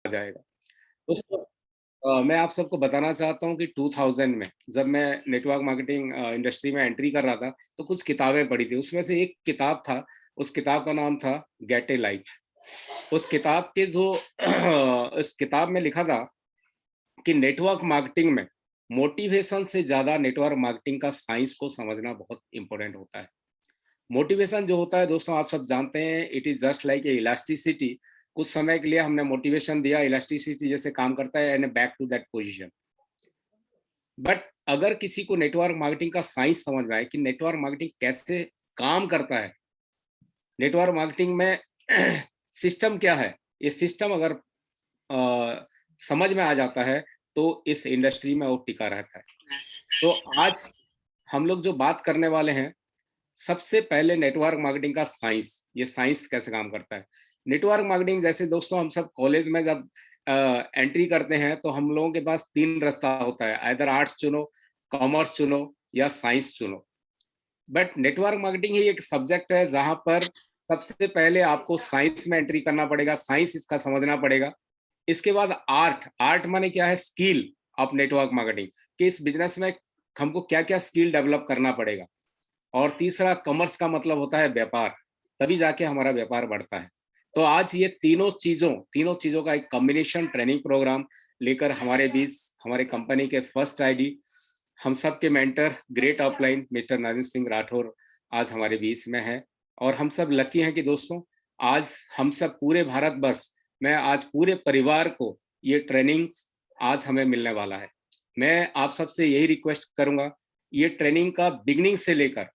जाएगा। दोस्तों मैं आप सबको बताना चाहता हूँ कि 2000 में जब मैं नेटवर्क मार्केटिंग इंडस्ट्री में एंट्री कर रहा था, तो कुछ किताबें पढ़ी थी। उसमें से एक किताब था, उस किताब का नाम था गेट ए लाइफ। उस किताब के जो उस किताब में लिखा था कि नेटवर्क मार्केटिंग में मोटिवेशन से ज़्यादा नेटवर्क मार्केटिंग का साइंस को समझना बहुत इम्पोर्टेंट होता है। मोटिवेशन जो होता है दोस्तों, आप सब जानते हैं, it is just like a elasticity. कुछ समय के लिए हमने मोटिवेशन दिया, इलास्टिसिटी जैसे काम करता है and back to that position. But अगर किसी को नेटवर्क मार्केटिंग का साइंस समझ में आए कि नेटवर्क मार्केटिंग कैसे काम करता है, नेटवर्क मार्केटिंग में सिस्टम क्या है, ये सिस्टम अगर समझ में आ जाता है तो इस इंडस्ट्री में वो टिका रहता है। तो आज हम लोग जो बात करने वाले हैं, सबसे पहले नेटवर्क मार्केटिंग का साइंस, ये साइंस कैसे काम करता है। नेटवर्क मार्केटिंग जैसे दोस्तों हम सब कॉलेज में जब एंट्री करते हैं तो हम लोगों के पास 3 रास्ता होता है, आइदर आर्ट्स चुनो, कॉमर्स चुनो या साइंस चुनो। बट नेटवर्क मार्केटिंग ही एक सब्जेक्ट है जहां पर सबसे पहले आपको साइंस में एंट्री करना पड़ेगा, साइंस इसका समझना पड़ेगा। इसके बाद आर्ट, आर्ट माने क्या है, स्किल ऑफ नेटवर्क मार्केटिंग, कि इस बिजनेस में हमको क्या क्या स्किल डेवलप करना पड़ेगा। और तीसरा कॉमर्स का मतलब होता है व्यापार, तभी जाके हमारा व्यापार बढ़ता है। तो आज ये तीनों चीजों का एक कॉम्बिनेशन ट्रेनिंग प्रोग्राम लेकर हमारे बीच हमारे कंपनी के फर्स्ट आईडी, हम सब के mentor great offline mister Narendra Singh Rathore आज हमारे बीच में है। और हम सब लकी हैं कि दोस्तों आज हम सब पूरे भारत वर्ष में आज पूरे परिवार को ये ट्रेनिंग आज हमें मिलने वाला है। मैं आप सबसे यही रिक्वेस्ट करूंगा, ये ट्रेनिंग का बिगिनिंग से लेकर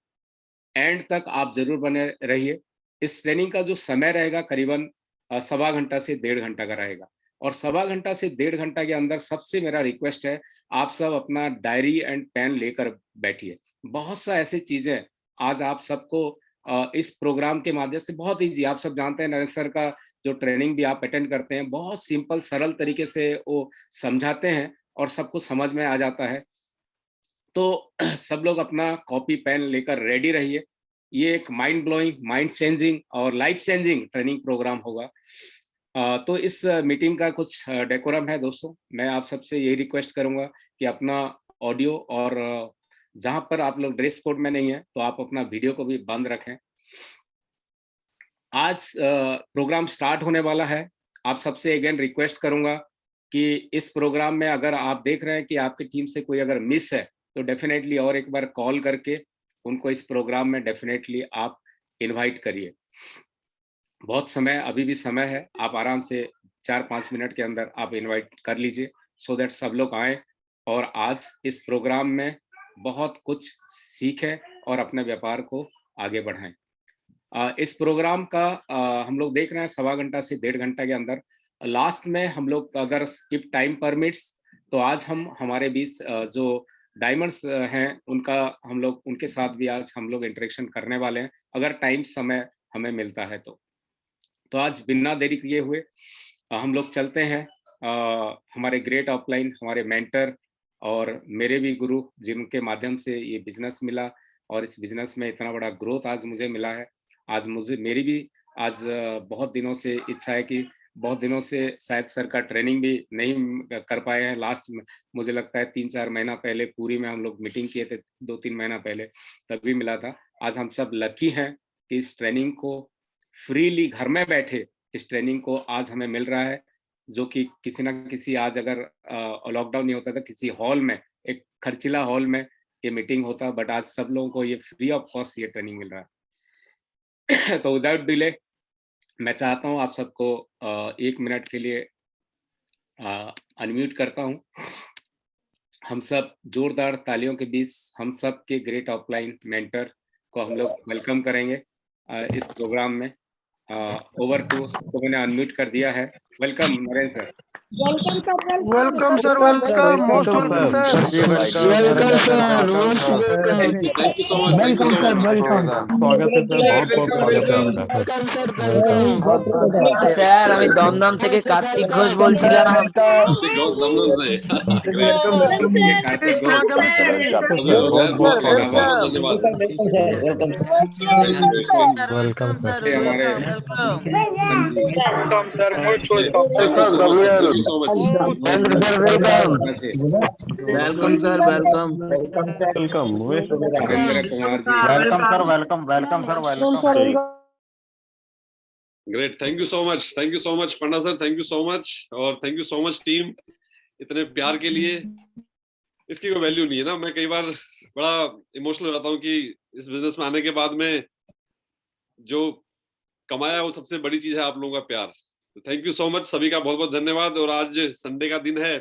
एंड तक आप जरूर बने रहिए। इस ट्रेनिंग का जो समय रहेगा करीबन सवा घंटा से 1.5 घंटा का रहेगा। और सवा घंटा से 1.5 घंटा के अंदर सबसे मेरा रिक्वेस्ट है, आप सब अपना डायरी एंड पेन लेकर बैठिए। बहुत सा ऐसी चीजें आज आप सबको इस प्रोग्राम के माध्यम से बहुत ईजी, आप सब जानते हैं नरेश सर का जो ट्रेनिंग भी आप अटेंड करते हैं, बहुत सिंपल सरल तरीके से वो समझाते हैं और सबको समझ में आ जाता है। तो सब लोग अपना कॉपी पेन लेकर रेडी रहिए। ये एक माइंड ब्लोइंग, माइंड चेंजिंग और लाइफ चेंजिंग ट्रेनिंग प्रोग्राम होगा। तो इस मीटिंग का कुछ डेकोरम है दोस्तों, मैं आप सबसे यही रिक्वेस्ट करूंगा कि अपना ऑडियो और जहां पर आप लोग ड्रेस कोड में नहीं है तो आप अपना वीडियो को भी बंद रखें। आज प्रोग्राम स्टार्ट होने वाला है। आप सबसे अगेन रिक्वेस्ट करूंगा कि इस प्रोग्राम में अगर आप देख रहे हैं कि आपकी टीम से कोई अगर मिस है तो डेफिनेटली और एक बार कॉल करके उनको इस प्रोग्राम में डेफिनेटली आप इनवाइट करिए। बहुत समय, अभी भी समय है, आप आराम से 4-5 मिनट के अंदर आप इनवाइट कर लीजिए सो दैट सब लोग आए और आज इस प्रोग्राम में बहुत कुछ सीखें और अपने व्यापार को आगे बढ़ाएं। इस प्रोग्राम का हम लोग देख रहे हैं सवा घंटा से 1.5 घंटा के अंदर लास्ट में हम लोग अगर स्किप टाइम परमिट्स तो आज हम हमारे बीच जो डायमंड्स हैं उनका हम लोग उनके साथ भी आज हम लोग इंटरेक्शन करने वाले हैं, अगर टाइम समय हमें मिलता है तो आज बिना देरी किए हुए हम लोग चलते हैं हमारे ग्रेट ऑफलाइन, हमारे मेंटर और मेरे भी गुरु जिनके माध्यम से ये बिजनेस मिला और इस बिजनेस में इतना बड़ा ग्रोथ आज मुझे मिला है। आज मुझे मेरी भी आज बहुत दिनों से इच्छा है कि बहुत दिनों से शायद सर का ट्रेनिंग भी नहीं कर पाए हैं। लास्ट में मुझे लगता है 3-4 महीना पहले पूरी में हम लोग मीटिंग किए थे, 2-3 महीना पहले तभी मिला था। आज हम सब लकी हैं कि इस ट्रेनिंग को फ्रीली घर में बैठे इस ट्रेनिंग को आज हमें मिल रहा है, जो कि किसी ना किसी आज अगर लॉकडाउन नहीं होता था किसी हॉल में, एक खर्चीला हॉल में ये मीटिंग होता, बट आज सब लोगों को ये फ्री ऑफ कॉस्ट ये ट्रेनिंग मिल रहा है। तो विदाउट डिले मैं चाहता हूँ आप सबको 1 मिनट के लिए अनम्यूट करता हूँ। हम सब जोरदार तालियों के बीच हम सब के ग्रेट ऑफलाइन मेंटर को हम लोग वेलकम करेंगे इस प्रोग्राम में। ओवर टू, तो मैंने अनम्यूट कर दिया है। Welcome Narendra sir. Welcome sir, welcome sir, welcome, most welcome sir. Welcome sir, most welcome. Thank you so much, thank you so much. स्वागत है सर, बहुत बहुत स्वागत है आपका। Welcome sir, welcome. স্যার আমি দমদম থেকে কার্তিক ঘোষ বলছিলাম। दमदम से कार्तिक घोष, स्वागत है जी। बहुत बहुत धन्यवाद। Welcome sir. ये हमारे Sanjeev welcome sir, most welcome. Thank you so much. Welcome sir, welcome. Welcome Narendra Kumar ji, welcome sir, welcome welcome sir, welcome. Great, thank you so much, thank you so much Panda sir, thank you so much, और thank you so much team, इतने प्यार के लिए। इसकी कोई value नहीं है ना। मैं कई बार बड़ा इमोशनल हो जाता हूँ कि इस बिजनेस में आने के बाद में जो कमाया वो सबसे बड़ी चीज है आप लोगों का प्यार। तो थैंक यू सो मच, सभी का बहुत बहुत धन्यवाद। और आज संडे का दिन है।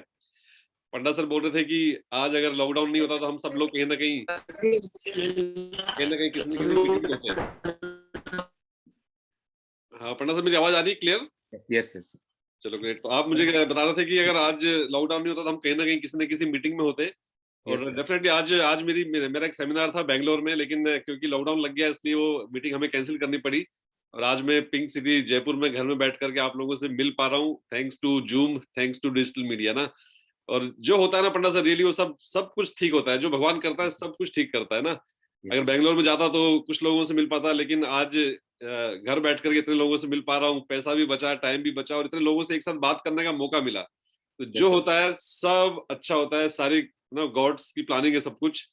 पंडा सर बोल रहे थे कि आज अगर लॉकडाउन नहीं होता तो हम सब लोग कहीं ना कहीं किसी न किसी मीटिंग में होते। हाँ पंडा सर, मेरी आवाज आ रही है क्लियर? Yes yes. चलो ग्रेट। तो आप मुझे बता रहे थे कि अगर आज लॉकडाउन नहीं होता तो हम कहीं ना कहीं किसी न किसी मीटिंग में होते। और डेफिनेटली आज आज मेरा एक सेमिनार था बेंगलोर में, लेकिन क्योंकि लॉकडाउन लग गया इसलिए वो मीटिंग हमें कैंसिल करनी पड़ी। और आज मैं पिंक सिटी जयपुर में घर में बैठ करके आप लोगों से मिल पा रहा हूँ, thanks to Zoom, thanks to digital media ना। और जो होता है ना पंडा सर, रियली वो सब कुछ ठीक होता है। जो भगवान करता है सब कुछ ठीक करता है ना। अगर बेंगलोर में जाता तो कुछ लोगों से मिल पाता, लेकिन आज घर बैठ करके इतने लोगों से मिल पा रहा हूँ, पैसा भी बचा, टाइम भी बचा, और इतने लोगों से एक साथ बात करने का मौका मिला। तो जो होता है सब अच्छा होता है, सारी ना गॉड्स की प्लानिंग है सब कुछ।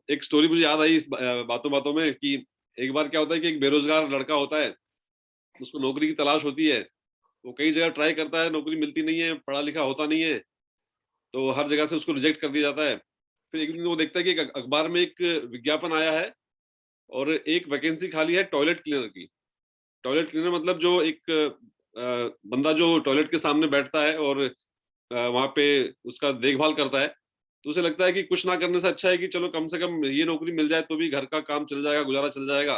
एक स्टोरी मुझे याद आई इस बातों बातों में कि एक बार क्या होता है कि एक बेरोजगार लड़का होता है, उसको नौकरी की तलाश होती है। वो कई जगह ट्राई करता है, नौकरी मिलती नहीं है, पढ़ा लिखा होता नहीं है, तो हर जगह से उसको रिजेक्ट कर दिया जाता है। फिर एक दिन वो देखता है कि एक अखबार में एक विज्ञापन आया है और एक वैकेंसी खाली है टॉयलेट क्लीनर की। टॉयलेट क्लीनर मतलब जो एक बंदा जो टॉयलेट के सामने बैठता है और वहां पे उसका देखभाल करता है। तो उसे लगता है कि कुछ ना करने से अच्छा है कि चलो कम से कम ये नौकरी मिल जाए तो भी घर का काम चल जाएगा, गुजारा चल जाएगा।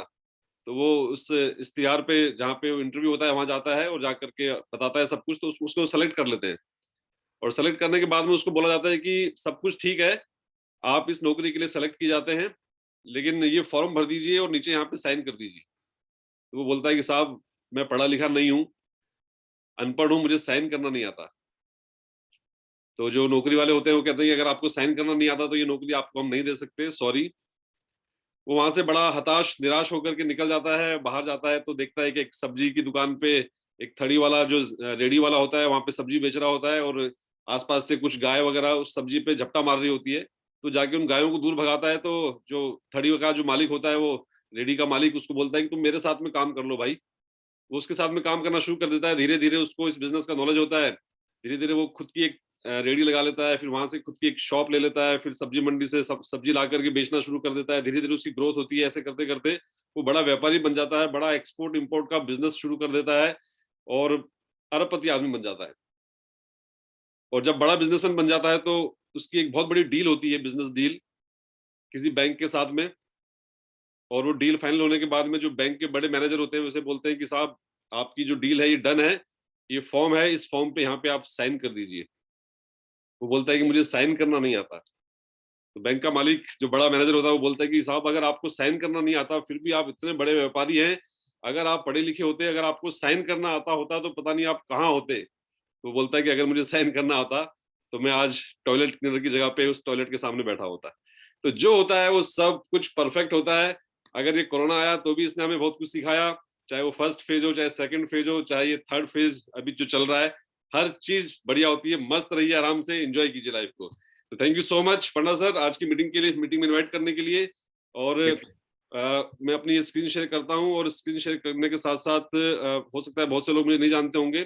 तो वो उस इश्तिहार पे जहाँ पे इंटरव्यू होता है वहां जाता है और जाकर के बताता है सब कुछ, तो उसको सेलेक्ट कर लेते हैं। और सेलेक्ट करने के बाद में उसको बोला जाता है कि सब कुछ ठीक है, आप इस नौकरी के लिए सेलेक्ट किए जाते हैं, लेकिन ये फॉर्म भर दीजिए और नीचे यहाँ पे साइन कर दीजिए। तो वो बोलता है कि साहब मैं पढ़ा लिखा नहीं हूँ, अनपढ़ हूँ, मुझे साइन करना नहीं आता। तो जो नौकरी वाले होते हैं वो कहते हैं कि अगर आपको साइन करना नहीं आता तो ये नौकरी आपको हम नहीं दे सकते, सॉरी। वो वहां से बड़ा हताश निराश होकर के निकल जाता है, बाहर जाता है तो देखता है कि एक सब्जी की दुकान पे एक थड़ी वाला जो रेडी वाला होता है वहां पे सब्जी बेच रहा होता है, और आसपास से कुछ गाय वगैरह उस सब्जी पे झपटा मार रही होती है। तो जाके उन गायों को दूर भगाता है। तो जो थड़ी का जो मालिक होता है, वो रेडी का मालिक, उसको बोलता है कि तुम मेरे साथ में काम कर लो भाई। वो उसके साथ में काम करना शुरू कर देता है। धीरे धीरे उसको इस बिजनेस का नॉलेज होता है। धीरे धीरे वो खुद की एक रेडी लगा लेता है, फिर वहां से खुद की एक शॉप ले लेता है, फिर सब्जी मंडी से सब्जी ला करके बेचना शुरू कर देता है। धीरे धीरे उसकी ग्रोथ होती है। ऐसे करते करते वो बड़ा व्यापारी बन जाता है, बड़ा एक्सपोर्ट इम्पोर्ट का बिजनेस शुरू कर देता है और अरबपति आदमी बन जाता है। और जब बड़ा बिजनेसमैन बन जाता है तो उसकी एक बहुत बड़ी डील होती है, बिजनेस डील किसी बैंक के साथ में। और वो डील फाइनल होने के बाद में जो बैंक के बड़े मैनेजर होते हैं उसे बोलते हैं कि साहब आपकी जो डील है ये डन है, ये फॉर्म है, इस फॉर्म पे यहाँ पे आप साइन कर दीजिए। वो बोलता है कि मुझे साइन करना नहीं आता। तो बैंक का मालिक जो बड़ा मैनेजर होता है वो बोलता है कि साहब अगर आपको साइन करना नहीं आता, फिर भी आप इतने बड़े व्यापारी हैं, अगर आप पढ़े लिखे होते, अगर आपको साइन करना आता होता तो पता नहीं आप कहाँ होते। तो बोलता है कि अगर मुझे साइन करना आता तो मैं आज टॉयलेट क्लीनर की जगह पे उस टॉयलेट के सामने बैठा होता। तो जो होता है वो सब कुछ परफेक्ट होता है। अगर ये कोरोना आया तो भी इसने हमें बहुत कुछ सिखाया, चाहे वो फर्स्ट फेज हो, चाहे सेकंड फेज हो, चाहे ये थर्ड फेज अभी जो चल रहा है, हर चीज बढ़िया होती है। मस्त रहिए, आराम से एंजॉय कीजिए लाइफ को। तो thank you so much Panda sir आज की मीटिंग के लिए, मीटिंग में इन्वाइट करने के लिए। और मैं अपनी स्क्रीन शेयर करता हूँ, और स्क्रीन शेयर करने के साथ साथ हो सकता है बहुत से लोग मुझे नहीं जानते होंगे।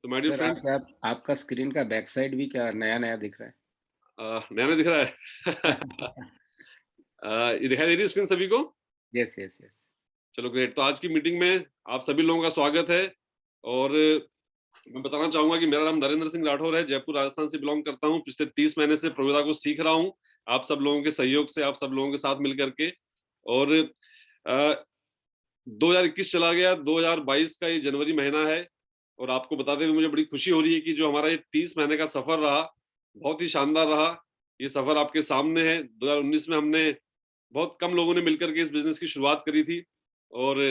तो माय डियर फ्रेंड्स, आपका स्क्रीन का बैक साइड भी क्या नया नया दिख रहा है? नया दिख रहा है? ये दिखाई दे रही है स्क्रीन सभी को? Yes yes yes. चलो ग्रेट। तो आज की मीटिंग में आप सभी लोगों का स्वागत है। और मैं बताना चाहूंगा कि मेरा नाम नरेंद्र सिंह राठौर है, जयपुर राजस्थान से बिलोंग करता हूं। पिछले 30 महीने से प्रविधा को सीख रहा हूं, आप सब लोगों के सहयोग से, आप सब लोगों के साथ मिलकर के। और 2021 चला गया, 2022 का ये जनवरी महीना है। और आपको बताते हुए मुझे बड़ी खुशी हो रही है कि जो हमारा ये 30 महीने का सफर रहा, बहुत ही शानदार रहा। ये सफर आपके सामने है। 2019 में हमने बहुत कम लोगों ने मिलकर के इस बिजनेस की शुरुआत करी थी और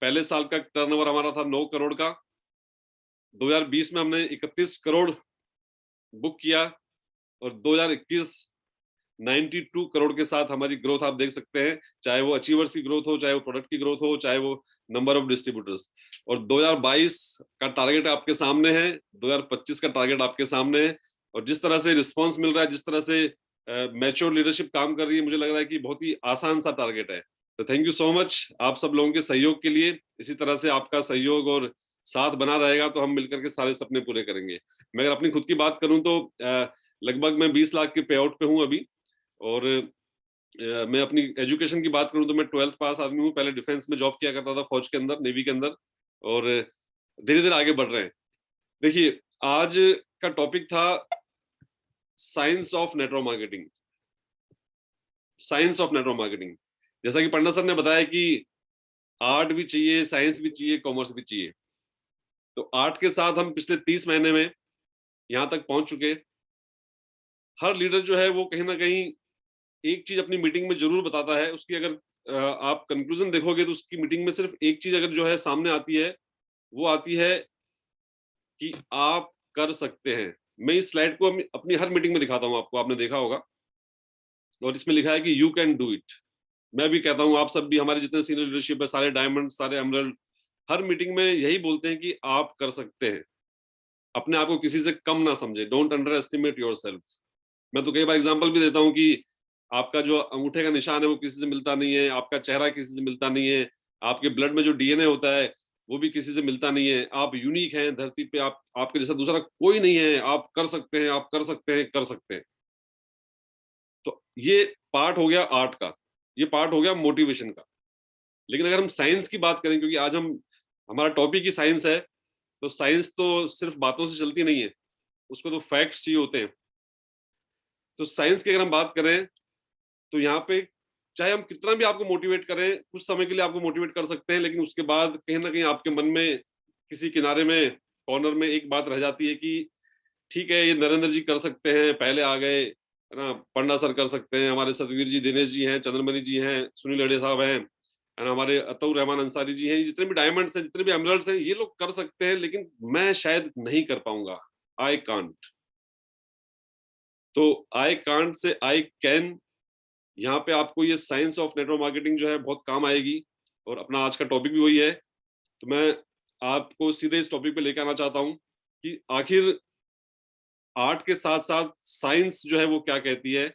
पहले साल का टर्नओवर हमारा था 9 करोड़ का। 2020 में हमने 31 करोड़ बुक किया और 2021 92 करोड़ के साथ हमारी ग्रोथ आप देख सकते हैं, चाहे वो अचीवर्स की ग्रोथ हो, चाहे वो प्रोडक्ट की ग्रोथ हो, चाहे वो नंबर ऑफ डिस्ट्रीब्यूटर्स। और 2022 का टारगेट आपके सामने है, 2025 का टारगेट आपके सामने है। और जिस तरह से रिस्पॉन्स मिल रहा है, जिस तरह से मैच्योर लीडरशिप काम कर रही है, मुझे लग रहा है कि बहुत ही आसान सा टारगेट है। तो थैंक यू सो मच आप सब लोगों के सहयोग के लिए। इसी तरह से आपका सहयोग और साथ बना रहेगा तो हम मिलकर के सारे सपने पूरे करेंगे। मैं अगर अपनी खुद की बात करूं तो लगभग मैं 20 लाख के पे आउट पे हूं अभी। और मैं अपनी एजुकेशन की बात करूं तो मैं 12th पास आदमी हूं। पहले डिफेंस में जॉब किया करता था, फौज के अंदर, नेवी के अंदर, और धीरे धीरे आगे बढ़ रहे हैं। देखिए, आज का टॉपिक था science of network marketing. Science of network marketing, जैसा कि पंडा सर ने बताया कि आर्ट भी चाहिए, साइंस भी चाहिए, कॉमर्स भी चाहिए। तो आर्ट के साथ हम पिछले 30 महीने में यहां तक पहुंच चुके। हर लीडर जो है वो कहीं ना कहीं एक चीज अपनी मीटिंग में जरूर बताता है। उसकी अगर आप कंक्लूजन देखोगे तो उसकी मीटिंग में सिर्फ एक चीज अगर जो है सामने आती है, वो आती है कि आप कर सकते हैं। मैं इस स्लाइड को अपनी हर मीटिंग में दिखाता हूं आपको, आपने देखा होगा, और इसमें लिखा है कि यू कैन डू इट। मैं भी कहता हूं, आप सब भी, हमारे जितने सीनियर लीडरशिप है, सारे डायमंड, सारे एमरल्ड, हर मीटिंग में यही बोलते हैं कि आप कर सकते हैं। अपने आप को किसी से कम ना समझे, don't under estimate your self. मैं तो कई बार एग्जाम्पल भी देता हूँ कि आपका जो अंगूठे का निशान है वो किसी से मिलता नहीं है, आपका चेहरा किसी से मिलता नहीं है, आपके ब्लड में जो डीएनए होता है वो भी किसी से मिलता नहीं है। आप यूनिक हैं धरती पे, आप आपके जैसा दूसरा कोई नहीं है। आप कर सकते हैं, आप कर सकते हैं, कर सकते हैं। तो ये पार्ट हो गया आर्ट का, ये पार्ट हो गया मोटिवेशन का। लेकिन अगर हम साइंस की बात करें, क्योंकि आज हम, हमारा टॉपिक ही साइंस है, तो साइंस तो सिर्फ बातों से चलती नहीं है, उसको तो फैक्ट्स ही होते हैं। तो साइंस की अगर हम बात करें तो यहाँ पे चाहे हम कितना भी आपको मोटिवेट करें, कुछ समय के लिए आपको मोटिवेट कर सकते हैं, लेकिन उसके बाद कहीं ना कहीं आपके मन में किसी किनारे में, कॉर्नर में एक बात रह जाती है कि ठीक है, ये नरेंद्र जी कर सकते हैं, पहले आ गए, है ना, पंडा सर कर सकते हैं, हमारे सतवीर जी, दिनेश जी हैं, चंद्रमणि जी हैं, सुनील अडे साहब हैं, है ना, हमारे अतउर रहमान अंसारी जी हैं, जितने भी डायमंड्स हैं, जितने भी एमरल्ड्स हैं, ये लोग कर सकते हैं, लेकिन मैं शायद नहीं कर पाऊंगा। I can't. तो I can't say I can, यहाँ पे आपको ये साइंस ऑफ नेटवर्क मार्केटिंग जो है बहुत काम आएगी। और अपना आज का टॉपिक भी वही है। तो मैं आपको सीधे इस टॉपिक पे लेकर आना चाहता हूँ कि आखिर आर्ट के साथ साथ साइंस जो है वो क्या कहती है।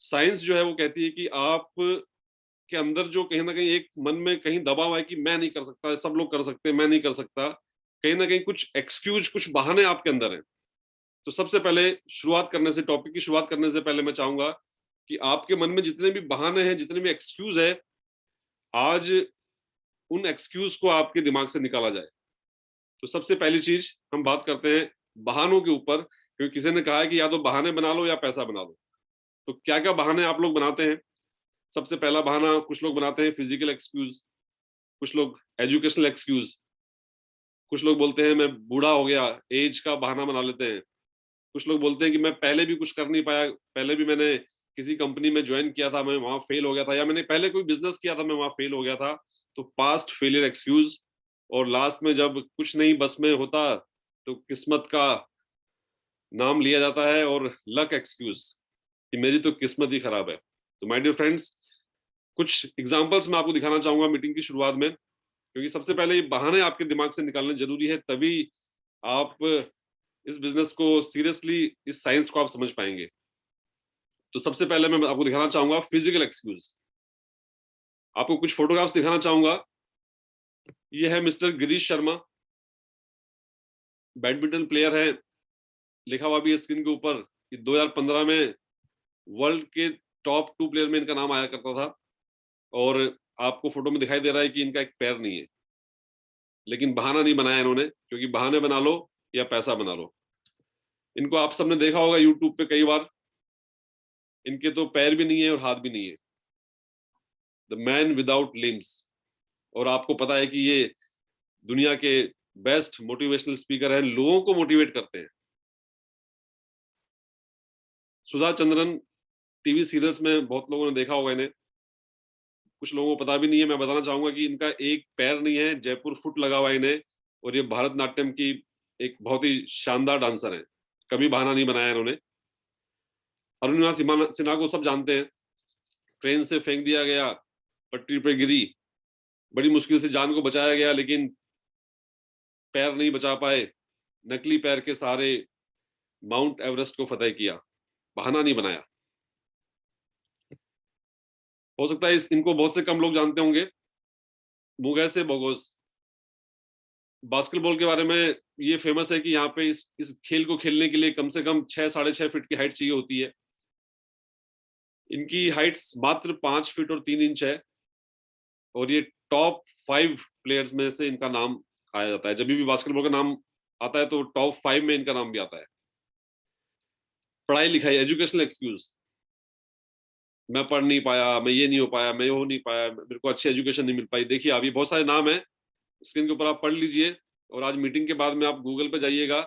साइंस जो है वो कहती है कि आप के अंदर जो कहीं ना कहीं एक मन में कहीं दबाव है कि मैं नहीं कर सकता, सब लोग कर सकते हैं, मैं नहीं कर सकता, कहीं ना कहीं कुछ एक्सक्यूज, कुछ बहाने आपके अंदर है। तो सबसे पहले शुरुआत करने से, टॉपिक की शुरुआत करने से पहले मैं चाहूंगा कि आपके मन में जितने भी बहाने हैं, जितने भी एक्सक्यूज है, आज उन एक्सक्यूज को आपके दिमाग से निकाला जाए। तो सबसे पहली चीज हम बात करते हैं बहानों के ऊपर, क्योंकि किसी ने कहा है कि या तो बहाने बना लो या पैसा बना लो। तो क्या क्या बहाने आप लोग बनाते हैं? सबसे पहला बहाना कुछ लोग बनाते हैं फिजिकल एक्सक्यूज, कुछ लोग एजुकेशनल एक्सक्यूज, कुछ लोग बोलते हैं मैं बूढ़ा हो गया, एज का बहाना बना लेते हैं। कुछ लोग बोलते हैं कि मैं पहले भी कुछ कर नहीं पाया, पहले भी मैंने किसी कंपनी में ज्वाइन किया था, मैं वहां फेल हो गया था, या मैंने पहले कोई बिजनेस किया था, मैं वहां फेल हो गया था। तो पास्ट फेलियर एक्सक्यूज। और लास्ट में जब कुछ नहीं बस में होता तो किस्मत का नाम लिया जाता है और लक एक्सक्यूज, कि मेरी तो किस्मत ही खराब है। तो माय डियर फ्रेंड्स, कुछ एग्जांपल्स मैं आपको दिखाना चाहूंगा मीटिंग की शुरुआत में, क्योंकि सबसे पहले ये बहाने आपके दिमाग से निकालने जरूरी है, तभी आप इस बिजनेस को सीरियसली, इस साइंस को आप समझ पाएंगे। तो सबसे पहले मैं आपको दिखाना चाहूंगा फिजिकल एक्सक्यूज। आपको कुछ फोटोग्राफ्स दिखाना चाहूंगा। ये है mister Girish Sharma, badminton player है, लिखा हुआ भी है स्क्रीन के ऊपर कि 2015 में वर्ल्ड के टॉप 2 प्लेयर में इनका नाम आया करता था। और आपको फोटो में दिखाई दे रहा है कि इनका एक पैर नहीं है, लेकिन बहाना नहीं बनाया इन्होंने, क्योंकि बहाने बना लो या पैसा बना लो। इनको आप सबने देखा होगा यूट्यूब पे कई बार, इनके तो पैर भी नहीं है और हाथ भी नहीं है, द मैन विदाउट लिम्स। और आपको पता है कि ये दुनिया के बेस्ट मोटिवेशनल स्पीकर हैं, लोगों को मोटिवेट करते हैं। सुधा चंद्रन टीवी सीरियल्स में बहुत लोगों ने देखा होगा इन्हें, कुछ लोगों को पता भी नहीं है। मैं बताना चाहूंगा कि इनका एक पैर नहीं है, जयपुर फुट लगा हुआ है इन्हें, और ये भारतनाट्यम की एक बहुत ही शानदार डांसर है, कभी बहाना नहीं बनाया इन्होंने। अरुणिमा सिन्हा को सब जानते हैं, ट्रेन से फेंक दिया गया, पटरी पे गिरी, बड़ी मुश्किल से जान को बचाया गया, लेकिन पैर नहीं बचा पाए, नकली पैर के सहारे माउंट एवरेस्ट को फतेह किया, बहाना नहीं बनाया। हो सकता है इनको बहुत से कम लोग जानते होंगे, मुगैसे बोगोस। बास्केटबॉल के बारे में ये फेमस है कि यहाँ पे इस खेल को खेलने के लिए कम से कम 6-6.5 फीट की हाइट चाहिए होती है। इनकी हाइट मात्र 5 फीट और 3 इंच है, और ये टॉप 5 प्लेयर्स में से इनका नाम आया जाता है। जब भी बास्केटबॉल का नाम आता है तो टॉप 5 में इनका नाम भी आता है। पढ़ाई लिखाई, एजुकेशनल एक्सक्यूज, मैं पढ़ नहीं पाया, मैं ये नहीं हो पाया, मैं ये हो नहीं पाया, मेरे को अच्छी एजुकेशन नहीं मिल पाई। देखिए अभी बहुत सारे नाम है स्क्रीन के ऊपर, आप पढ़ लीजिए, और आज मीटिंग के बाद में आप गूगल पे जाइएगा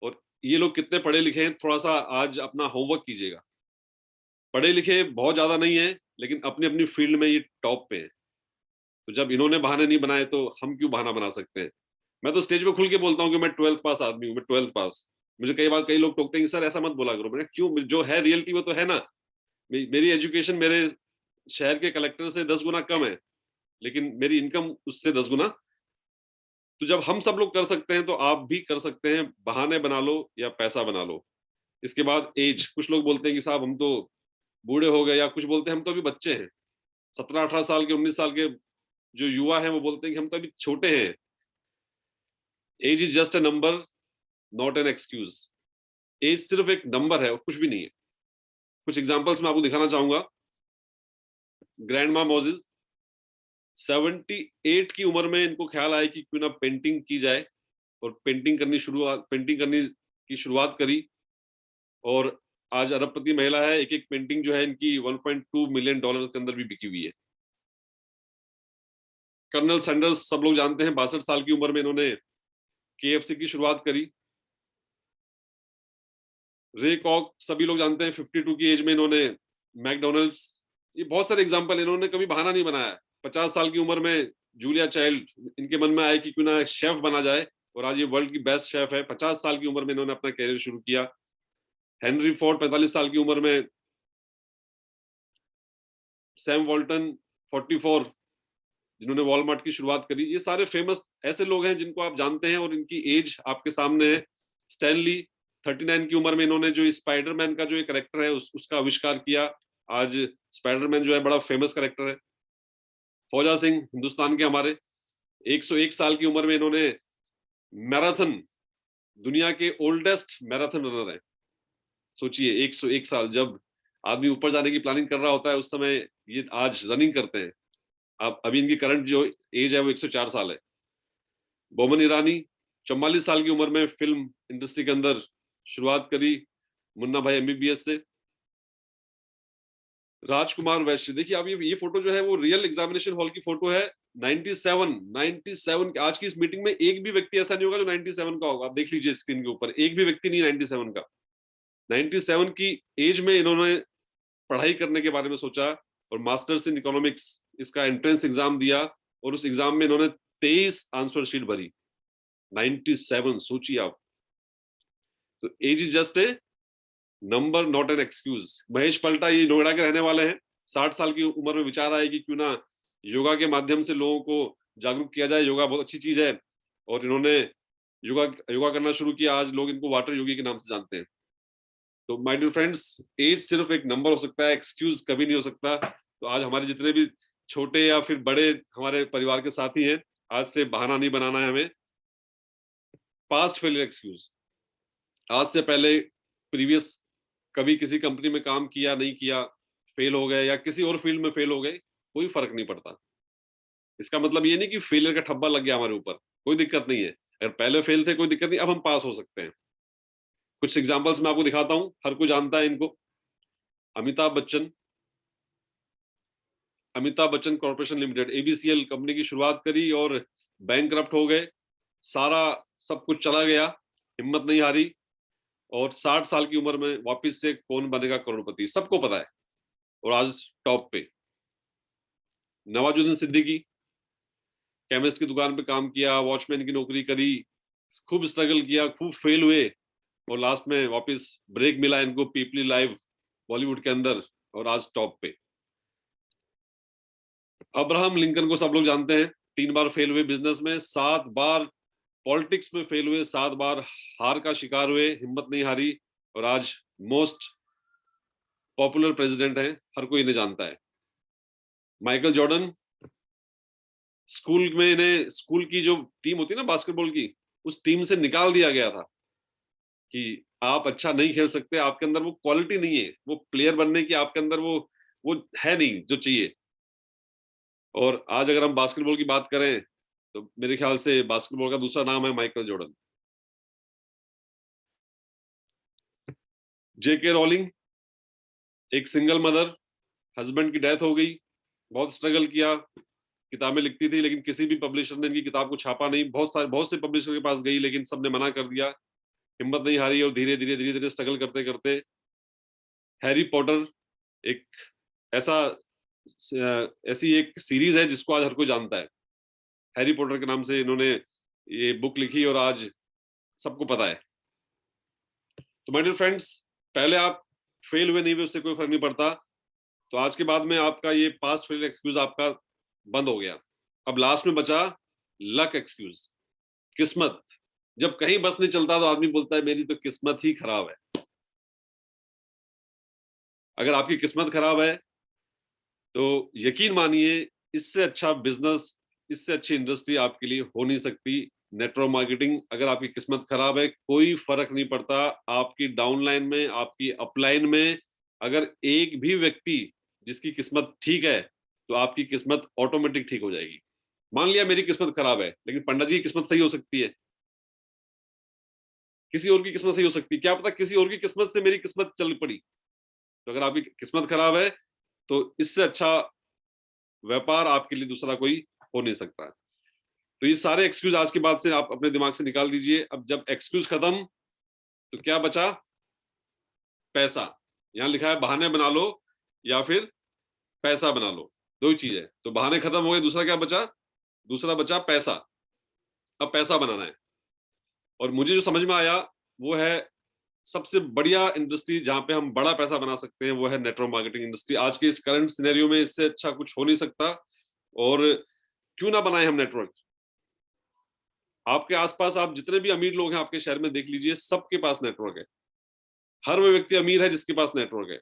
और ये लोग कितने पढ़े लिखे हैं थोड़ा सा आज अपना होमवर्क कीजिएगा। पढ़े लिखे बहुत ज्यादा नहीं है, लेकिन अपनी अपनी फील्ड में ये टॉप पे है। तो जब इन्होंने बहाने नहीं बनाए तो हम क्यों बहाना बना सकते हैं। मैं तो स्टेज पे खुल के बोलता हूँ कि मैं 12th पास आदमी हूँ, मैं 12th पास। मुझे कई बार कई लोग टोकते हैं कि सर ऐसा मत बोला करो। मैंने क्यों, जो है रियलिटी वो तो है ना। मेरी एजुकेशन मेरे शहर के कलेक्टर से 10 गुना कम है, लेकिन मेरी इनकम उससे 10 गुना। तो जब हम सब लोग कर सकते हैं तो आप भी कर सकते हैं, बहाने बना लो या पैसा बना लो। इसके बाद एज, कुछ लोग बोलते हैं कि साहब हम तो बूढ़े हो गए, या कुछ बोलते हैं हम तो अभी बच्चे हैं। 17-18 साल के, 19 साल के जो युवा हैं वो बोलते हैं कि हम तो अभी छोटे हैं। Age is just a number, not an excuse. Age सिर्फ एक नंबर है और कुछ भी नहीं है। कुछ एग्जांपल्स मैं आपको दिखाना चाहूंगा। ग्रैंड मां मोजेस 78 की उम्र में इनको ख्याल आया कि क्यों ना पेंटिंग की जाए, और पेंटिंग करने की शुरुआत करी, और आज अरबपति महिला है। एक एक पेंटिंग जो है इनकी $1.2 मिलियन के अंदर भी बिकी हुई है। कर्नल सैंडर्स सब लोग जानते हैं, 62 साल की उम्र में इन्होंने KFC की शुरुआत करी। रे कॉक सभी लोग जानते हैं, 52 की एज में इन्होंने मैकडोनल्ड्स। ये बहुत सारे एग्जांपल, इन्होंने कभी बहाना नहीं बनाया। 50 साल की उम्र में जूलिया चाइल्ड, इनके मन में आया कि क्यों ना शेफ बना जाए, और आज ये वर्ल्ड की बेस्ट शेफ है। 50 साल की उम्र में इन्होंने अपना कैरियर शुरू किया। हेनरी फोर्ड 45 साल की उम्र में, सैम वॉल्टन 44 जिन्होंने वॉलमार्ट की शुरुआत करी। ये सारे फेमस ऐसे लोग हैं जिनको आप जानते हैं और इनकी एज आपके सामने है। स्टैनली 39 की उम्र में इन्होंने जो स्पाइडरमैन का जो एक कैरेक्टर है उसका आविष्कार किया। आज स्पाइडरमैन जो है बड़ा फेमस कैरेक्टर है। फौजा सिंह हिंदुस्तान के हमारे 101 साल की उम्र में इन्होंने मैराथन, दुनिया के ओल्डेस्ट मैराथन रनर है। सोचिए 101 साल, जब आदमी ऊपर जाने की प्लानिंग कर रहा होता है उस समय ये आज रनिंग करते हैं। अब अभी इनकी करंट जो एज है वो 104 साल है। बोमन ईरानी 44 साल की उम्र में फिल्म इंडस्ट्री के अंदर शुरुआत करी, मुन्ना भाई MBBS से। राजकुमार वैश्य, देखिए अब ये फोटो जो है वो रियल एग्जामिनेशन हॉल की फोटो है। 97 आज की इस मीटिंग में एक भी व्यक्ति ऐसा नहीं होगा जो 97 का होगा। आप देख लीजिए स्क्रीन के ऊपर, एक भी व्यक्ति नहीं 97 का। 97 की एज में इन्होंने पढ़ाई करने के बारे में सोचा और मास्टर्स इन इकोनॉमिक्स इसका एंट्रेंस एग्जाम दिया, और उस एग्जाम में इन्होंने 23 आंसर शीट भरी। 97, सोचिए आप। तो age is just a number, not an excuse. Mahesh Palta, ये नोएडा के रहने वाले हैं। 60 साल की उम्र में विचार आया कि क्यों ना योगा के माध्यम से लोगों को जागरूक किया जाए, योगा बहुत अच्छी चीज है, और इन्होंने योगा करना शुरू किया। आज लोग इनको वाटर योगी के नाम से जानते हैं। तो माय डियर फ्रेंड्स, एज सिर्फ एक नंबर हो सकता है, एक्सक्यूज कभी नहीं हो सकता। तो आज हमारे जितने भी छोटे या फिर बड़े हमारे परिवार के साथी हैं, आज से बहाना नहीं बनाना है हमें। पास्ट फेलियर एक्सक्यूज, आज से पहले प्रीवियस कभी किसी कंपनी में काम किया नहीं किया, फेल हो गए, या किसी और फील्ड में फेल हो गए, कोई फर्क नहीं पड़ता। इसका मतलब ये नहीं कि फेलियर का ठप्पा लग गया हमारे ऊपर, कोई दिक्कत नहीं है। अगर पहले फेल थे कोई दिक्कत नहीं, अब हम पास हो सकते हैं। कुछ एग्जांपल्स मैं आपको दिखाता हूं, हर कोई जानता है इनको। Amitabh Bachchan corporation limited, ABCL company की शुरुआत करी और बैंकक्रप्ट हो गए। सारा सब कुछ चला गया, हिम्मत नहीं हारी, और 60 साल की उम्र में वापस से कौन बनेगा करोड़पति सबको पता है, और आज टॉप पे। नवाजुद्दीन सिद्दीकी, केमिस्ट की दुकान पे काम किया, वॉचमैन की नौकरी करी, खूब स्ट्रगल किया, खूब फेल हुए, और लास्ट में वापस ब्रेक मिला इनको पीपली लाइव बॉलीवुड के अंदर, और आज टॉप पे। अब्राहम लिंकन को सब लोग जानते हैं, 3 बार फेल हुए बिजनेस में, 7 बार पॉलिटिक्स में फेल हुए, 7 बार हार का शिकार हुए, हिम्मत नहीं हारी, और आज मोस्ट पॉपुलर प्रेसिडेंट है, हर कोई इन्हें जानता है। माइकल जॉर्डन, स्कूल में इन्हें, स्कूल की जो टीम होती है ना बास्केटबॉल की, उस टीम से निकाल दिया गया था कि आप अच्छा नहीं खेल सकते, आपके अंदर वो क्वालिटी नहीं है, वो प्लेयर बनने की आपके अंदर वो है नहीं जो चाहिए। और आज अगर हम बास्केटबॉल की बात करें तो मेरे ख्याल से बास्केटबॉल का दूसरा नाम है माइकल जॉर्डन। जेके रॉलिंग, एक सिंगल मदर, हस्बैंड की डेथ हो गई, बहुत स्ट्रगल किया, किताबें लिखती थी लेकिन किसी भी पब्लिशर ने इनकी किताब को छापा नहीं, बहुत से पब्लिशर के पास गई लेकिन सबने मना कर दिया, हिम्मत नहीं हारी, और धीरे धीरे स्ट्रगल करते करते हैरी पॉटर, एक ऐसी एक सीरीज है जिसको आज हर कोई जानता है, हैरी पॉटर के नाम से इन्होंने ये बुक लिखी और आज सबको पता है। तो माय डियर फ्रेंड्स, पहले आप फेल हुए नहीं हुए उससे कोई फर्क नहीं पड़ता, तो आज के बाद में आपका ये पास्ट फेल एक्सक्यूज आपका बंद हो गया। अब लास्ट में बचा लक एक्सक्यूज, किस्मत। जब कहीं बस नहीं चलता तो आदमी बोलता है मेरी तो किस्मत ही खराब है। अगर आपकी किस्मत खराब है तो यकीन मानिए इससे अच्छा बिजनेस, इससे अच्छी इंडस्ट्री आपके लिए हो नहीं सकती। नेटवर्क मार्केटिंग, अगर आपकी किस्मत खराब है कोई फर्क नहीं पड़ता, आपकी डाउनलाइन में, आपकी अपलाइन में अगर एक भी व्यक्ति जिसकी किस्मत ठीक है तो आपकी किस्मत ऑटोमेटिक ठीक हो जाएगी। मान लिया मेरी किस्मत खराब है लेकिन पंडित जी की किस्मत सही हो सकती है, किसी और की किस्मत सही हो सकती है, क्या पता किसी और की किस्मत से मेरी किस्मत चल पड़ी। तो अगर आपकी किस्मत खराब है तो इससे अच्छा व्यापार आपके लिए दूसरा कोई हो नहीं सकता है। तो ये सारे एक्सक्यूज आज के बाद से आप अपने दिमाग से निकाल दीजिए। अब जब एक्सक्यूज खत्म तो क्या बचा? पैसा। यहां लिखा है बहाने बना लो या फिर पैसा बना लो, दो ही चीज है। तो बहाने खत्म हो गए, दूसरा क्या बचा? दूसरा बचा पैसा। अब पैसा बनाना है, और मुझे जो समझ में आया वो है सबसे बढ़िया इंडस्ट्री जहां पे हम बड़ा पैसा बना सकते हैं वो है नेटवर्क मार्केटिंग इंडस्ट्री। आज के इस करंट सिनेरियो में इससे अच्छा कुछ हो नहीं सकता। और क्यों ना बनाए हम नेटवर्क। आपके आसपास आप जितने भी अमीर लोग हैं आपके शहर में देख लीजिए, सबके पास नेटवर्क है। हर वो व्यक्ति अमीर है जिसके पास नेटवर्क है।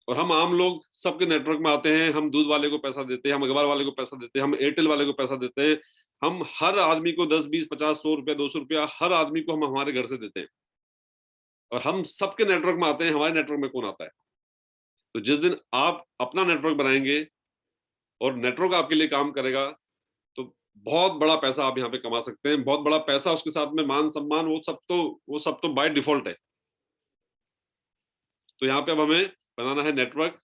और हम आम लोग सबके नेटवर्क में आते हैं, हम दूध वाले को पैसा देते हैं, हम अखबार वाले को पैसा देते हैं, हम एयरटेल वाले को पैसा देते हैं, हम हर आदमी को 10, 20, 50, 100 रुपया, 200 रुपया हर आदमी को हम हमारे घर से देते हैं। और हम सबके नेटवर्क में आते हैं, हमारे नेटवर्क में कौन आता है? तो जिस दिन आप अपना नेटवर्क बनाएंगे और नेटवर्क आपके लिए काम करेगा तो बहुत बड़ा पैसा आप यहाँ पे कमा सकते हैं। बहुत बड़ा पैसा, उसके साथ में मान सम्मान, वो सब तो बाय डिफॉल्ट है। तो यहाँ पे अब हमें बनाना है नेटवर्क।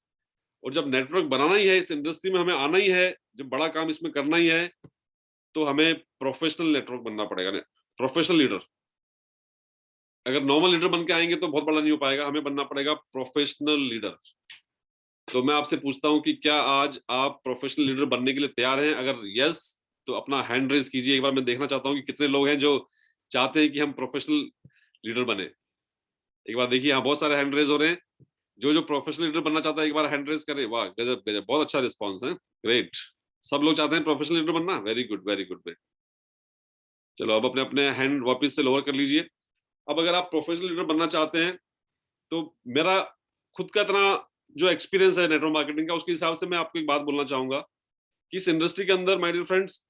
और जब नेटवर्क बनाना ही है, इस इंडस्ट्री में हमें आना ही है, जब बड़ा काम इसमें करना ही है, तो हमें प्रोफेशनल नेटवर्क बनना पड़ेगा। Professional leader. अगर नॉर्मल लीडर बन के आएंगे तो बहुत बड़ा नहीं हो पाएगा, हमें बनना पड़ेगा प्रोफेशनल लीडर। तो मैं आपसे पूछता हूं कि क्या आज आप प्रोफेशनल लीडर बनने के लिए तैयार हैं? अगर यस तो अपना हैंड रेज कीजिए। एक बार मैं देखना चाहता हूं कि कितने लोग हैं जो चाहते हैं कि हम प्रोफेशनल लीडर बने। एक बार देखिए, यहाँ बहुत सारे हैंड रेज हो रहे हैं। जो प्रोफेशनल लीडर बनना चाहता है एक बार हैंड रेज करे। वाह, गजब गजब, बहुत अच्छा रिस्पॉन्स है, ग्रेट। सब लोग चाहते हैं प्रोफेशनल लीडर बनना, वेरी गुड वेरी गुड। चलो अब अपने अपने हैंड वापिस से लोअर कर लीजिए। अब अगर आप प्रोफेशनल लीडर बनना चाहते हैं तो मेरा खुद का इतना जो एक्सपीरियंस है नेटवर्क मार्केटिंग का, उसके हिसाब से मैं आपको एक बात बोलना चाहूंगा कि इस इंडस्ट्री के अंदर माय डियर फ्रेंड्स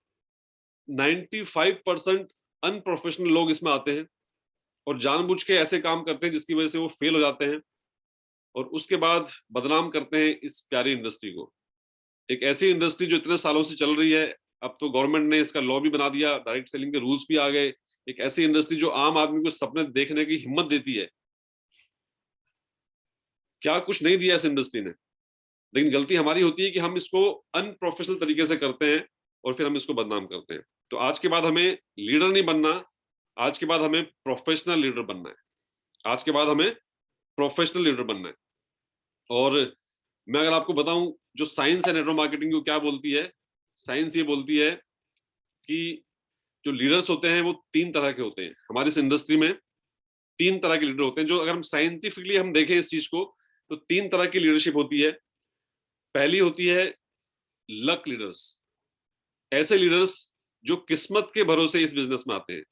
95% अनप्रोफेशनल लोग इसमें आते हैं और जानबूझ के ऐसे काम करते हैं जिसकी वजह से वो फेल हो जाते हैं और उसके बाद बदनाम करते हैं इस प्यारी इंडस्ट्री को। एक ऐसी इंडस्ट्री जो इतने सालों से चल रही है, अब तो गवर्नमेंट ने इसका लॉ भी बना दिया, डायरेक्ट सेलिंग के रूल्स भी आ गए। एक ऐसी इंडस्ट्री जो आम आदमी को सपने देखने की हिम्मत देती है। क्या कुछ नहीं दिया इस इंडस्ट्री ने, लेकिन गलती हमारी होती है कि हम इसको अनप्रोफेशनल तरीके से करते हैं और फिर हम इसको बदनाम करते हैं। तो आज के बाद हमें लीडर नहीं बनना, आज के बाद हमें प्रोफेशनल लीडर बनना है, आज के बाद हमें प्रोफेशनल लीडर बनना है। और मैं अगर आपको बताऊं, जो साइंस है नेटवर्क मार्केटिंग को क्या बोलती है, साइंस ये बोलती है कि जो लीडर्स होते हैं वो 3 तरह के होते हैं। हमारी इस इंडस्ट्री में 3 तरह के लीडर होते हैं। जो अगर हम साइंटिफिकली हम देखें इस चीज को, तो 3 तरह की लीडरशिप होती है। पहली होती है लक लीडर्स, ऐसे लीडर्स जो किस्मत के भरोसे इस बिजनेस में आते हैं।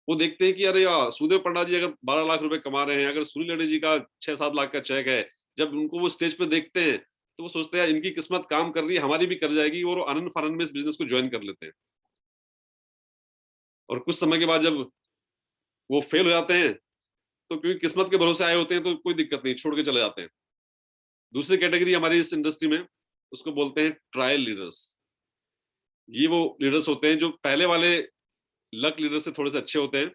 वो देखते हैं कि अरे यार, सुदेव पंडा जी अगर 12 लाख रुपए कमा रहे हैं, अगर सुनील रेड्डी जी का 6-7 लाख का चेक है, जब उनको वो स्टेज पे देखते हैं तो वो सोचते हैं इनकी किस्मत काम कर रही है, हमारी भी कर जाएगी, और वो आनंद फानंद में इस बिजनेस को ज्वाइन कर लेते हैं। और कुछ समय के बाद जब वो फेल हो जाते हैं, तो क्योंकि किस्मत के भरोसे आए होते हैं तो कोई दिक्कत नहीं, छोड़ के चले जाते हैं। दूसरी कैटेगरी हमारी इस इंडस्ट्री में, उसको बोलते हैं ट्रायल लीडर्स। ये वो लीडर्स होते हैं जो पहले वाले लक लीडर से थोड़े से अच्छे होते हैं।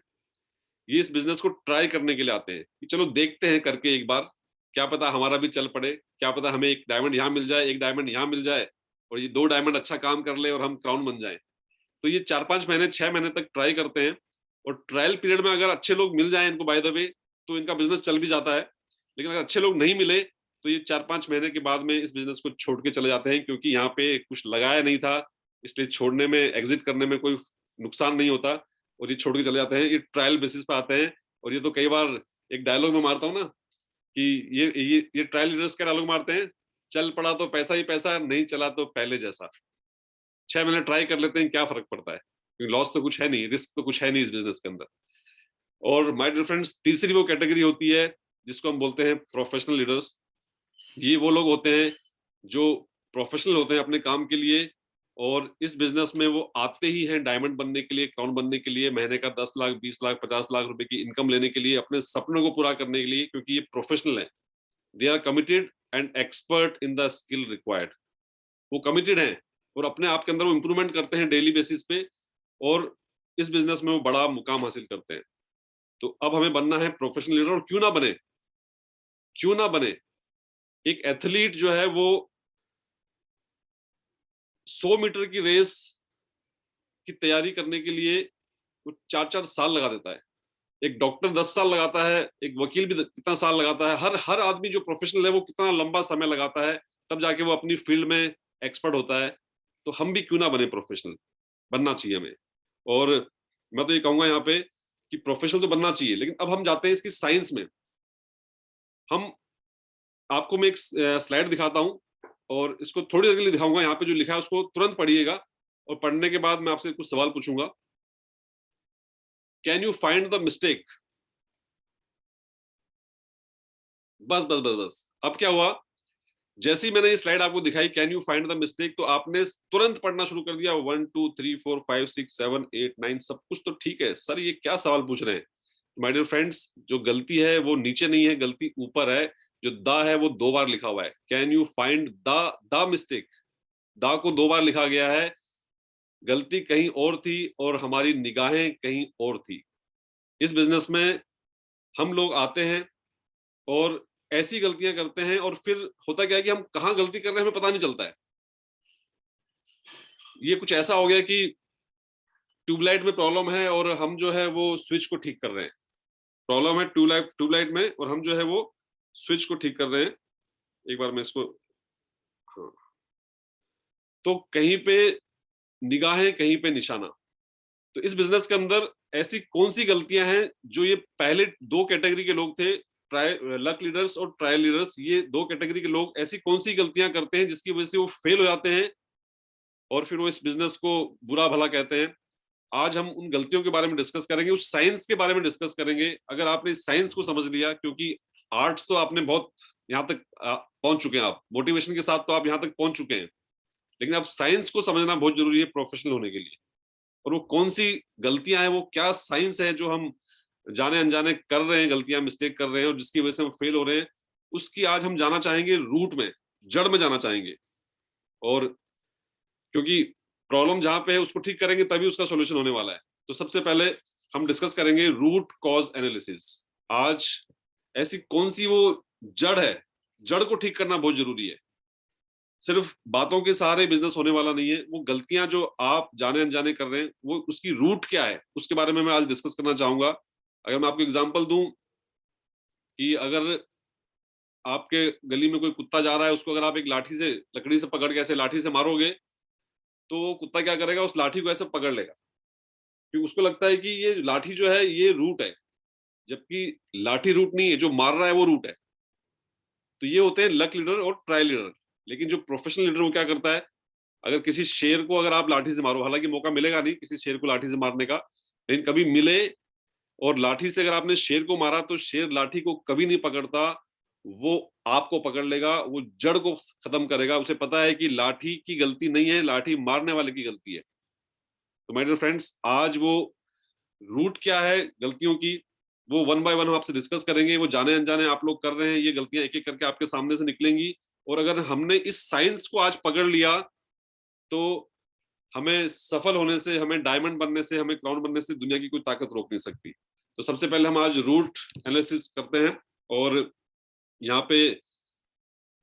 ये इस बिजनेस को ट्राई करने के लिए आते हैं कि चलो देखते हैं करके एक बार, क्या पता हमारा भी चल पड़े, क्या पता हमें एक डायमंड यहाँ मिल जाए, एक डायमंड यहाँ मिल जाए, और ये 2 डायमंड अच्छा काम कर ले और हम क्राउन बन जाए। तो ये 4-5 महीने 6 महीने तक ट्राई करते हैं, और ट्रायल पीरियड में अगर अच्छे लोग मिल जाए इनको बाय द वे, तो इनका बिजनेस चल भी जाता है। लेकिन अगर अच्छे लोग नहीं मिले तो ये 4-5 महीने के बाद में इस बिजनेस को छोड़ के चले जाते हैं, क्योंकि यहाँ पे कुछ लगाया नहीं था, इसलिए छोड़ने में, एग्जिट करने में कोई नुकसान नहीं होता, और ये छोड़ के चले जाते हैं। ये ट्रायल बेसिस पे आते हैं। और ये तो कई बार एक डायलॉग में मारता हूँ ना कि ये ट्रायल लीडर्स का डायलॉग मारते हैं, चल पड़ा तो पैसा ही पैसा, नहीं चला तो पहले जैसा। 6 महीने ट्राई कर लेते हैं, क्या फर्क पड़ता है, क्योंकि लॉस तो कुछ है नहीं, रिस्क तो कुछ है नहीं इस बिजनेस के अंदर। और माय डियर फ्रेंड्स, तीसरी वो कैटेगरी होती है जिसको हम बोलते हैं प्रोफेशनल लीडर्स। ये वो लोग होते हैं जो प्रोफेशनल होते हैं अपने काम के लिए, और इस बिजनेस में वो आते ही हैं डायमंड बनने के लिए, क्राउन बनने के लिए, महीने का 10 लाख, 20 लाख, 50 लाख रुपए की इनकम लेने के लिए, अपने सपनों को पूरा करने के लिए, क्योंकि ये प्रोफेशनल है। They are committed and expert in the skill required. वो कमिटेड हैं और अपने आप के अंदर वो इंप्रूवमेंट करते हैं डेली बेसिस पे, और इस बिजनेस में वो बड़ा मुकाम हासिल करते हैं। तो अब हमें बनना है प्रोफेशनल लीडर। और क्यों ना बने, क्यों ना बने। एक एथलीट जो है वो 100 मीटर की रेस की तैयारी करने के लिए वो 4-4 साल लगा देता है। एक डॉक्टर 10 साल लगाता है, एक वकील भी कितना साल लगाता है, हर आदमी जो प्रोफेशनल है वो कितना लंबा समय लगाता है, तब जाके वो अपनी फील्ड में एक्सपर्ट होता है। तो हम भी क्यों ना बने प्रोफेशनल, बनना चाहिए हमें। और मैं तो ये कहूंगा यहाँ पे कि प्रोफेशनल तो बनना चाहिए, लेकिन अब हम जाते हैं इसकी साइंस में। हम आपको मैं एक स्लाइड दिखाता हूं, और इसको थोड़ी देर के लिए दिखाऊंगा। यहाँ पे जो लिखा है उसको तुरंत पढ़िएगा, और पढ़ने के बाद मैं आपसे कुछ सवाल पूछूंगा। Can you find the mistake? बस बस बस बस। अब क्या हुआ, जैसे ही मैंने ये स्लाइड आपको दिखाई, can you find the mistake, तो आपने तुरंत पढ़ना शुरू कर दिया। 1 2 3 4 5 6 7 8 9, सब कुछ तो ठीक है, सर ये क्या सवाल पूछ रहे हैं? माय डियर फ्रेंड्स, जो गलती है वो नीचे नहीं है, गलती ऊपर है। जो द है वो 2 बार लिखा हुआ है। Can you find the mistake, the को 2 बार लिखा गया है। गलती कहीं और थी और हमारी निगाहें कहीं और थी। इस बिजनेस में हम लोग आते हैं और ऐसी गलतियां करते हैं, और फिर होता क्या है कि हम कहाँ गलती कर रहे हैं हमें पता नहीं चलता है। ये कुछ ऐसा हो गया कि ट्यूबलाइट में प्रॉब्लम है और हम जो है वो स्विच को ठीक कर रहे हैं। प्रॉब्लम है ट्यूबलाइट में और हम जो है वो स्विच को ठीक कर रहे हैं। एक बार मैं इसको, हाँ, तो कहीं पे निगाहें कहीं पे निशाना। तो इस बिजनेस के अंदर ऐसी कौन सी गलतियां हैं जो ये पहले 2 कैटेगरी के लोग थे, लक लीडर्स और ट्रायल लीडर्स, ये 2 कैटेगरी के लोग ऐसी कौन सी गलतियां करते हैं जिसकी वजह से वो फेल हो जाते हैं और फिर वो इस बिजनेस को बुरा भला कहते हैं। आज हम उन गलतियों के बारे में डिस्कस करेंगे, उस साइंस के बारे में डिस्कस करेंगे। अगर आपने इस साइंस को समझ लिया, क्योंकि आर्ट्स तो आपने बहुत यहाँ तक पहुंच चुके हैं, आप मोटिवेशन के साथ तो आप यहाँ तक पहुंच चुके हैं, लेकिन अब साइंस को समझना बहुत जरूरी है प्रोफेशनल होने के लिए। और वो कौन सी गलतियां हैं, वो क्या साइंस है जो हम जाने अनजाने कर रहे हैं, गलतियां मिस्टेक कर रहे हैं और जिसकी वजह से हम फेल हो रहे हैं, उसकी आज हम जाना चाहेंगे, रूट में, जड़ में जाना चाहेंगे। और क्योंकि प्रॉब्लम जहां पे है उसको ठीक करेंगे तभी उसका सॉल्यूशन होने वाला है। तो सबसे पहले हम डिस्कस करेंगे रूट कॉज एनालिसिस। आज ऐसी कौन सी वो जड़ है, जड़ को ठीक करना बहुत जरूरी है। सिर्फ बातों के सहारे बिजनेस होने वाला नहीं है। वो गलतियां जो आप जाने अनजाने कर रहे हैं, वो उसकी रूट क्या है, उसके बारे में मैं आज डिस्कस करना चाहूंगा। अगर मैं आपको एग्जांपल दूं कि अगर आपके गली में कोई कुत्ता जा रहा है, उसको अगर आप एक लाठी से, लकड़ी से पकड़ के ऐसे लाठी से मारोगे, तो वो कुत्ता क्या करेगा, उस लाठी को ऐसे पकड़ लेगा, क्योंकि उसको लगता है कि ये लाठी जो है ये रूट है, जबकि लाठी रूट नहीं है, जो मार रहा है वो रूट है। तो ये होते हैं लक लीडर और ट्रायल लीडर। लेकिन जो प्रोफेशनल लीडर वो क्या करता है, अगर किसी शेर को अगर आप लाठी से मारो, हालांकि मौका मिलेगा नहीं किसी शेर को लाठी से मारने का, लेकिन कभी मिले और लाठी से अगर आपने शेर को मारा, तो शेर लाठी को कभी नहीं पकड़ता, वो आपको पकड़ लेगा, वो जड़ को खत्म करेगा। उसे पता है कि लाठी की गलती नहीं है, लाठी मारने वाले की गलती है। तो माय डियर फ्रेंड्स, आज वो रूट क्या है गलतियों की, वो वन बाय वन हम आपसे डिस्कस करेंगे। वो जाने अनजाने आप लोग कर रहे हैं, ये गलतियां एक एक करके आपके सामने से निकलेंगी। और अगर हमने इस साइंस को आज पकड़ लिया, तो हमें सफल होने से, हमें डायमंड बनने से, हमें क्राउन बनने से दुनिया की कोई ताकत रोक नहीं सकती। तो सबसे पहले हम आज रूट एनालिसिस करते हैं। और यहाँ पे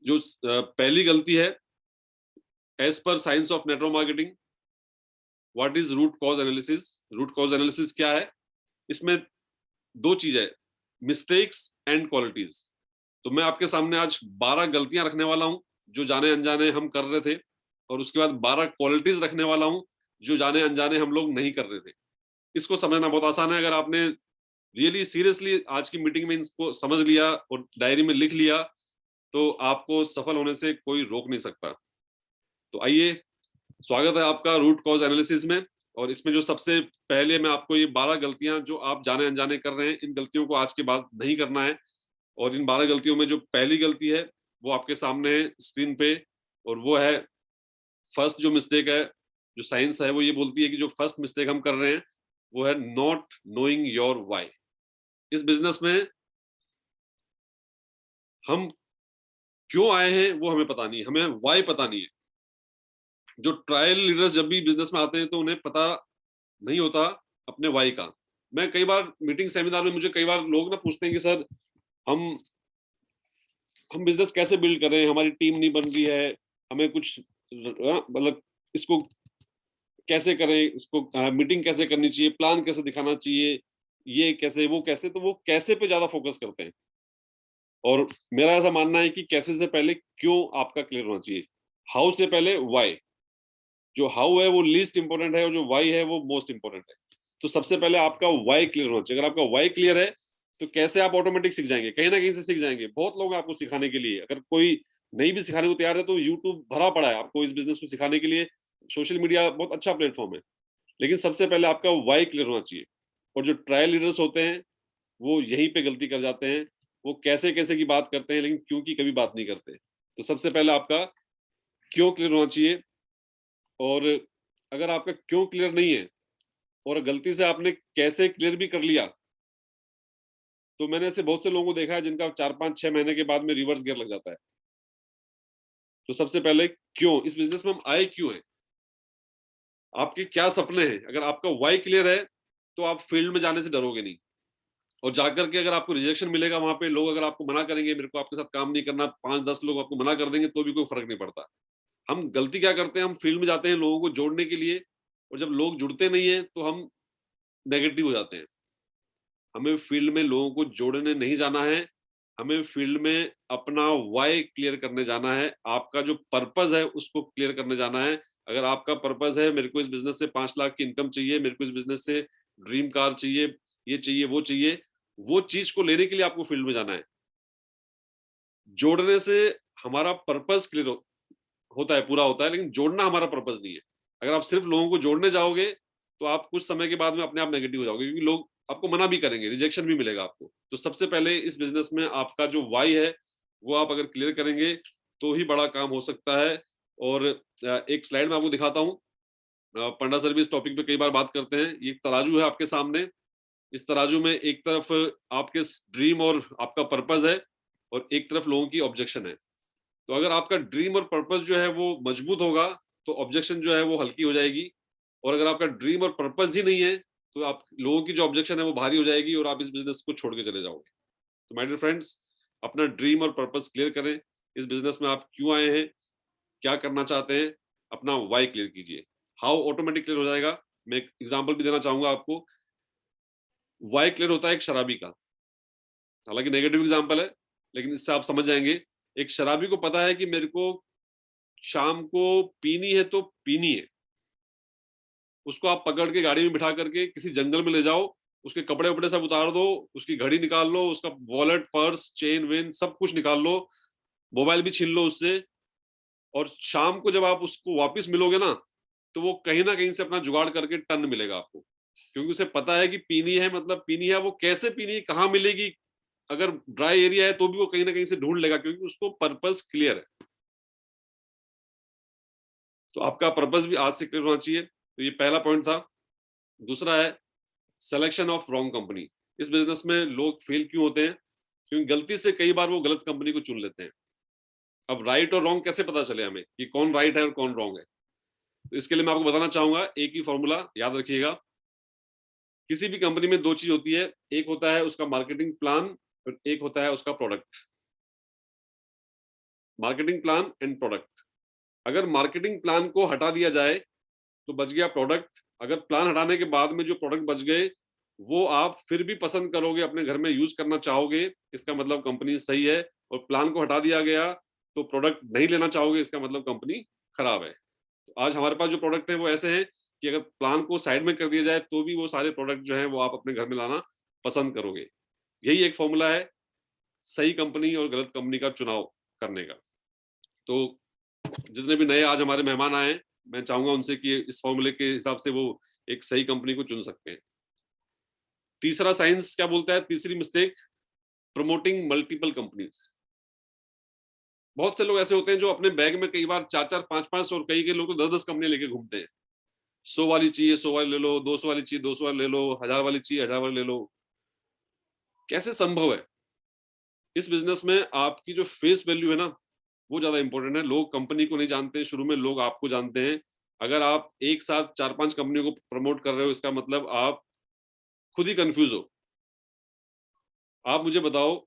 जो पहली गलती है, as per science of network marketing, what is root cause analysis. Root cause analysis क्या है? इसमें दो चीज है, मिस्टेक्स एंड क्वालिटीज। तो मैं आपके सामने आज 12 गलतियां रखने वाला हूं जो जाने अनजाने हम कर रहे थे, और उसके बाद 12 क्वालिटीज रखने वाला हूं जो जाने अनजाने हम लोग नहीं कर रहे थे। इसको समझना बहुत आसान है। अगर आपने रियली सीरियसली आज की मीटिंग में इसको समझ लिया और डायरी में लिख लिया, तो आपको सफल होने से कोई रोक नहीं सकता। तो आइए, स्वागत है आपका रूट कॉज एनालिसिस में। और इसमें जो सबसे पहले मैं आपको ये 12 गलतियां जो आप जाने अनजाने कर रहे हैं, इन गलतियों को आज के बाद नहीं करना है। और इन 12 गलतियों में जो पहली गलती है वो आपके सामने है स्क्रीन पे, और वो है फर्स्ट जो मिस्टेक है, जो साइंस है वो ये बोलती है कि जो फर्स्ट मिस्टेक हम कर रहे हैं वो है नॉट नोइंग योर व्हाई। इस बिजनेस में हम क्यों आए हैं वो हमें पता नहीं, हमें व्हाई पता नहीं है। जो ट्रायल लीडर्स जब भी बिजनेस में आते हैं तो उन्हें पता नहीं होता अपने व्हाई का। मैं कई बार मीटिंग सेमिनार में, मुझे कई बार लोग ना पूछते हैं कि सर हम बिजनेस कैसे बिल्ड कर रहे हैं, हमारी टीम नहीं बन रही है, हमें कुछ मतलब इसको कैसे करें, इसको मीटिंग कैसे करनी चाहिए, प्लान कैसे दिखाना चाहिए, ये कैसे वो कैसे। तो वो कैसे पे ज्यादा फोकस करते हैं, और मेरा ऐसा मानना है कि कैसे से पहले क्यों आपका क्लियर होना चाहिए, हाउ से पहले व्हाई। जो हाउ है वो लीस्ट इंपॉर्टेंट है, और जो व्हाई है वो मोस्ट इंपॉर्टेंट है। तो सबसे पहले आपका व्हाई क्लियर होना चाहिए। अगर आपका व्हाई क्लियर है तो कैसे आप ऑटोमेटिक सीख जाएंगे, कहीं ना कहीं से सीख जाएंगे। बहुत लोग आपको सिखाने के लिए, अगर कोई नहीं भी सिखाने को तैयार है तो यूट्यूब भरा पड़ा है आपको इस बिजनेस को सिखाने के लिए। सोशल मीडिया बहुत अच्छा प्लेटफॉर्म है, लेकिन सबसे पहले आपका व्हाई क्लियर होना चाहिए। और जो ट्रायल लीडर्स होते हैं वो यहीं पे गलती कर जाते हैं, वो कैसे कैसे की बात करते हैं लेकिन क्यों की कभी बात नहीं करते। तो सबसे पहले आपका क्यों क्लियर होना चाहिए। और अगर आपका क्यों क्लियर नहीं है और गलती से आपने कैसे क्लियर भी कर लिया, तो मैंने ऐसे बहुत से लोगों को देखा है जिनका 4-5-6 महीने के बाद में रिवर्स गियर लग जाता है। तो सबसे पहले क्यों, इस बिजनेस में हम आए क्यों हैं, आपके क्या सपने हैं। अगर आपका व्हाई क्लियर है तो आप फील्ड में जाने से डरोगे नहीं, और जाकर के अगर आपको रिजेक्शन मिलेगा वहां पे, लोग अगर आपको मना करेंगे मेरे को आपके साथ काम नहीं करना, 5-10 लोग आपको मना कर देंगे तो भी कोई फर्क नहीं पड़ता। हम गलती क्या करते हैं, हम फील्ड में जाते हैं लोगों को जोड़ने के लिए, और जब लोग जुड़ते नहीं है तो हम नेगेटिव हो जाते हैं। हमें फील्ड में लोगों को जोड़ने नहीं जाना है, हमें फील्ड में अपना व्हाई क्लियर करने जाना है। आपका जो पर्पस है उसको क्लियर करने जाना है। अगर आपका पर्पस है मेरे को इस बिजनेस से 5 लाख की इनकम चाहिए, मेरे को इस बिजनेस से ड्रीम कार चाहिए, ये चाहिए वो चाहिए, वो चीज को लेने के लिए आपको फील्ड में जाना है। जोड़ने से हमारा पर्पस क्लियर होता है, पूरा होता है, लेकिन जोड़ना हमारा पर्पस नहीं है। अगर आप सिर्फ लोगों को जोड़ने जाओगे तो आप कुछ समय के बाद में अपने आप नेगेटिव हो जाओगे, क्योंकि लोग आपको मना भी करेंगे, रिजेक्शन भी मिलेगा आपको। तो सबसे पहले इस बिजनेस में आपका जो वाई है वो आप अगर क्लियर करेंगे तो ही बड़ा काम हो सकता है। और एक स्लाइड में आपको दिखाता हूँ, पंडा सर भी इस टॉपिक पे कई बार बात करते हैं। ये तराजू है आपके सामने, इस तराजू में एक तरफ आपके ड्रीम और आपका पर्पस है, और एक तरफ लोगों की ऑब्जेक्शन है। तो अगर आपका ड्रीम और पर्पस जो है वो मजबूत होगा तो ऑब्जेक्शन जो है वो हल्की हो जाएगी, और अगर आपका ड्रीम और पर्पस ही नहीं है तो आप लोगों की जो ऑब्जेक्शन है वो भारी हो जाएगी और आप इस बिजनेस को छोड़ के चले जाओगे। तो माय डियर फ्रेंड्स, अपना ड्रीम और पर्पस क्लियर करें, इस बिजनेस में आप क्यों आए हैं, क्या करना चाहते हैं, अपना वाई क्लियर कीजिए। हाउ ऑटोमेटिक क्लियर हो जाएगा, मैं एक एग्जांपल भी देना चाहूंगा आपको। वाई क्लियर होता है एक शराबी का, हालांकि नेगेटिव एग्जांपल है लेकिन इससे आप समझ जाएंगे। एक शराबी को पता है कि मेरे को शाम को पीनी है तो पीनी है, उसको आप पकड़ के गाड़ी में बिठा करके किसी जंगल में ले जाओ, उसके कपड़े वपड़े सब उतार दो, उसकी घड़ी निकाल लो, उसका वॉलेट पर्स चेन वेन सब कुछ निकाल लो, मोबाइल भी छीन लो उससे, और शाम को जब आप उसको वापस मिलोगे ना, तो वो कहीं ना कहीं से अपना जुगाड़ करके टन मिलेगा आपको, क्योंकि उसे पता है कि पीनी है मतलब पीनी है। वो कैसे पीनी है, कहाँ मिलेगी, अगर ड्राई एरिया है तो भी वो कहीं ना कहीं से ढूंढ लेगा, क्योंकि उसको पर्पस क्लियर है। तो आपका पर्पस भी आज से क्लियर होना चाहिए। तो ये पहला पॉइंट था। दूसरा है सिलेक्शन ऑफ रॉन्ग कंपनी। इस बिजनेस में लोग फेल क्यों होते हैं, क्योंकि गलती से कई बार वो गलत कंपनी को चुन लेते हैं। अब राइट और रॉन्ग कैसे पता चले हमें कि कौन राइट है और कौन रॉन्ग है, तो इसके लिए मैं आपको बताना चाहूंगा एक ही फॉर्मूला याद रखिएगा। किसी भी कंपनी में दो चीज होती है, एक होता है उसका मार्केटिंग प्लान और एक होता है उसका product. Marketing plan and product. अगर मार्केटिंग प्लान को हटा दिया जाए तो बच गया प्रोडक्ट। अगर प्लान हटाने के बाद में जो प्रोडक्ट बच गए वो आप फिर भी पसंद करोगे, अपने घर में यूज करना चाहोगे, इसका मतलब कंपनी सही है। और प्लान को हटा दिया गया तो प्रोडक्ट नहीं लेना चाहोगे, इसका मतलब कंपनी खराब है। तो आज हमारे पास जो प्रोडक्ट है वो ऐसे हैं कि अगर प्लान को साइड में कर दिया जाए तो भी वो सारे प्रोडक्ट जो है वो आप अपने घर में लाना पसंद करोगे। यही एक फॉर्मूला है सही कंपनी और गलत कंपनी का चुनाव करने का। तो जितने भी नए आज हमारे मेहमान आए, मैं चाहूंगा उनसे कि इस फॉर्मूले के हिसाब से वो एक सही कंपनी को चुन सकते हैं। तीसरा साइंस क्या बोलता है, तीसरी मिस्टेक, प्रमोटिंग मल्टीपल कंपनीज। बहुत से लोग ऐसे होते हैं जो अपने बैग में कई बार 4-4, 5-5 और कई के लोग तो 10-10 कंपनी लेके घूमते हैं। 100 वाली चाहिए 100 वाली ले लो, 200 वाली चाहिए 200 वाली ले लो, 1000 वाली चाहिए 1000 वाली ले लो। कैसे संभव है? इस बिजनेस में आपकी जो फेस वैल्यू है ना वो ज्यादा इंपॉर्टेंट है। लोग कंपनी को नहीं जानते, शुरू में लोग आपको जानते हैं। अगर आप एक साथ 4-5 कंपनियों को प्रमोट कर रहे हो, इसका मतलब आप खुद ही कंफ्यूज हो। आप मुझे बताओ,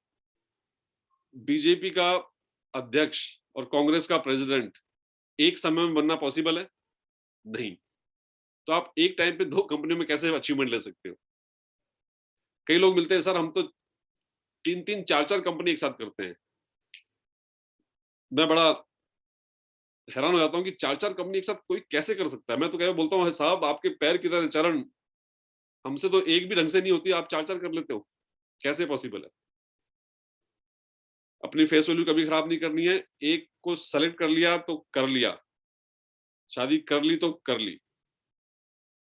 बीजेपी का अध्यक्ष और कांग्रेस का प्रेसिडेंट एक समय में बनना पॉसिबल है? नहीं। तो आप एक टाइम पे 2 कंपनियों में कैसे अचीवमेंट ले सकते हो? कई लोग मिलते हैं, सर हम तो 3-3, 4-4 कंपनी एक साथ करते हैं। मैं बड़ा हैरान हो जाता हूँ कि 4-4 कंपनी एक साथ कोई कैसे कर सकता है। मैं तो क्या बोलता हूँ, साहब आपके पैर की तरह चरण, हमसे तो एक भी ढंग से नहीं होती, आप 4-4 कर लेते हो, कैसे पॉसिबल है? अपनी फेस वैल्यू कभी खराब नहीं करनी है। एक को सेलेक्ट कर लिया तो कर लिया, शादी कर ली तो कर ली।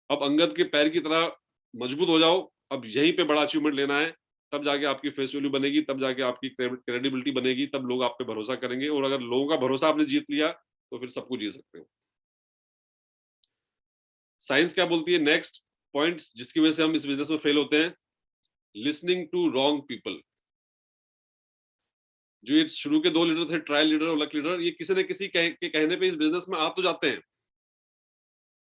अब अंगद के पैर की तरह मजबूत हो जाओ। अब यहीं पे बड़ा अचीवमेंट लेना है, तब जाके आपकी फेस वैल्यू बनेगी, तब जाके आपकी क्रेडिबिलिटी बनेगी, तब लोग आप पे भरोसा करेंगे। और अगर लोगों का भरोसा आपने जीत लिया तो फिर सब कुछ जीत सकते हो। साइंस क्या बोलती है, नेक्स्ट पॉइंट जिसकी वजह से हम इस बिजनेस में फेल होते हैं, लिसनिंग टू रॉन्ग पीपल। जो ये शुरू के 2 लीडर थे, ट्रायल लीडर और लक लीडर, ये किसी न किसी के कहने पे इस बिजनेस में आ तो जाते हैं,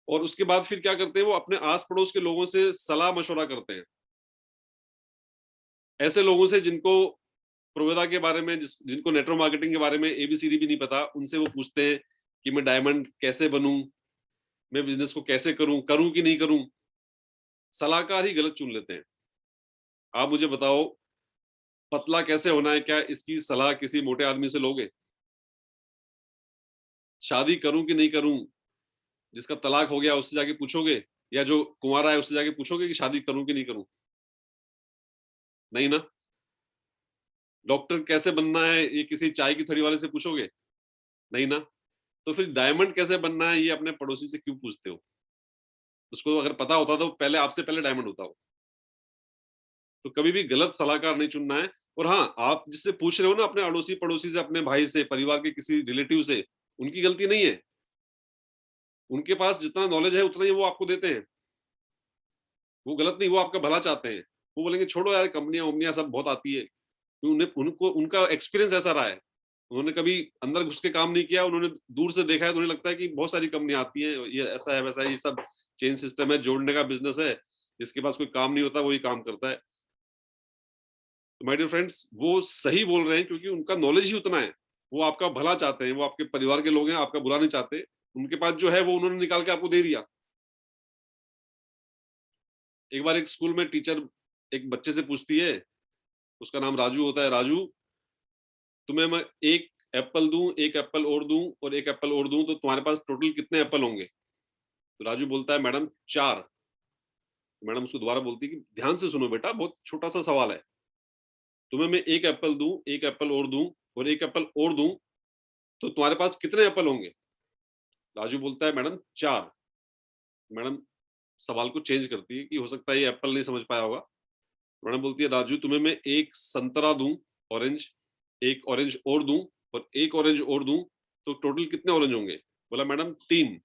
और उसके बाद फिर क्या करते हैं, वो अपने आस पड़ोस के लोगों से सलाह मशवरा करते हैं। ऐसे लोगों से जिनको प्रोवेदा के बारे में, जिनको नेटवर्क मार्केटिंग के बारे में एबीसीडी भी नहीं पता, उनसे वो पूछते हैं कि मैं डायमंड कैसे बनूं, मैं बिजनेस को कैसे करूं कि नहीं करूं। सलाहकार ही गलत चुन लेते हैं। आप मुझे बताओ, पतला कैसे होना है, क्या इसकी सलाह किसी मोटे आदमी से लोगे? शादी करूं कि नहीं करूं, जिसका तलाक हो गया उससे जाके पूछोगे, या जो कुंवारा है उससे जाके पूछोगे कि शादी करूं कि नहीं करूं? नहीं ना। डॉक्टर कैसे बनना है, ये किसी चाय की थड़ी वाले से पूछोगे? नहीं ना। तो फिर डायमंड कैसे बनना है, ये अपने पड़ोसी से क्यों पूछते हो? उसको अगर पता होता तो पहले आपसे पहले डायमंड होता हो। तो कभी भी गलत सलाहकार नहीं चुनना है। और हाँ, आप जिससे पूछ रहे हो ना, अपने अड़ोसी पड़ोसी से, अपने भाई से, परिवार के किसी रिलेटिव से, उनकी गलती नहीं है। उनके पास जितना नॉलेज है उतना ही वो आपको देते हैं। वो गलत नहीं, वो आपका भला चाहते हैं। वो बोलेंगे छोड़ो यार, कंपनियां उम्नियां सब बहुत आती है। उन्हें उनको उनका एक्सपीरियंस ऐसा रहा है, उन्होंने कभी अंदर घुस के काम नहीं किया, उन्होंने दूर से देखा है तो उन्हें लगता है कि बहुत सारी कंपनियां आती हैं, ये ऐसा है वैसा है, ये सब चेन सिस्टम है, जोड़ने का बिजनेस है, जिसके पास कोई काम नहीं होता वही काम करता है। तो माय डियर फ्रेंड्स, वो सही बोल रहे हैं क्योंकि उनका नॉलेज ही उतना है, वो आपका भला चाहते हैं, वो आपके परिवार के लोग हैं, आपका बुरा नहीं चाहते। उनके पास जो है वो उन्होंने निकाल के आपको दे दिया। एक बार एक स्कूल में टीचर एक बच्चे से पूछती है, उसका नाम राजू होता है, राजू तुम्हें मैं एक एप्पल दूं, एक एप्पल और दूं और एक एप्पल और दूं तो तुम्हारे पास टोटल कितने एप्पल होंगे? तो राजू बोलता है मैडम 4। मैडम उसको दोबारा बोलती है कि ध्यान से सुनो बेटा, बहुत छोटा सा सवाल है, तुम्हें मैं एक एप्पल दूं, एक एप्पल और दूं और एक एप्पल और दूं तो तुम्हारे पास कितने एप्पल होंगे? राजू बोलता है मैडम 4। मैडम सवाल को चेंज करती है कि हो सकता है ये एप्पल नहीं समझ पाया होगा। मैडम बोलती है राजू तुम्हें मैं एक संतरा दूं, ऑरेंज, एक ऑरेंज और दूं और एक ऑरेंज और दूं तो टोटल कितने ऑरेंज होंगे? बोला मैडम 3।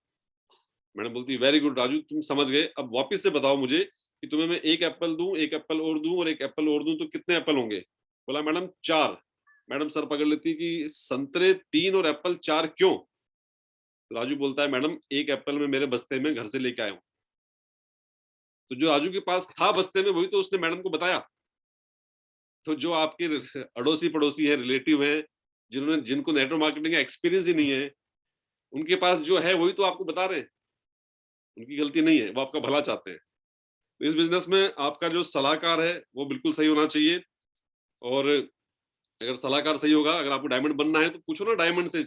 मैडम बोलती है वेरी गुड राजू, तुम समझ गए, अब वापस से बताओ मुझे कि तुम्हें मैं एक एप्पल दूं, एक एप्पल और दूं और एक एप्पल और दूं तो कितने एप्पल होंगे? बोला मैडम 4। मैडम सर पकड़ लेती कि संतरे 3 और एप्पल 4 क्यों? राजू बोलता है मैडम एक एप्पल में मेरे बस्ते में घर से लेके आया हूं। तो जो राजू के पास था बस्ते में वही तो उसने मैडम को बताया। तो जो आपके अड़ोसी पड़ोसी है, रिलेटिव है, जिनको नेटवर्क मार्केटिंग का एक्सपीरियंस ही नहीं है, उनके पास जो है वही तो आपको बता रहे हैं। उनकी गलती नहीं है, वो आपका भला चाहते हैं। तो इस बिजनेस में आपका जो सलाहकार है वो बिल्कुल सही होना चाहिए। और अगर सलाहकार सही होगा, अगर आपको डायमंड बनना है तो पूछो ना डायमंड से,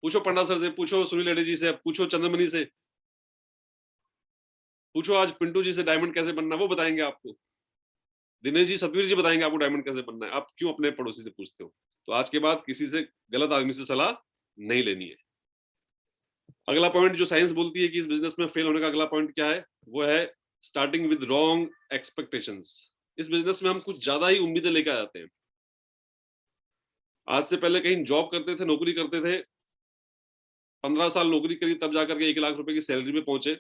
पूछो पंडा सर से, पूछो सुनील रेड्डी जी से, पूछो चंद्रमणि से, पूछो आज पिंटू जी से डायमंड कैसे बनना है, वो बताएंगे आपको। दिनेश जी, सतवीर जी बताएंगे आपको डायमंड कैसे बनना है। आप क्यों अपने पड़ोसी से पूछते हो? तो आज के बाद किसी से, गलत आदमी से सलाह नहीं लेनी है। अगला पॉइंट जो साइंस बोलती है कि इस बिजनेस में फेल होने का अगला पॉइंट क्या है, वो है स्टार्टिंग विद रॉन्ग एक्सपेक्टेशंस। इस बिजनेस में हम कुछ ज्यादा ही उम्मीदें लेकर आ जाते हैं। आज से पहले कहीं जॉब करते थे, नौकरी करते थे, 15 साल नौकरी करी तब जाकर के 1 लाख रुपए की सैलरी पे पहुंचे,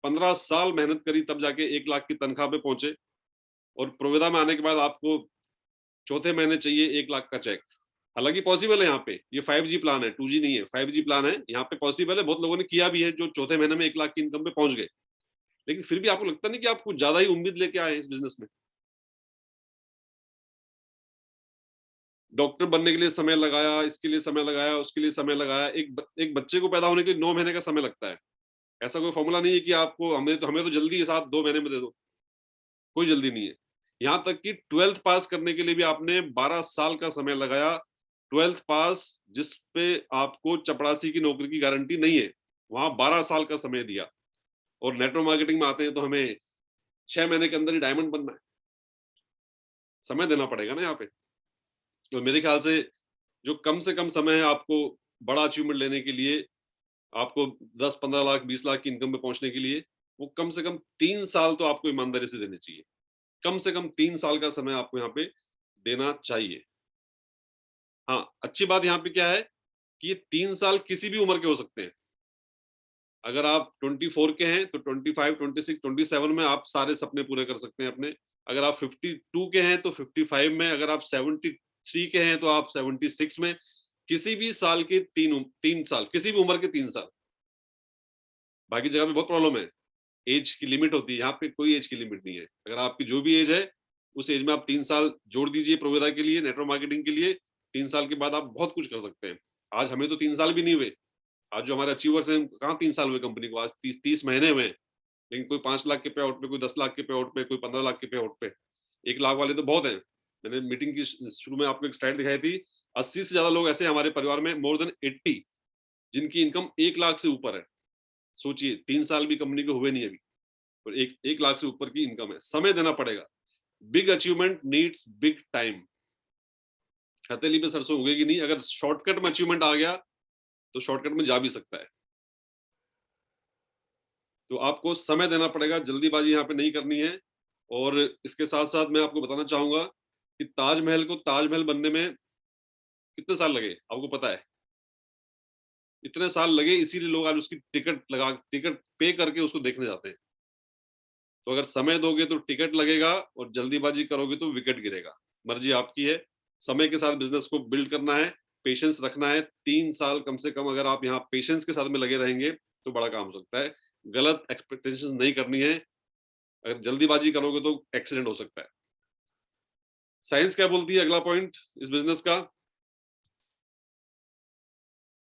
15 साल मेहनत करी तब जाके 1 लाख की तनख्वाह पे पहुंचे, और प्रोविदा में आने के बाद आपको चौथे महीने चाहिए 1 लाख का चेक। हालांकि पॉसिबल है, यहाँ पे ये 5G प्लान है, 2G नहीं है, 5G प्लान है, यहाँ पे पॉसिबल है, बहुत लोगों ने किया भी है जो चौथे महीने में 1 लाख की इनकम पे पहुंच गए। लेकिन फिर भी आपको लगता नहीं कि आप कुछ ज्यादा ही उम्मीद लेके आए इस बिजनेस में? डॉक्टर बनने के लिए समय लगाया, इसके लिए समय लगाया, उसके लिए समय लगाया। एक बच्चे को पैदा होने के लिए 9 महीने का समय लगता है। ऐसा कोई फॉर्मूला नहीं है कि आपको हमें तो जल्दी साथ 2 महीने में दे दो, कोई जल्दी नहीं है। यहाँ तक कि 12th पास करने के लिए भी आपने 12 साल का समय लगाया। 12th पास जिस पे आपको चपरासी की नौकरी की गारंटी नहीं है, वहां 12 साल का समय दिया। और नेटवर्क मार्केटिंग में आते हैं तो हमें 6 महीने के अंदर ही डायमंड बनना है, समय देना पड़ेगा ना यहाँ पे। तो मेरे ख्याल से जो कम से कम समय है आपको बड़ा अचीवमेंट लेने के लिए, आपको 10-15 लाख 20 लाख की इनकम पे पहुंचने के लिए, वो कम से कम 3 साल तो आपको ईमानदारी से देने चाहिए। कम से कम 3 साल का समय आपको यहाँ पे देना चाहिए। हाँ, अच्छी बात यहाँ पे क्या है कि ये 3 साल किसी भी उम्र के हो सकते हैं। अगर आप 24 के हैं तो 25, 26, 27 में आप सारे सपने पूरे कर सकते हैं अपने। अगर आप 52 के हैं तो 55 में, अगर आप 73 के हैं तो आप 76 में। किसी भी साल के 3 साल, किसी भी उम्र के 3 साल। बाकी जगह पे बहुत प्रॉब्लम है, एज की लिमिट होती है, यहाँ पे कोई एज की लिमिट नहीं है। अगर आपकी जो भी एज है उस एज में आप 3 साल जोड़ दीजिए प्रोविदा के लिए, नेटवर्क मार्केटिंग के लिए। 3 साल के बाद आप बहुत कुछ कर सकते हैं। आज हमें तो 3 साल भी नहीं हुए, आज जो हमारे अचीवर्स हैं कहाँ 3 साल हुए कंपनी को, आज 30 महीने हुए। लेकिन कोई 5 लाख के पे आउट पे, कोई 10 लाख के पे आउट पे, कोई 15 लाख के पे आउट पे। 1 लाख वाले तो बहुत हैं। मैंने मीटिंग की शुरू में आपको एक स्लाइड दिखाई थी, 80 से ज्यादा लोग ऐसे हमारे परिवार में, मोर देन 80, जिनकी इनकम 1 लाख से ऊपर है। सोचिए 3 साल भी कंपनी को हुए नहीं अभी, और 1 लाख से ऊपर की इनकम है। समय देना पड़ेगा। Big achievement needs big time. हथेली पे सरसों उगेगी नहीं। अगर शॉर्टकट में अचीवमेंट आ गया तो शॉर्टकट में जा भी सकता है। तो आपको समय देना पड़ेगा, जल्दीबाजी यहाँ पे नहीं करनी है। और इसके साथ साथ मैं आपको बताना चाहूंगा कि ताजमहल को ताजमहल बनने में कितने साल लगे आपको पता है? इतने साल लगे, इसीलिए लोग आज उसकी टिकट पे करके उसको देखने जाते हैं। तो अगर समय दोगे तो टिकट लगेगा, और जल्दीबाजी करोगे तो विकेट गिरेगा। मर्जी आपकी है। समय के साथ बिजनेस को बिल्ड करना है, पेशेंस रखना है। 3 साल कम से कम अगर आप यहाँ पेशेंस के साथ में लगे रहेंगे तो बड़ा काम हो सकता है। गलत एक्सपेक्टेशंस नहीं करनी है। अगर जल्दीबाजी करोगे तो एक्सीडेंट हो सकता है। साइंस क्या बोलती है, अगला पॉइंट इस बिजनेस का,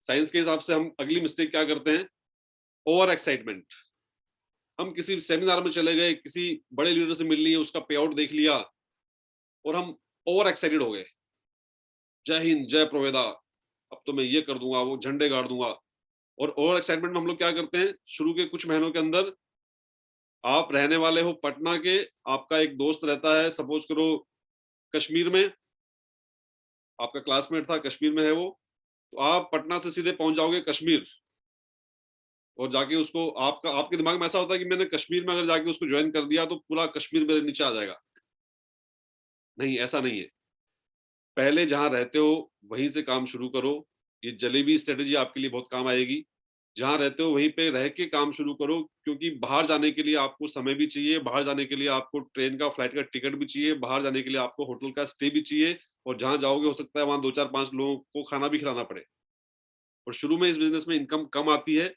साइंस के हिसाब से हम अगली मिस्टेक क्या करते हैं, ओवर एक्साइटमेंट। हम किसी सेमिनार में चले गए, किसी बड़े लीडर से मिल लिए, उसका पे आउट देख लिया और हम ओवर एक्साइटेड हो गए, जय हिंद जय प्रोवेदा, अब तो मैं ये कर दूंगा, वो झंडे गाड़ दूंगा। और ओवर एक्साइटमेंट में हम लोग क्या करते हैं, शुरू के कुछ महीनों के अंदर आप रहने वाले हो पटना के, आपका एक दोस्त रहता है सपोज करो कश्मीर में, आपका क्लासमेट था कश्मीर में है वो, तो आप पटना से सीधे पहुंच जाओगे कश्मीर और जाके उसको आपके दिमाग में ऐसा होता है कि मैंने कश्मीर में अगर जाके उसको ज्वाइन कर दिया तो पूरा कश्मीर मेरे नीचे आ जाएगा। नहीं, ऐसा नहीं है। पहले जहां रहते हो वहीं से काम शुरू करो। ये जलेबी स्ट्रेटेजी आपके लिए बहुत काम आएगी। जहां रहते हो वहीं पे रह के काम शुरू करो, क्योंकि बाहर जाने के लिए आपको समय भी चाहिए, बाहर जाने के लिए आपको ट्रेन का फ्लाइट का टिकट भी चाहिए, बाहर जाने के लिए आपको होटल का स्टे भी चाहिए, और जहां जाओगे हो सकता है वहां 2-4-5 लोगों को खाना भी खिलाना पड़े। और शुरू में इस बिजनेस में इनकम कम आती है,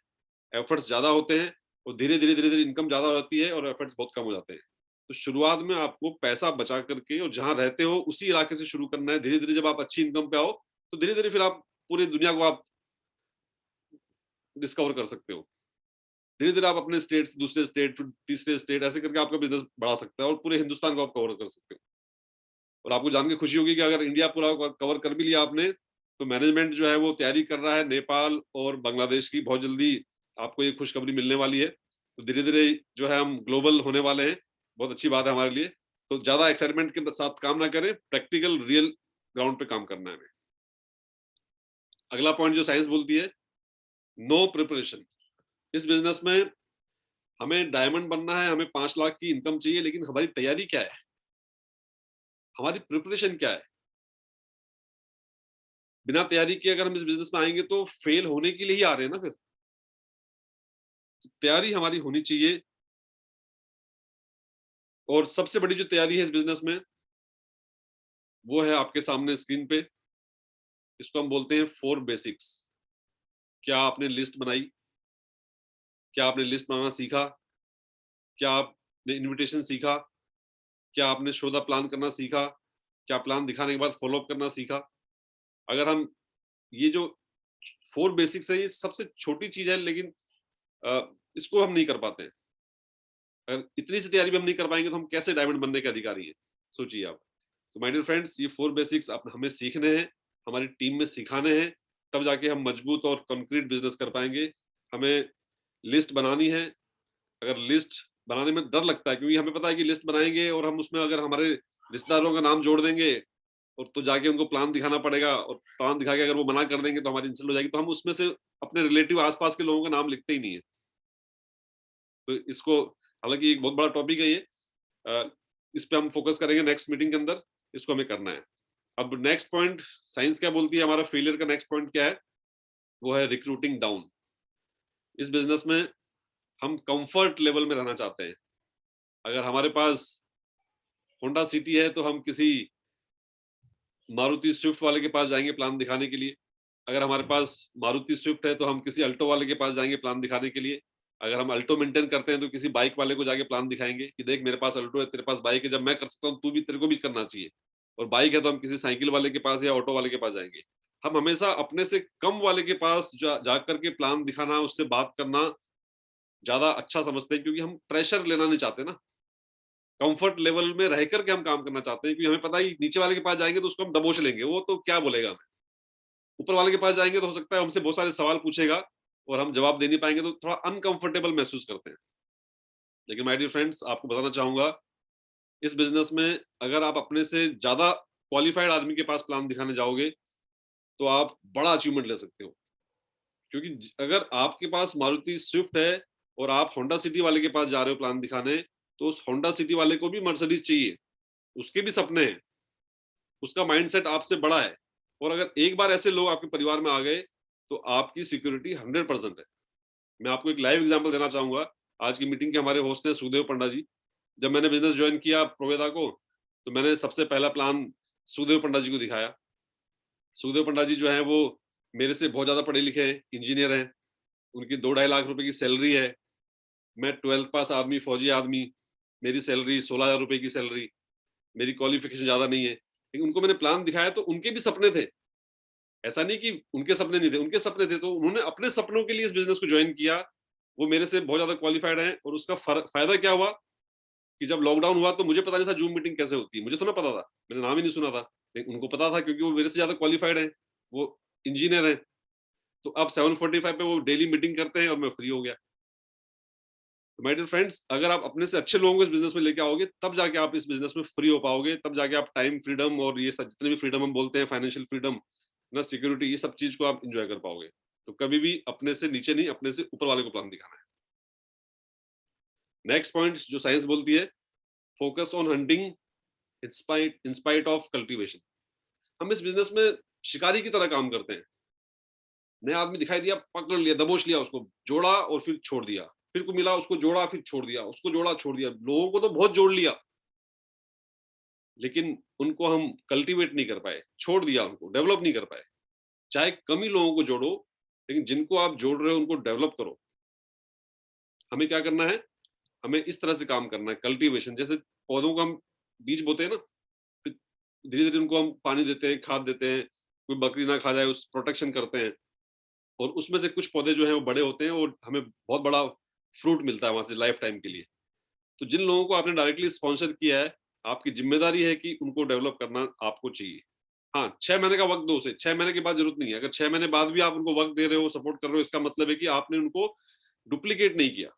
एफर्ट्स ज्यादा होते हैं, और धीरे धीरे इनकम ज्यादा हो जाती है और एफर्ट्स बहुत कम हो जाते हैं। तो शुरुआत में आपको पैसा बचा करके और जहां रहते हो उसी इलाके से शुरू करना है। धीरे धीरे जब आप अच्छी इनकम पे आओ तो धीरे धीरे फिर आप पूरी दुनिया को आप डिस्कवर कर सकते हो। धीरे धीरे आप अपने स्टेट से दूसरे स्टेट, फिर तीसरे स्टेट, ऐसे करके आपका बिजनेस बढ़ा सकता है और पूरे हिंदुस्तान को आप कवर कर सकते हो। और आपको जान के खुशी होगी कि अगर इंडिया पूरा कवर कर भी लिया आपने, तो मैनेजमेंट जो है वो तैयारी कर रहा है नेपाल और बांग्लादेश की, बहुत जल्दी आपको ये खुशखबरी मिलने वाली है। तो धीरे धीरे जो है हम ग्लोबल होने वाले हैं, बहुत अच्छी बात है हमारे लिए। तो ज्यादा एक्साइटमेंट के साथ काम ना करें, प्रैक्टिकल रियल ग्राउंड पे काम करना है हमें। अगला पॉइंट जो साइंस बोलती है, नो प्रिपरेशन। इस बिजनेस में हमें डायमंड बनना है, हमें 5 लाख की इनकम चाहिए, लेकिन हमारी तैयारी क्या है, हमारी प्रिपरेशन क्या है। बिना तैयारी के अगर हम इस बिजनेस में आएंगे तो फेल होने के लिए ही आ रहे हैं ना। फिर तैयारी हमारी होनी चाहिए। और सबसे बड़ी जो तैयारी है इस बिजनेस में वो है आपके सामने स्क्रीन पे, इसको हम बोलते हैं 4 बेसिक्स। क्या आपने लिस्ट बनाई, क्या आपने लिस्ट बनाना सीखा, क्या आपने इनविटेशन सीखा, क्या आपने शो द प्लान करना सीखा, क्या प्लान दिखाने के बाद फॉलोअप करना सीखा। अगर हम ये जो 4 बेसिक्स है, ये सबसे छोटी चीज है, लेकिन इसको हम नहीं कर पाते हैं। अगर इतनी सी तैयारी भी हम नहीं कर पाएंगे तो हम कैसे डायमंड बनने के अधिकारी हैं, सोचिए आप। तो माय डियर फ्रेंड्स, ये 4 बेसिक्स हमें सीखने हैं, हमारी टीम में सिखाने हैं, तब जाके हम मजबूत और कंक्रीट बिजनेस कर पाएंगे। हमें लिस्ट बनानी है। अगर लिस्ट बनाने में डर लगता है, क्योंकि हमें पता है कि लिस्ट बनाएंगे और हम उसमें अगर हमारे रिश्तेदारों का नाम जोड़ देंगे और तो जाके उनको प्लान दिखाना पड़ेगा, और प्लान दिखा के अगर वो मना कर देंगे तो हमारी इंसल्ट हो जाएगी, तो हम उसमें से अपने रिलेटिव आसपास के लोगों का नाम लिखते ही नहीं है। तो इसको, हालांकि एक बहुत बड़ा टॉपिक है ये, इस पे हम फोकस करेंगे नेक्स्ट मीटिंग के अंदर, इसको हमें करना है। अब नेक्स्ट पॉइंट साइंस क्या बोलती है, हमारा फेलियर का नेक्स्ट पॉइंट क्या है, वो है रिक्रूटिंग डाउन। इस बिजनेस में हम कंफर्ट लेवल में रहना चाहते हैं। अगर हमारे पास होंडा सिटी है तो हम किसी मारुति स्विफ्ट वाले के पास जाएंगे प्लान दिखाने के लिए। अगर हमारे पास मारुति स्विफ्ट है तो हम किसी अल्टो वाले के पास जाएंगे प्लान दिखाने के लिए। अगर हम अल्टो मेंटेन करते हैं तो किसी बाइक वाले को जाके प्लान दिखाएंगे कि देख मेरे पास अल्टो है, तेरे पास बाइक है, जब मैं कर सकता हूँ तू भी, तेरे को भी करना चाहिए। और बाइक है तो हम किसी साइकिल वाले के पास या ऑटो वाले के पास जाएंगे। हम हमेशा अपने से कम वाले के पास जाकर के प्लान दिखाना, उससे बात करना ज्यादा अच्छा समझते हैं, क्योंकि हम प्रेशर लेना नहीं चाहते ना। कंफर्ट लेवल में रह करके हम काम करना चाहते हैं, क्योंकि हमें पता है नीचे वाले के पास जाएंगे तो उसको हम दबोच लेंगे, वो तो क्या बोलेगा हमें। ऊपर वाले के पास जाएंगे तो हो सकता है हमसे बहुत सारे सवाल पूछेगा और हम जवाब दे नहीं पाएंगे, तो थोड़ा अनकंफर्टेबल महसूस करते हैं। लेकिन माय डियर फ्रेंड्स, आपको बताना चाहूंगा, इस बिजनेस में अगर आप अपने से ज्यादा क्वालिफाइड आदमी के पास प्लान दिखाने जाओगे तो आप बड़ा अचीवमेंट ले सकते हो। क्योंकि अगर आपके पास मारुति स्विफ्ट है और आप होंडा सिटी वाले के पास जा रहे हो प्लान दिखाने, तो उस होंडा सिटी वाले को भी मर्सिडीज चाहिए, उसके भी सपने हैं, उसका माइंडसेट आपसे बड़ा है। और अगर एक बार ऐसे लोग आपके परिवार में आ गए तो आपकी सिक्योरिटी 100% है। मैं आपको एक लाइव एग्जांपल देना चाहूंगा। आज की मीटिंग के हमारे होस्ट हैं सुखदेव पंडा जी। जब मैंने बिजनेस ज्वाइन किया प्रोवेदा को, तो मैंने सबसे पहला प्लान सुखदेव पंडा जी को दिखाया। सुखदेव पंडा जी जो है वो मेरे से बहुत ज्यादा पढ़े लिखे हैं, इंजीनियर हैं, उनकी 2-2.5 लाख रुपए की सैलरी है। मैं 12th पास आदमी, फौजी आदमी, मेरी सैलरी 16,000 रुपए की सैलरी, मेरी क्वालिफिकेशन ज्यादा नहीं है। लेकिन उनको मैंने प्लान दिखाया तो उनके भी सपने थे ऐसा नहीं कि उनके सपने नहीं थे, उनके सपने थे, तो उन्होंने अपने सपनों के लिए इस बिजनेस को ज्वाइन किया। वो मेरे से बहुत ज्यादा क्वालिफाइड हैं, और उसका फायदा क्या हुआ कि जब लॉकडाउन हुआ तो मुझे पता नहीं था जूम मीटिंग कैसे होती है, मुझे तो ना पता था, मैंने नाम ही नहीं सुना था, लेकिन उनको पता था क्योंकि वो मेरे से ज्यादा क्वालिफाइड हैं, वो इंजीनियर हैं। तो अब 7:45 पे वो डेली मीटिंग करते हैं और मैं फ्री हो गया। तो माय डियर फ्रेंड्स, अगर आप अपने से अच्छे लोगों को इस बिजनेस में लेके आओगे, तब जाके आप इस बिजनेस में फ्री हो पाओगे, तब जाके आप टाइम फ्रीडम और ये सब जितने भी फ्रीडम हम बोलते हैं, फाइनेंशियल फ्रीडम ना, सिक्योरिटी, ये सब चीज को आप इंजॉय कर पाओगे। तो कभी भी अपने से नीचे नहीं, अपने से ऊपर वाले को प्लान दिखाना है। नेक्स्ट पॉइंट जो साइंस बोलती है, focus on hunting in spite of cultivation. हम इस बिजनेस में शिकारी की तरह काम करते हैं। नया आदमी दिखाई दिया, पकड़ लिया, दबोच लिया, उसको जोड़ा और फिर छोड़ दिया, फिर को मिला, उसको जोड़ा, फिर छोड़ दिया, उसको जोड़ा, छोड़ दिया। लोगों को तो बहुत जोड़ लिया, लेकिन उनको हम कल्टीवेट नहीं कर पाए, छोड़ दिया, उनको डेवलप नहीं कर पाए। चाहे कम ही लोगों को जोड़ो, लेकिन जिनको आप जोड़ रहे हो उनको डेवलप करो। हमें क्या करना है, हमें इस तरह से काम करना है, कल्टीवेशन। जैसे पौधों को हम बीज बोते हैं ना, फिर धीरे धीरे उनको हम पानी देते हैं, खाद देते हैं, कोई बकरी ना खा जाए, उस प्रोटेक्शन करते हैं, और उसमें से कुछ पौधे जो हैं वो बड़े होते हैं और हमें बहुत बड़ा फ्रूट मिलता है वहां से लाइफ टाइम के लिए। तो जिन लोगों को आपने डायरेक्टली स्पॉन्सर किया है, आपकी जिम्मेदारी है कि उनको डेवलप करना आपको चाहिए। हाँ, 6 महीने का वक्त दो उसे, 6 महीने के बाद जरूरत नहीं है। अगर 6 महीने बाद भी आप उनको वक्त दे रहे हो, सपोर्ट कर रहे हो, इसका मतलब है कि आपने उनको डुप्लीकेट नहीं किया।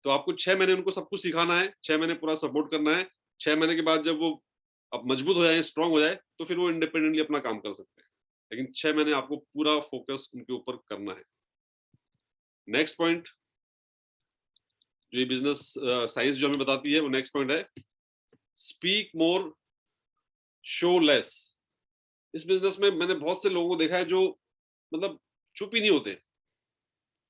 तो आपको 6 महीने उनको सब कुछ सिखाना है, 6 महीने पूरा सपोर्ट करना है। 6 महीने के बाद जब वो अब मजबूत हो जाए, स्ट्रांग हो जाए, तो फिर वो इंडिपेंडेंटली अपना काम कर सकते हैं। लेकिन 6 महीने आपको पूरा फोकस उनके ऊपर करना है। नेक्स्ट पॉइंट जो ये बिजनेस साइंस जो हमें बताती है, वो नेक्स्ट पॉइंट है, स्पीक मोर शो लेस। इस बिजनेस में मैंने बहुत से लोगों को देखा है जो मतलब चुप ही नहीं होते,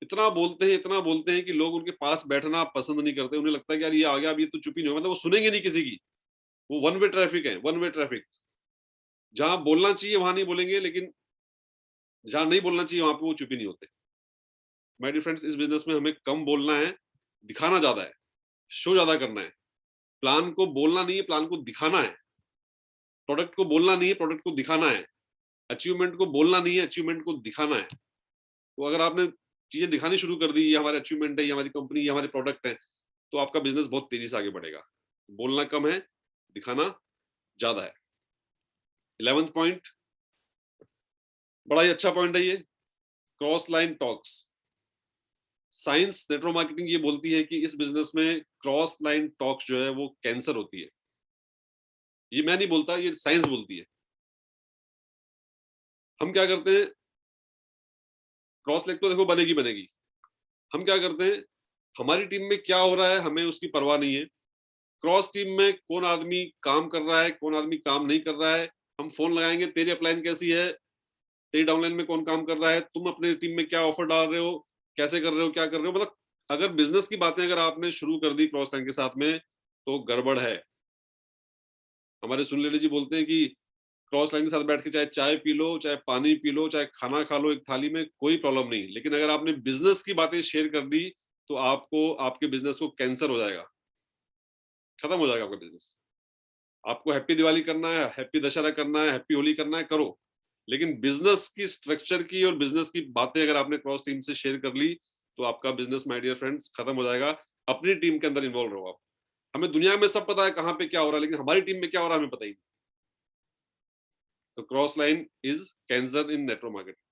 इतना बोलते हैं कि लोग उनके पास बैठना पसंद नहीं करते। उन्हें लगता है कि यार ये आ गया, अब ये तो चुप ही नहीं होगा, मतलब वो सुनेंगे नहीं किसी की। वो वन वे ट्रैफिक है, वन वे ट्रैफिक। जहां बोलना चाहिए वहां नहीं बोलेंगे, लेकिन जहां नहीं बोलना चाहिए वहां पे वो चुप ही नहीं होते। माय डियर फ्रेंड्स, इस बिजनेस में हमें कम बोलना है, दिखाना ज्यादा है, शो ज्यादा करना है। प्लान को बोलना नहीं है, प्लान को दिखाना है। प्रोडक्ट को बोलना नहीं है, प्रोडक्ट को दिखाना है। अचीवमेंट को बोलना नहीं है, अचीवमेंट को दिखाना है। तो अगर आपने चीजें दिखानी शुरू कर दी, ये हमारे अचीवमेंट है, ये हमारी कंपनी, ये हमारे प्रोडक्ट है, तो आपका बिजनेस बहुत तेजी से आगे बढ़ेगा। बोलना कम है, दिखाना ज्यादा है। 11th पॉइंट बड़ा ही अच्छा पॉइंट है ये, cross line talks. Science network marketing ये बोलती है कि इस बिजनेस में क्रॉस लाइन टॉक्स जो है वो कैंसर होती है। ये मैं नहीं बोलता, ये साइंस बोलती है। हम क्या करते हैं, क्रॉस लेग तो देखो बनेगी बनेगी। हम क्या करते हैं, हमारी टीम में क्या हो रहा है हमें उसकी परवाह नहीं है। क्रॉस टीम में कौन आदमी काम कर रहा है, कौन आदमी काम नहीं कर रहा है, हम फोन लगाएंगे, तेरी अपलाइन कैसी है, तेरी डाउनलाइन में कौन काम कर रहा है, तुम अपने टीम में क्या ऑफर डाल रहे हो, कैसे कर रहे हो, क्या कर रहे हो। मतलब अगर बिजनेस की बातें अगर आपने शुरू कर दी क्रॉस लाइन के साथ में, तो गड़बड़ है। हमारे सुनील जी बोलते हैं कि क्रॉस लाइन के साथ बैठ के चाहे चाय पी लो, चाहे पानी पी लो, चाहे खाना खा लो एक थाली में, कोई प्रॉब्लम नहीं। लेकिन अगर आपने बिजनेस की बातें शेयर कर दी, तो आपको आपके बिजनेस को कैंसर हो जाएगा, खत्म हो जाएगा आपका बिजनेस। आपको हैप्पी दिवाली करना है, हैप्पी दशहरा करना है, हैप्पी होली करना है, करो। लेकिन बिजनेस की स्ट्रक्चर की और बिजनेस की बातें अगर आपने क्रॉस टीम से शेयर कर ली, तो आपका बिजनेस माय डियर फ्रेंड्स खत्म हो जाएगा। अपनी टीम के अंदर इन्वॉल्व रहो आप। हमें दुनिया में सब पता है कहां पे क्या हो रहा है, लेकिन हमारी टीम में क्या हो रहा है हमें पता ही नहीं। तो cross line is cancer in network marketing.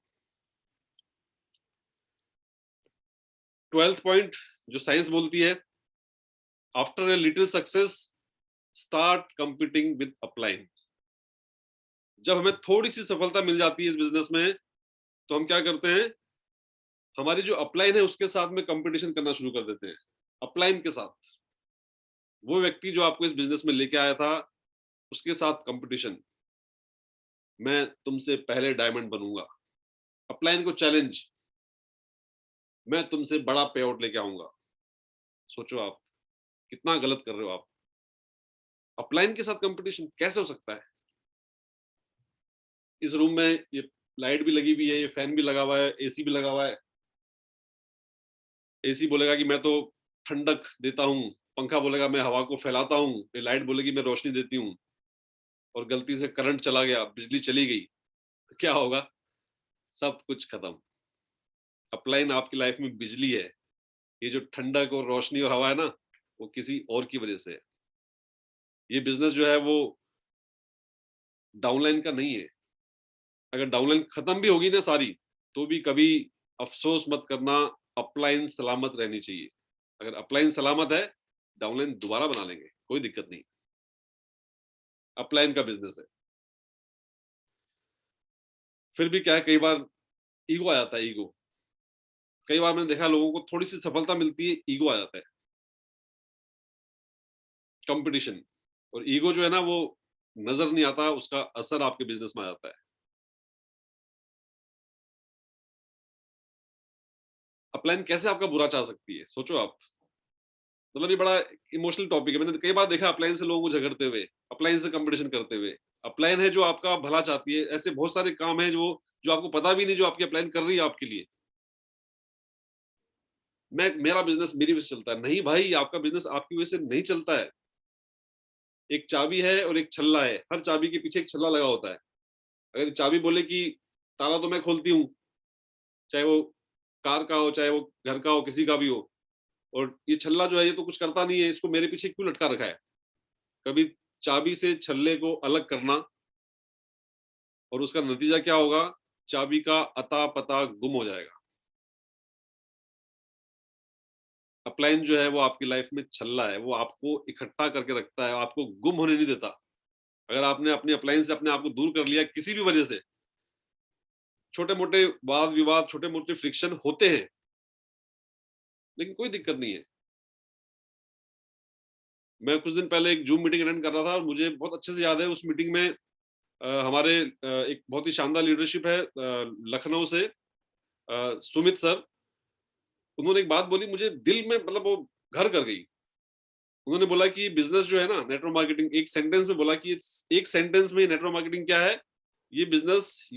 12th point जो साइंस बोलती है, after a little success start competing with upline. जब हमें थोड़ी सी सफलता मिल जाती है इस बिजनेस में, तो हम क्या करते हैं, हमारी जो अपलाइन है उसके साथ में कंपटीशन करना शुरू कर देते हैं। अपलाइन के साथ, वो व्यक्ति जो आपको इस बिजनेस में लेके आया था, उसके साथ कंपटीशन, मैं तुमसे पहले डायमंड बनूंगा। अपलाइन को चैलेंज, मैं तुमसे बड़ा पे आउट लेके आऊंगा। सोचो आप कितना गलत कर रहे हो आप। अपलाइन के साथ कंपटीशन कैसे हो सकता है। इस रूम में ये लाइट भी लगी हुई है, ये फैन भी लगा हुआ है, एसी भी लगा हुआ है। एसी बोलेगा कि मैं तो ठंडक देता हूँ, पंखा बोलेगा मैं हवा को फैलाता हूँ, ये लाइट बोलेगी मैं रोशनी देती हूँ, और गलती से करंट चला गया, बिजली चली गई, तो क्या होगा, सब कुछ खत्म। अपलाइन आपकी लाइफ में बिजली है। ये जो ठंडक और रोशनी और हवा है ना, वो किसी और की वजह से है। ये बिजनेस जो है वो डाउनलाइन का नहीं है। अगर डाउनलाइन खत्म भी होगी ना सारी, तो भी कभी अफसोस मत करना, अपलाइन सलामत रहनी चाहिए। अगर अपलाइन सलामत है, डाउनलाइन दोबारा बना लेंगे, कोई दिक्कत नहीं। अपलाइन का बिजनेस है। फिर भी क्या है, कई बार ईगो आ जाता है। ईगो, कई बार मैंने देखा लोगों को थोड़ी सी सफलता मिलती है, ईगो आ जाता है, कंपटीशन। और ईगो जो है ना, वो नजर नहीं आता, उसका असर आपके बिजनेस में आ जाता है। अपलाइन कैसे आपका बुरा चाह सकती है, सोचो आप। मतलब ये बड़ा इमोशनल टॉपिक है। मैंने कई बार देखा अपलाइन से लोगों को झगड़ते हुए, अपलाइन से कंपटीशन करते हुए। अपलाइन है जो आपका भला चाहती है। ऐसे बहुत सारे काम है जो आपको पता भी नहीं, जो आपकी अपलाइन कर रही है आपके लिए। मेरा बिजनेस मेरी वजह से चलता है। नहीं भाई, आपका बिजनेस आपकी वजह से नहीं चलता है। एक चाबी है और एक छल्ला है। हर चाबी के पीछे एक छल्ला लगा होता है। अगर चाबी बोले कि ताला तो मैं खोलती हूँ, चाहे वो कार का हो, चाहे वो घर का हो, किसी का भी हो, और ये छल्ला जो है ये तो कुछ करता नहीं है, इसको मेरे पीछे क्यों लटका रखा है। कभी चाबी से छल्ले को अलग करना, और उसका नतीजा क्या होगा, चाबी का अता पता गुम हो जाएगा। अपलाइन जो है वो आपकी लाइफ में छल्ला है। वो आपको इकट्ठा करके रखता है, आपको गुम होने नहीं देता। अगर आपने अपनी अपलाइन से अपने आप को दूर कर लिया किसी भी वजह से, छोटे मोटे वाद विवाद, छोटे मोटे फ्रिक्शन होते हैं, लेकिन कोई दिक्कत नहीं है। मैं कुछ दिन पहले एक जूम मीटिंग अटेंड कर रहा था, और मुझे बहुत अच्छे से याद है उस मीटिंग में हमारे एक बहुत ही शानदार लीडरशिप है लखनऊ से, सुमित सर। उन्होंने एक बात बोली, मुझे दिल में मतलब वो घर कर गई। उन्होंने बोला कि बिजनेस जो है ना, नेटवर्क मार्केटिंग, एक सेंटेंस में बोला कि एक सेंटेंस में नेटवर्क मार्केटिंग क्या है, ये बिजनेस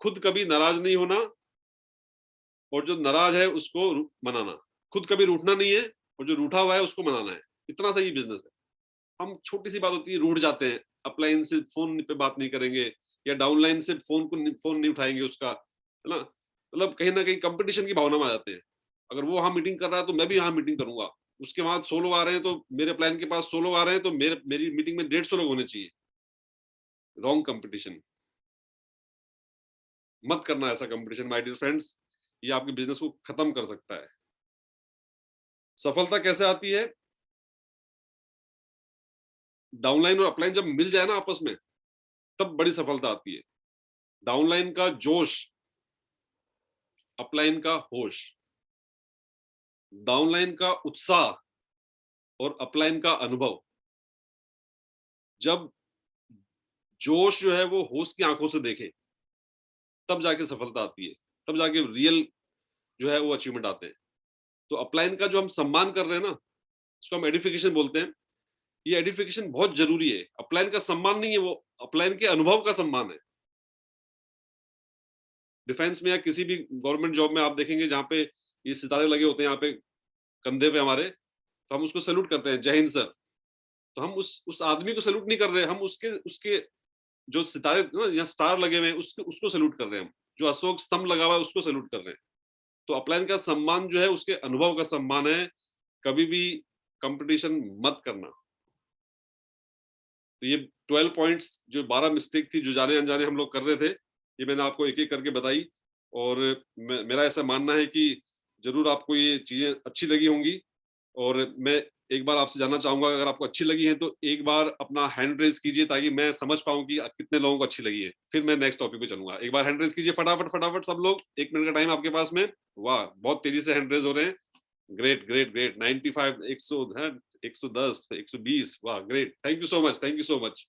खुद कभी नाराज नहीं होना, और जो नाराज है उसको मनाना। खुद कभी रूठना नहीं है, और जो रूठा हुआ है उसको मनाना है। इतना सा ये बिजनेस है। हम छोटी सी बात होती है रूठ जाते हैं, अपलाइन से फोन पे बात नहीं करेंगे, या डाउनलाइन से फोन नहीं उठाएंगे उसका, है ना। मतलब कहीं ना कहीं कंपटीशन की भावना में आ जाते हैं। अगर वो वहां मीटिंग कर रहा है तो मैं भी यहाँ मीटिंग करूंगा। उसके बाद 100 लोग आ रहे हैं तो मेरे प्लान के पास 100 लोग आ रहे हैं, तो मेरी मीटिंग में 150 लोग होने चाहिए। Wrong competition. मत करना ऐसा कंपटीशन माय डियर फ्रेंड्स। ये आपके बिजनेस को खत्म कर सकता है। सफलता कैसे आती है, डाउनलाइन और अपलाइन जब मिल जाए ना आपस में, तब बड़ी सफलता आती है। डाउनलाइन का जोश, अपलाइन का होश। डाउनलाइन का उत्साह और अपलाइन का अनुभव। जब जोश जो है वो होश की आंखों से देखे, तब जाके सफलता आती है, तब जाके रियल जो है वो अचीवमेंट आते हैं। तो अपलाइन का जो हम सम्मान कर रहे हैं ना, इसको हम एडिफिकेशन बोलते हैं। ये एडिफिकेशन बहुत जरूरी है। अपलाइन का सम्मान नहीं है, वो अपलाइन के अनुभव का सम्मान है। डिफेंस में या किसी भी गवर्नमेंट जॉब में आप देखेंगे जहां पे ये सितारे लगे होते हैं यहाँ पे कंधे पे हमारे, तो हम उसको सैल्यूट करते हैं, जय हिंद सर। तो हम उस आदमी को सैल्यूट नहीं कर रहे, हम उसके उसके जो सितारे या स्टार लगे हुए हैं उसको सैल्यूट कर रहे हैं। हम जो अशोक स्तंभ लगा हुआ है उसको सैल्यूट कर रहे हैं। तो अपलाइन का सम्मान जो है उसके अनुभव का सम्मान है। कभी भी कंपटीशन मत करना। तो ये 12 पॉइंट्स, जो 12 मिस्टेक थी जो जाने अनजाने हम लोग कर रहे थे, ये मैंने आपको एक एक करके बताई। और मेरा ऐसा मानना है कि जरूर आपको ये चीजें अच्छी लगी होंगी। और मैं एक बार आपसे जानना चाहूंगा, अगर आपको अच्छी लगी है तो एक बार अपना हैंड रेज कीजिए, ताकि मैं समझ पाऊं कि कितने लोगों को अच्छी लगी है। फिर मैं नेक्स्ट टॉपिक पे चलूंगा। एक बार हैंड रेज कीजिए फटाफट फटाफट सब लोग। 1 मिनट का टाइम आपके पास में। वाह, बहुत तेजी से हैंड रेज हो रहे हैं। Great great great. 95, 100, 110, 120। वाह great, thank you so much, thank you so much.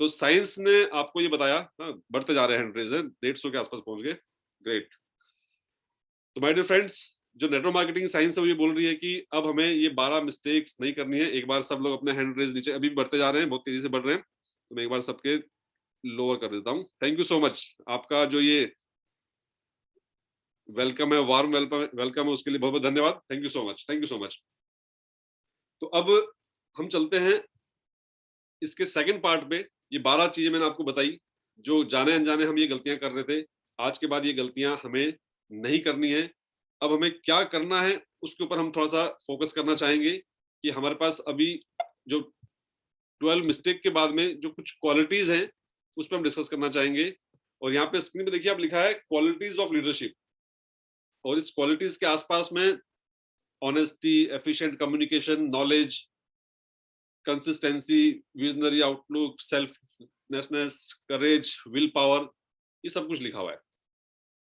तो साइंस ने आपको ये बताया, बढ़ते जा रहे हैं हैंड रेज, 150 के आसपास पहुंच गए। ग्रेट। तो माय डियर फ्रेंड्स, जो नेटवर्क मार्केटिंग साइंस है वो ये बोल रही है कि अब हमें ये 12 मिस्टेक्स नहीं करनी है। एक बार सब लोग अपने हैंड रेज नीचे, अभी भी बढ़ते जा रहे हैं, बहुत तेजी से बढ़ रहे हैं, तो मैं एक बार सबके लोअर कर देता हूँ। Thank you so much. आपका जो ये वेलकम है, वार्म वेलकम है, उसके लिए बहुत बहुत धन्यवाद। Thank you so much, thank you so much. तो अब हम चलते हैं इसके सेकंड पार्ट पे। ये 12 चीजें मैंने आपको बताई जो जाने अनजाने हम ये गलतियां कर रहे थे। आज के बाद ये गलतियां हमें नहीं करनी है। अब हमें क्या करना है उसके ऊपर हम थोड़ा सा फोकस करना चाहेंगे कि हमारे पास अभी जो 12 मिस्टेक के बाद में जो कुछ क्वालिटीज हैं उस पर हम डिस्कस करना चाहेंगे। और यहाँ पे स्क्रीन पे देखिए आप लिखा है क्वालिटीज ऑफ लीडरशिप, और इस क्वालिटीज के आसपास में honesty, efficient communication, knowledge, consistency, visionary outlook, selflessness, courage, will power, ये सब कुछ लिखा हुआ है।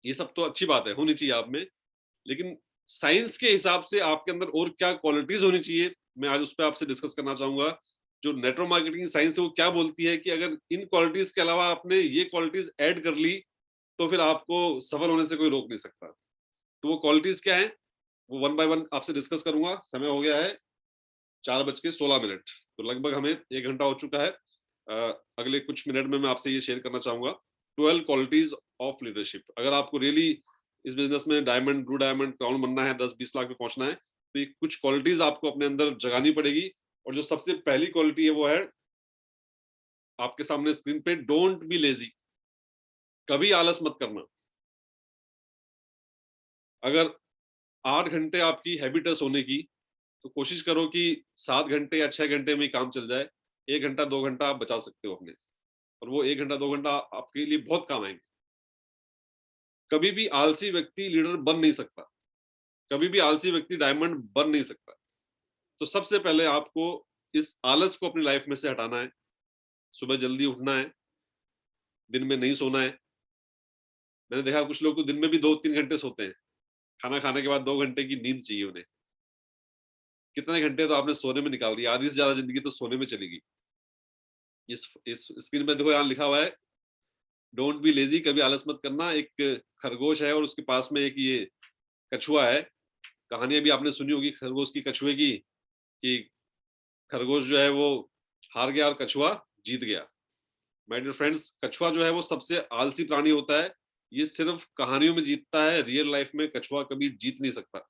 ये सब तो अच्छी बात है, होनी चाहिए आप में, लेकिन साइंस के हिसाब से आपके अंदर और क्या क्वालिटीज होनी चाहिए, मैं आज उस पर आपसे डिस्कस करना चाहूंगा। जो नेटवर्क मार्केटिंग साइंस है वो क्या बोलती है कि अगर इन क्वालिटीज के अलावा आपने ये क्वालिटीज ऐड कर ली तो फिर आपको सफल होने से कोई रोक नहीं सकता। तो वो क्वालिटीज क्या है वो 1 बाय 1 आपसे डिस्कस करूंगा। समय हो गया है 4:16, तो लगभग हमें 1 घंटा हो चुका है। अगले कुछ मिनट में मैं आपसे ये शेयर करना चाहूंगा 12 क्वालिटीज ऑफ लीडरशिप। अगर आपको रियली इस बिजनेस में डायमंड, ब्लू डायमंड, क्राउन बनना है, 10-20 लाख पे पहुंचना है, तो ये कुछ क्वालिटीज आपको अपने अंदर जगानी पड़ेगी। और जो सबसे पहली क्वालिटी है वो है आपके सामने स्क्रीन पे, डोंट बी लेजी। कभी आलस मत करना। अगर 8 घंटे आपकी हैबिट है सोने की, तो कोशिश करो कि 7 घंटे या 6 घंटे में काम चल जाए। 1 घंटा 2 घंटा आप बचा सकते हो अपने, और वो 1 घंटा 2 घंटा आपके लिए बहुत काम आएंगे। कभी भी आलसी व्यक्ति लीडर बन नहीं सकता, कभी भी आलसी व्यक्ति डायमंड बन नहीं सकता। तो सबसे पहले आपको इस आलस को अपनी लाइफ में से हटाना है। सुबह जल्दी उठना है, दिन में नहीं सोना है। मैंने देखा कुछ लोग तो दिन में भी 2-3 घंटे सोते हैं, खाना खाने के बाद 2 घंटे की नींद चाहिए उन्हें। कितने घंटे तो आपने सोने में निकाल दिया, आधी से ज्यादा जिंदगी तो सोने में चली गई। इस स्क्रीन में देखो यहाँ लिखा हुआ है डोंट बी लेजी, कभी आलस मत करना। एक खरगोश है और उसके पास में एक ये कछुआ है। कहानी अभी आपने सुनी होगी खरगोश की, कछुए की, कि खरगोश जो है वो हार गया और कछुआ जीत गया। माय डियर फ्रेंड्स, कछुआ जो है वो सबसे आलसी प्राणी होता है। ये सिर्फ कहानियों में जीतता है, रियल लाइफ में कछुआ कभी जीत नहीं सकता।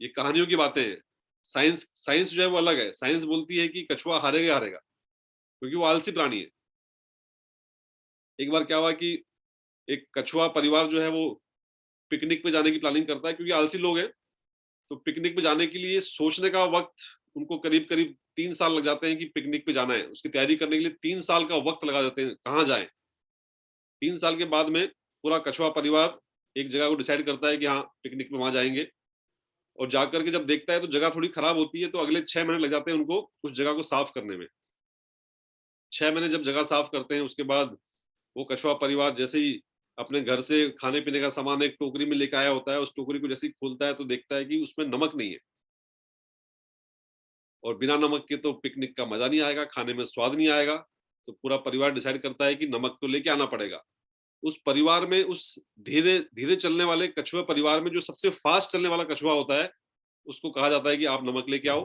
ये कहानियों की बातें हैं। साइंस जो है वो अलग है। साइंस बोलती है कि कछुआ हारेगा हारेगा, क्योंकि वो आलसी प्राणी है। एक बार क्या हुआ कि एक कछुआ परिवार जो है वो पिकनिक पे जाने की प्लानिंग करता है, क्योंकि आलसी लोग हैं। तो पिकनिक पे जाने के लिए सोचने का वक्त उनको करीब करीब 3 साल लग जाते हैं कि पिकनिक पे जाना है। उसकी तैयारी करने के लिए 3 साल का वक्त लगा देते हैं, कहाँ जाएं। 3 साल के बाद में पूरा कछुआ परिवार एक जगह को डिसाइड करता है कि हाँ पिकनिक में वहां जाएंगे। और जाकर के जब देखता है तो जगह थोड़ी खराब होती है, तो अगले 6 महीने लग जाते हैं उनको उस जगह को साफ करने में। 6 महीने जब जगह साफ करते हैं, उसके बाद वो कछुआ परिवार जैसे ही अपने घर से खाने पीने का सामान एक टोकरी में लेकर आया होता है, उस टोकरी को जैसे ही खोलता है तो देखता है कि उसमें नमक नहीं है। और बिना नमक के तो पिकनिक का मजा नहीं आएगा, खाने में स्वाद नहीं आएगा। तो पूरा परिवार डिसाइड करता है कि नमक तो लेके आना पड़ेगा। उस परिवार में, उस धीरे धीरे चलने वाले कछुआ परिवार में जो सबसे फास्ट चलने वाला कछुआ होता है, उसको कहा जाता है कि आप नमक लेके आओ।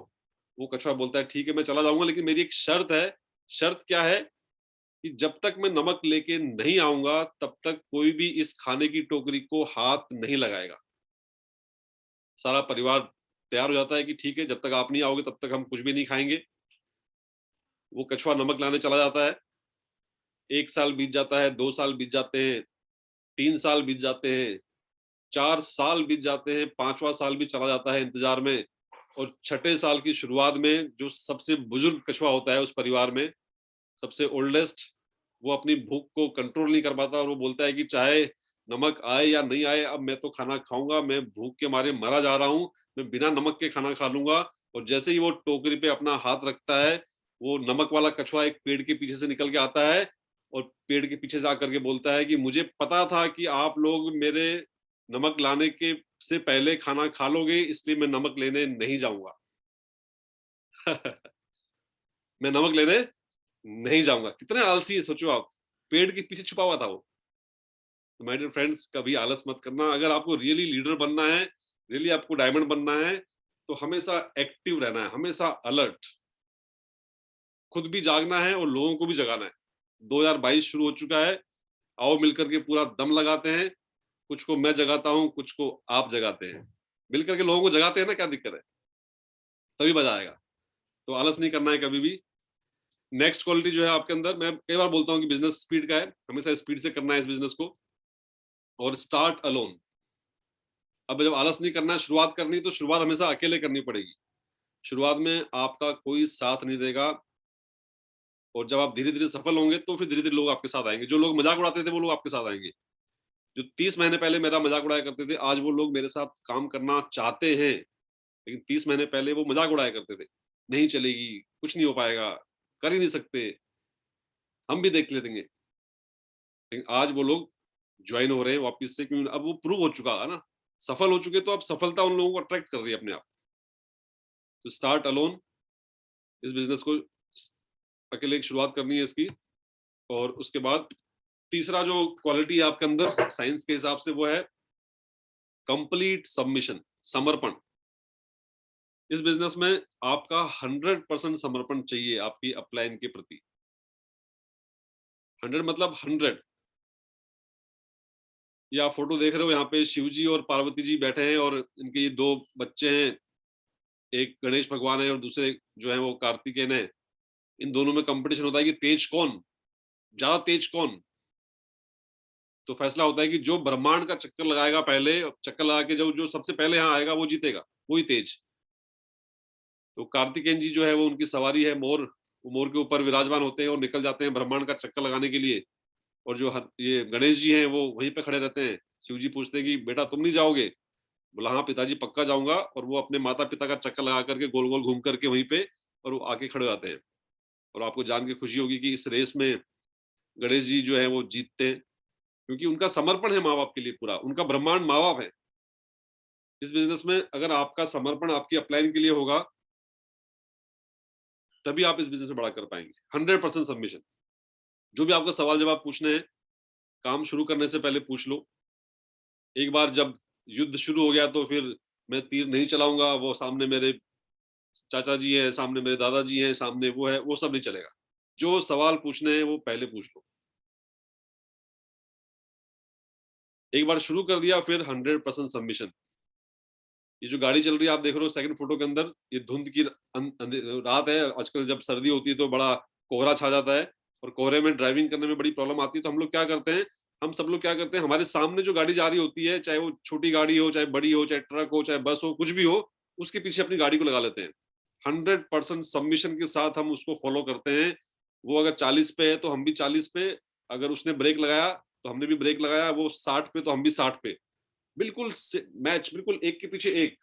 वो कछुआ बोलता है ठीक है मैं चला जाऊंगा, लेकिन मेरी एक शर्त है। शर्त क्या है कि जब तक मैं नमक लेके नहीं आऊंगा तब तक कोई भी इस खाने की टोकरी को हाथ नहीं लगाएगा। सारा परिवार तैयार हो जाता है कि ठीक है जब तक आप नहीं आओगे तब तक हम कुछ भी नहीं खाएंगे। वो कछुआ नमक लाने चला जाता है। 1 साल बीत जाता है, 2 साल बीत जाते हैं, 3 साल बीत जाते हैं, 4 साल बीत जाते हैं, 5वां साल भी चला जाता है इंतजार में। और 6ठे साल की शुरुआत में जो सबसे बुजुर्ग कछुआ होता है उस परिवार में, सबसे ओल्डेस्ट, वो अपनी भूख को कंट्रोल नहीं कर पाता और वो बोलता है कि चाहे नमक आए या नहीं आए, अब मैं तो खाना खाऊंगा, मैं भूख के मारे मरा जा रहा हूँ, मैं बिना नमक के खाना खा लूंगा। और जैसे ही वो टोकरी पे अपना हाथ रखता है, वो नमक वाला कछुआ एक पेड़ के पीछे से निकल के आता है और पेड़ के पीछे से आकर के बोलता है कि मुझे पता था कि आप लोग मेरे नमक लाने के से पहले खाना खा लोगे, इसलिए मैं नमक लेने नहीं जाऊंगा। मैं नमक लेने नहीं जाऊंगा। कितने आलसी है सोचो आप, पेड़ के पीछे छुपा हुआ था वो। तो माय डियर फ्रेंड्स, कभी आलस मत करना। अगर आपको रियली लीडर बनना है, रियली आपको डायमंड बनना है, तो हमेशा एक्टिव रहना है, हमेशा अलर्ट, खुद भी जागना है और लोगों को भी जगाना है। 2022 शुरू हो चुका है, आओ मिलकर के पूरा दम लगाते हैं। कुछ को मैं जगाता हूँ, कुछ को आप जगाते हैं, मिलकर के लोगों को जगाते हैं ना, क्या दिक्कत है, तभी मजा आएगा। तो आलस नहीं करना है कभी भी। नेक्स्ट क्वालिटी जो है आपके अंदर, मैं कई बार बोलता हूँ कि बिजनेस स्पीड का है, हमेशा स्पीड से करना है इस बिजनेस को। और स्टार्ट अलोन। अब जब आलस नहीं करना है, शुरुआत करनी, तो शुरुआत हमेशा अकेले करनी पड़ेगी। शुरुआत में आपका कोई साथ नहीं देगा, और जब आप धीरे धीरे सफल होंगे तो फिर धीरे धीरे लोग आपके साथ आएंगे। जो लोग मजाक उड़ाते थे वो लोग आपके साथ आएंगे। जो 30 महीने पहले मेरा मजाक उड़ाया करते थे, आज वो लोग मेरे साथ काम करना चाहते हैं, लेकिन 30 महीने पहले वो मजाक उड़ाया करते थे, नहीं चलेगी, कुछ नहीं हो पाएगा, कर ही नहीं सकते, हम भी देख लेंगे। लेकिन आज वो लोग ज्वाइन हो रहे हैं वापस से, क्योंकि अब वो प्रूव हो चुका है ना, सफल हो चुके, तो अब सफलता उन लोगों को अट्रैक्ट कर रही है अपने आप। तो स्टार्ट अलोन, इस बिजनेस को अकेले शुरुआत करनी है इसकी। और उसके बाद तीसरा जो क्वालिटी है आपके अंदर साइंस के हिसाब से, वो है कंप्लीट सबमिशन, समर्पण। इस बिजनेस में आपका 100% समर्पण चाहिए आपकी अपलाइन के प्रति। 100 मतलब 100। ये आप फोटो देख रहे हो, यहाँ पे शिव जी और पार्वती जी बैठे हैं, और इनके ये 2 बच्चे हैं, एक गणेश भगवान है और दूसरे जो है वो कार्तिकेयन है। इन दोनों में कंपटीशन होता है कि तेज कौन, ज्यादा तेज कौन। तो फैसला होता है कि जो ब्रह्मांड का चक्कर लगाएगा पहले, चक्कर लगा के जो सबसे पहले यहाँ आएगा वो जीतेगा, वही तेज। तो कार्तिकेयन जी जो है वो, उनकी सवारी है मोर, वो मोर के ऊपर विराजमान होते हैं और निकल जाते हैं ब्रह्मांड का चक्कर लगाने के लिए। और जो ये गणेश जी हैं वो वहीं पे खड़े रहते हैं। शिव जी पूछते हैं कि बेटा तुम नहीं जाओगे? बोला हाँ पिताजी पक्का जाऊंगा। और वो अपने माता पिता का चक्कर लगा करके गोल गोल घूम करके वहीं पे, और वो आके खड़े जाते हैं। और आपको जान के खुशी होगी कि इस रेस में गणेश जी जो है वो जीतते हैं, क्योंकि उनका समर्पण है माँ बाप के लिए पूरा, उनका ब्रह्मांड माँ बाप है। इस बिजनेस में अगर आपका समर्पण आपकी अपलाइन के लिए होगा, तभी आप इस बिजनेस में बड़ा कर पाएंगे। 100% सबमिशन। जो भी आपका सवाल जवाब पूछने हैं, काम शुरू करने से पहले पूछ लो। एक बार जब युद्ध शुरू हो गया तो फिर मैं तीर नहीं चलाऊंगा, वो सामने मेरे चाचा जी हैं, सामने मेरे दादाजी हैं, सामने वो है, वो सब नहीं चलेगा। जो सवाल पूछने हैं वो पहले पूछ लो। एक बार शुरू कर दिया फिर 100% सबमिशन। ये जो गाड़ी चल रही है आप देख रहे हो सेकंड फोटो के अंदर, ये धुंध की रात है। आजकल जब सर्दी होती है तो बड़ा कोहरा छा जाता है, और कोहरे में ड्राइविंग करने में बड़ी प्रॉब्लम आती है। तो हम लोग क्या करते हैं, हम सब लोग क्या करते हैं, हमारे सामने जो गाड़ी जा रही होती है, चाहे वो छोटी गाड़ी हो, चाहे बड़ी हो, चाहे ट्रक हो, चाहे बस हो, कुछ भी हो, उसके पीछे अपनी गाड़ी को लगा लेते हैं। 100% सबमिशन के साथ हम उसको फॉलो करते हैं। वो अगर 40 पे है तो हम भी 40 पे, अगर उसने ब्रेक लगाया तो हमने भी ब्रेक लगाया, वो 60 पे तो हम भी 60 पे, बिल्कुल मैच, बिल्कुल एक के पीछे एक।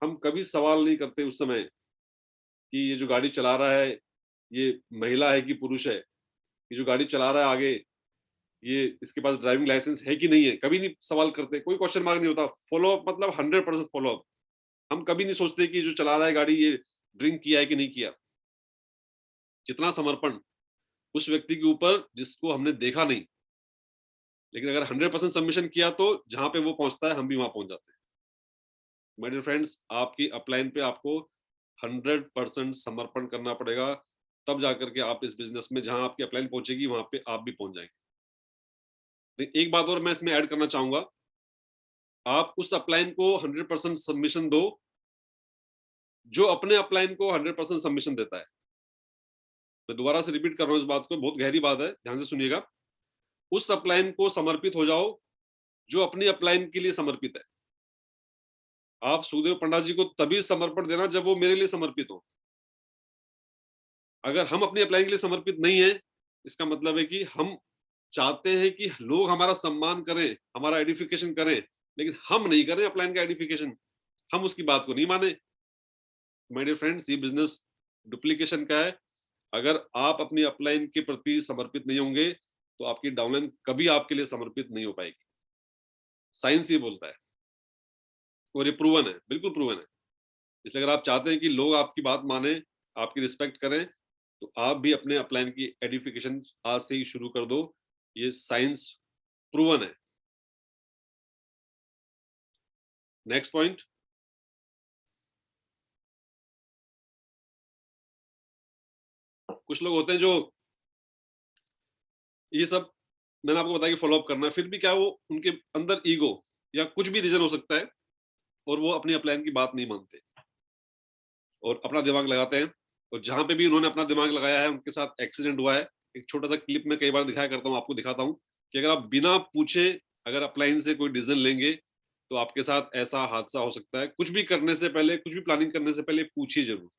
हम कभी सवाल नहीं करते उस समय कि ये जो गाड़ी चला रहा है ये महिला है कि पुरुष है, ये जो गाड़ी चला रहा है आगे ये इसके पास ड्राइविंग लाइसेंस है कि नहीं है, कभी नहीं सवाल करते। कोई क्वेश्चन मार्क नहीं होता। फॉलो अप मतलब 100% फॉलो अप। हम कभी नहीं सोचते कि जो चला रहा है गाड़ी ये ड्रिंक किया है कि नहीं किया। कितना समर्पण उस व्यक्ति के ऊपर जिसको हमने देखा नहीं, लेकिन अगर 100% सबमिशन किया तो जहां पे वो पहुंचता है हम भी वहां पहुंच जाते हैं। माय डियर फ्रेंड्स, आपकी अपलाइन पे आपको 100% समर्पण करना पड़ेगा, तब जाकर के आप इस बिजनेस में जहां आपकी अपलाइन पहुंचेगी वहां पे आप भी पहुंच जाएंगे। एक बात और मैं इसमें ऐड करना चाहूंगा, आप उस अपलाइन को 100% सबमिशन दो जो अपने अपलाइन को 100% सबमिशन देता है। मैं दोबारा से रिपीट कर रहा हूं इस बात को, बहुत गहरी बात है, ध्यान से सुनिएगा। उस अपलाइन को समर्पित हो जाओ जो अपनी अपलाइन के लिए समर्पित है। आप सुखदेव पंडित जी को तभी समर्पण देना जब वो मेरे लिए समर्पित हो। अगर हम अपनी अपलाइन के लिए समर्पित नहीं है, इसका मतलब है कि हम चाहते हैं कि लोग हमारा सम्मान करें, हमारा एडिफिकेशन करें, लेकिन हम नहीं करें अपलाइन का एडिफिकेशन, हम उसकी बात को नहीं माने। माय डियर फ्रेंड्स, ये बिजनेस डुप्लीकेशन का है। अगर आप अपनी अपलाइन के प्रति समर्पित नहीं होंगे तो आपकी डाउनलाइन कभी आपके लिए समर्पित नहीं हो पाएगी। साइंस ये बोलता है, और ये प्रूवन है, बिल्कुल प्रूवन है। इसलिए अगर आप चाहते हैं कि लोग आपकी बात माने, आपकी रिस्पेक्ट करें, तो आप भी अपने अपलाइन की एडिफिकेशन आज से ही शुरू कर दो। ये साइंस प्रूवन है। नेक्स्ट पॉइंट, कुछ लोग होते हैं जो ये सब मैंने आपको बताया कि फॉलो अप करना है, फिर भी क्या वो उनके अंदर ईगो या कुछ भी रीजन हो सकता है, और वो अपनी अपलाइन की बात नहीं मानते और अपना दिमाग लगाते हैं और जहां पे भी उन्होंने अपना दिमाग लगाया है उनके साथ एक्सीडेंट हुआ है। एक छोटा सा क्लिप में कई बार दिखाया करता हूँ, आपको दिखाता हूँ कि अगर आप बिना पूछे अगर अपलाइन से कोई डिसीजन लेंगे तो आपके साथ ऐसा हादसा हो सकता है। कुछ भी करने से पहले, कुछ भी प्लानिंग करने से पहले पूछिए जरूर।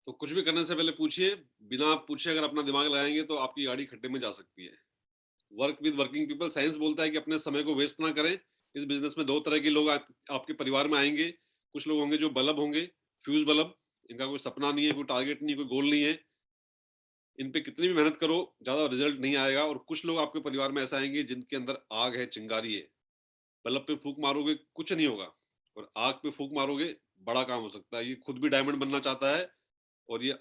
तो कुछ भी करने से पहले पूछिए, बिना पूछे अगर अपना दिमाग लगाएंगे तो आपकी गाड़ी खड्डे में जा सकती है। Work with working people, science बोलता है कि अपने समय को वेस्ट ना करें। इस बिजनेस में दो तरह के लोग आपके परिवार में आएंगे। कुछ लोग होंगे जो बल्ब होंगे, फ्यूज बल्ब, इनका कोई सपना नहीं है, कोई टारगेट नहीं है, कोई गोल नहीं है, इन पे कितनी भी मेहनत करो ज्यादा रिजल्ट नहीं आएगा। और कुछ लोग आपके परिवार में ऐसा आएंगे जिनके अंदर आग है, चिंगारी है। बल्ब पे फूंक मारोगे कुछ नहीं होगा, और आग पे फूंक मारोगे बड़ा काम हो सकता है। ये खुद भी डायमंड बनना चाहता है और ये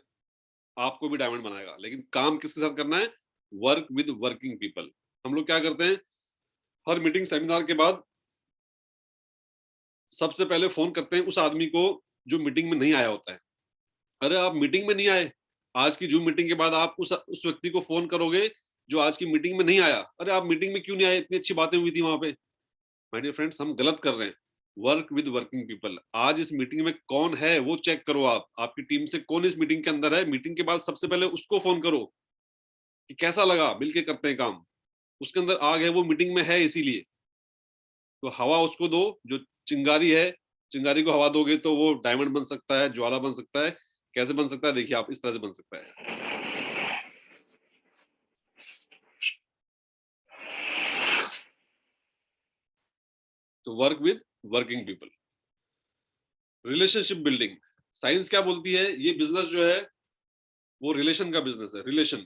आपको भी डायमंड बनाएगा। लेकिन काम किसके साथ करना है? Work with working people. हम लोग क्या करते हैं, हर मीटिंग सेमिनार के बाद सबसे पहले फोन करते हैं उस आदमी को जो मीटिंग में नहीं आया होता है। अरे आप मीटिंग में नहीं आए, आज की जूम मीटिंग के बाद आप उस व्यक्ति को फोन करोगे जो आज की मीटिंग में नहीं आया। अरे आप मीटिंग में क्यों नहीं आए, इतनी अच्छी बातें हुई थी वहां पे। माय डियर फ्रेंड्स, हम गलत कर रहे हैं। वर्क विद वर्किंग पीपल, आज इस मीटिंग में कौन है वो चेक करो। आप, आपकी टीम से कौन इस मीटिंग के अंदर है। मीटिंग के बाद सबसे पहले उसको फोन करो कि कैसा लगा, मिलके करते हैं काम। उसके अंदर आग है, वो मीटिंग में है इसीलिए। तो हवा उसको दो, जो चिंगारी है, चिंगारी को हवा दोगे तो वो डायमंड बन सकता है, ज्वाला बन सकता है। कैसे बन सकता है देखिए आप, इस तरह से बन सकता है। तो work with working people. Relationship building, science क्या बोलती है? ये बिजनेस जो है वो रिलेशन का बिजनेस है। रिलेशन,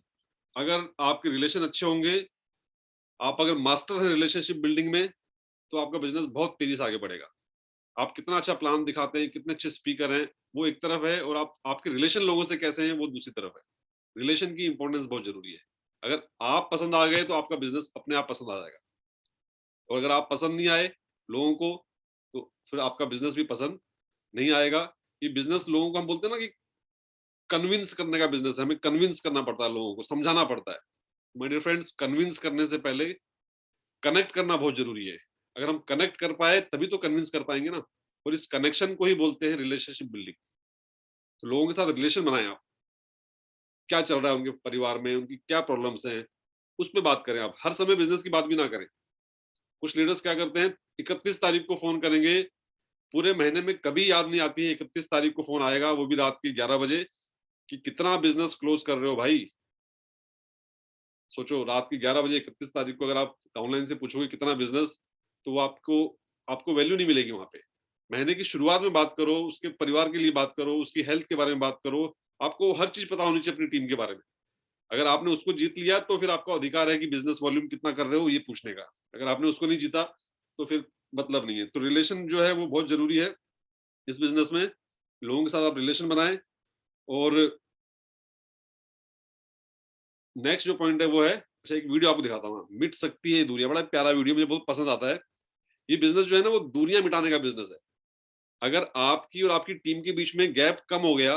अगर आपके रिलेशन अच्छे होंगे, आप अगर मास्टर हैं रिलेशनशिप बिल्डिंग में, तो आपका बिजनेस बहुत तेजी से आगे बढ़ेगा। आप कितना अच्छा प्लान दिखाते हैं, कितने अच्छे स्पीकर हैं, वो एक तरफ है, और आपके रिलेशन लोगों से कैसे हैं वो दूसरी तरफ है। रिलेशन की इंपॉर्टेंस बहुत जरूरी है। अगर आप पसंद आ गए तो आपका बिजनेस अपने आप पसंद आ जाएगा, और अगर आप पसंद नहीं आए लोगों को तो फिर आपका बिजनेस भी पसंद नहीं आएगा। ये बिजनेस लोगों को, हम बोलते हैं ना कि कन्विंस करने का बिजनेस है। हमें कन्विंस करना पड़ता है, लोगों को समझाना पड़ता है। माय डियर फ्रेंड्स, कन्विंस करने से पहले कनेक्ट करना बहुत जरूरी है। अगर हम कनेक्ट कर पाए तभी तो कन्विंस कर पाएंगे ना। और इस कनेक्शन को ही बोलते हैं रिलेशनशिप बिल्डिंग। तो लोगों के साथ रिलेशन बनाएं आप, क्या चल रहा है उनके परिवार में, उनकी क्या प्रॉब्लम्स हैं, उस पर बात करें आप। हर समय बिजनेस की बात भी ना करें। कुछ लीडर्स क्या करते हैं, 31 तारीख को फोन करेंगे, पूरे महीने में कभी याद नहीं आती है 31 तारीख को फोन आएगा, वो भी रात के 11 बजे, कि कितना बिजनेस क्लोज कर रहे हो भाई। सोचो, रात के 11 बजे 31 तारीख को अगर आप ऑनलाइन से पूछोगे कितना बिजनेस, तो वो आपको वैल्यू नहीं मिलेगी वहां पे। महीने की शुरुआत में बात करो, उसके परिवार के लिए बात करो, उसकी हेल्थ के बारे में बात करो। आपको हर चीज पता होनी चाहिए अपनी टीम के बारे में। अगर आपने उसको जीत लिया तो फिर आपका अधिकार है कि बिजनेस वॉल्यूम कितना कर रहे हो ये पूछने का। अगर आपने उसको नहीं जीता तो फिर मतलब नहीं है। तो रिलेशन जो है वो बहुत जरूरी है इस बिजनेस में। लोगों के साथ आप रिलेशन बनाएं। और नेक्स्ट जो पॉइंट है वो है, अच्छा एक वीडियो आपको दिखाता हूँ, मिट सकती है दूरियां। बड़ा प्यारा वीडियो, मुझे बहुत पसंद आता है। ये बिजनेस जो है ना वो दूरियां मिटाने का बिजनेस है। अगर आपकी और आपकी टीम के बीच में गैप कम हो गया,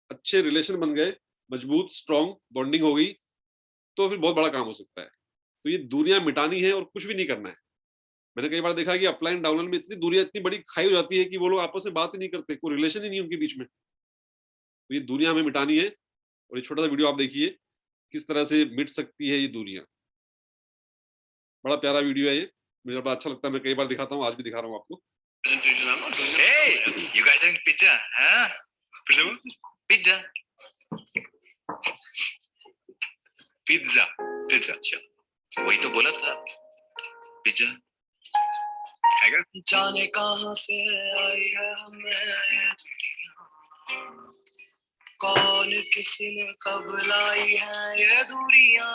अच्छे रिलेशन बन गए, मजबूत स्ट्रॉन्ग बॉन्डिंग हो गई, तो फिर बहुत बड़ा काम हो सकता है। तो ये दूरियां मिटानी है और कुछ भी नहीं करना है। मैंने कई बार देखा कि अपलाइन डाउनलाइन में इतनी दूरियां, इतनी बड़ी खाई हो जाती है कि वो लोग आपस में बात ही नहीं करते, कोई रिलेशन ही नहीं उनके बीच में। तो ये दूरियां हमें मिटानी है। और ये छोटा सा वीडियो आप देखिए किस तरह से मिट सकती है ये दूरियां। बड़ा प्यारा वीडियो है ये, मुझे बड़ा अच्छा लगता है। मैं कई बार दिखाता हूँ, आज भी दिखा रहा हूँ आपको। Hey, you guys having pizza? Huh? Pizza. Pizza. Pizza. अच्छा, वही तो बोला था, पिज्जा। जाने कहाँ से आई है हमें ये दुनिया, कौन किसी ने कब लाई है ये दूरियां।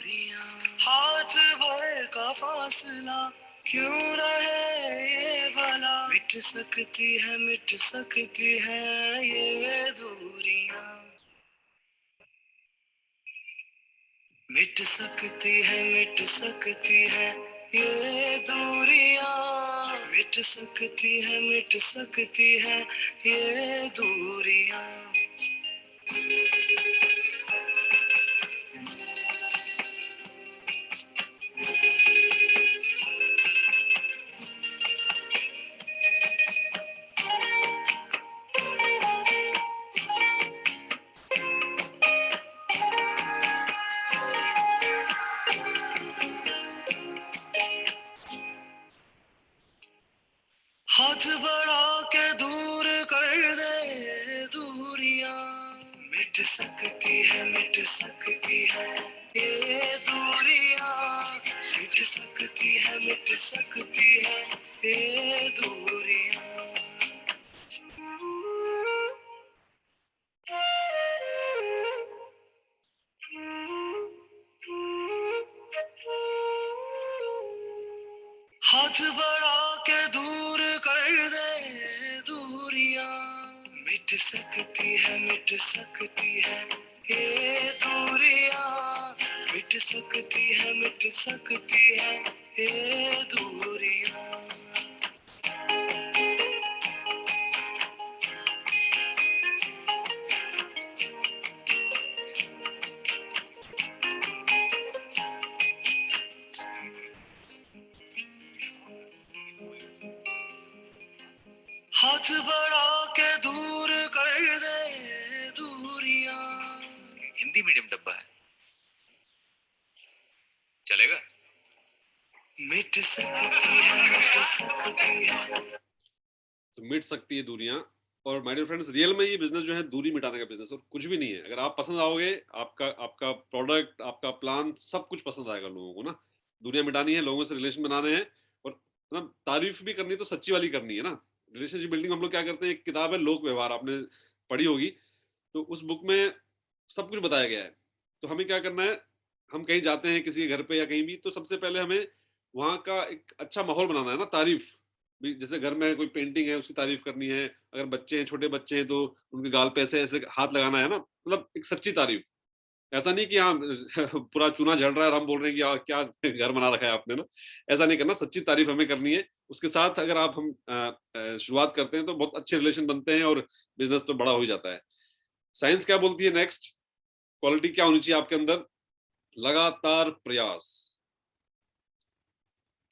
दूरियां, हाथ भर का फासला क्यों रहे ये भला, मिट सकती है ये दूरियां, मिट सकती है ये दूरियां, मिट सकती है ये दूरियां। हाथ बढ़ा के दूर कर दे दूरियां, मिट सकती है ये दूरियां, मिट सकती है ये दूरियां। हाथ बढ़ा के दूर कर दे दूरियां, मिट सकती है ये दूरियां, मिट सकती है ये दूरियां। हाथ बढ़ा के दूर कर दे दूरियां। हिंदी मीडियम डब्बा है, चलेगा? मिट सकती है तो मिट सकती है दूरियां। और माय डियर फ्रेंड्स, रियल में ये बिजनेस जो है दूरी मिटाने का बिजनेस और कुछ भी नहीं है। अगर आप पसंद आओगे, आपका प्रोडक्ट, आपका प्लान, सब कुछ पसंद आएगा लोगों को ना। दूरियां मिटानी है, लोगों से रिलेशन बनाने हैं और ना तारीफ भी करनी तो सच्ची वाली करनी है ना। रिलेशनशिप बिल्डिंग हम लोग क्या करते हैं, एक किताब है लोक व्यवहार, आपने पढ़ी होगी, तो उस बुक में सब कुछ बताया गया है। तो हमें क्या करना है, हम कहीं जाते हैं किसी के घर पे या कहीं भी, तो सबसे पहले हमें वहाँ का एक अच्छा माहौल बनाना है ना। तारीफ भी, जैसे घर में कोई पेंटिंग है उसकी तारीफ करनी है, अगर बच्चे हैं, छोटे बच्चे हैं, तो उनके गाल पे ऐसे ऐसे हाथ लगाना है ना, मतलब एक सच्ची तारीफ। ऐसा नहीं कि हाँ पूरा चूना झड़ रहा है और हम बोल रहे हैं कि यार क्या घर बना रखा है आपने ना। ऐसा नहीं करना, सच्ची तारीफ हमें करनी है। उसके साथ अगर आप हम शुरुआत करते हैं तो बहुत अच्छे रिलेशन बनते हैं और बिजनेस तो बड़ा हो ही जाता है। साइंस क्या बोलती है नेक्स्ट, क्वालिटी क्या होनी चाहिए आपके अंदर? लगातार प्रयास,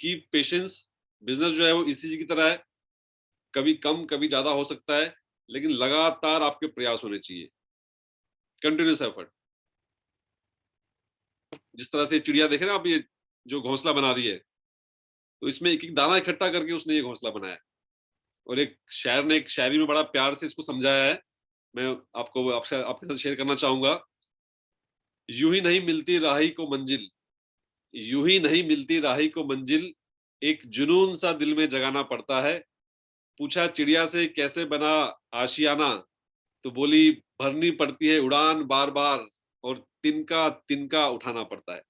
कीप पेशेंस। बिजनेस जो है वो इसी की तरह है, कभी कम कभी ज्यादा हो सकता है, लेकिन लगातार आपके प्रयास होने चाहिए, कंटिन्यूस एफर्ट। जिस तरह से चिड़िया देख रहे हैं आप, ये जो घोंसला बना रही है, तो इसमें एक एक दाना इकट्ठा करके उसने ये घोंसला बनाया। और एक शायर ने एक शायरी में बड़ा प्यार से इसको समझाया है, मैं आपके साथ शेयर करना चाहूंगा। यूं ही नहीं मिलती राही को मंजिल, यूं ही नहीं मिलती राही को मंजिल, एक जुनून सा दिल में जगाना पड़ता है। पूछा चिड़िया से कैसे बना आशियाना, तो बोली भरनी पड़ती है उड़ान बार बार, और तिनका तिनका उठाना पड़ता है।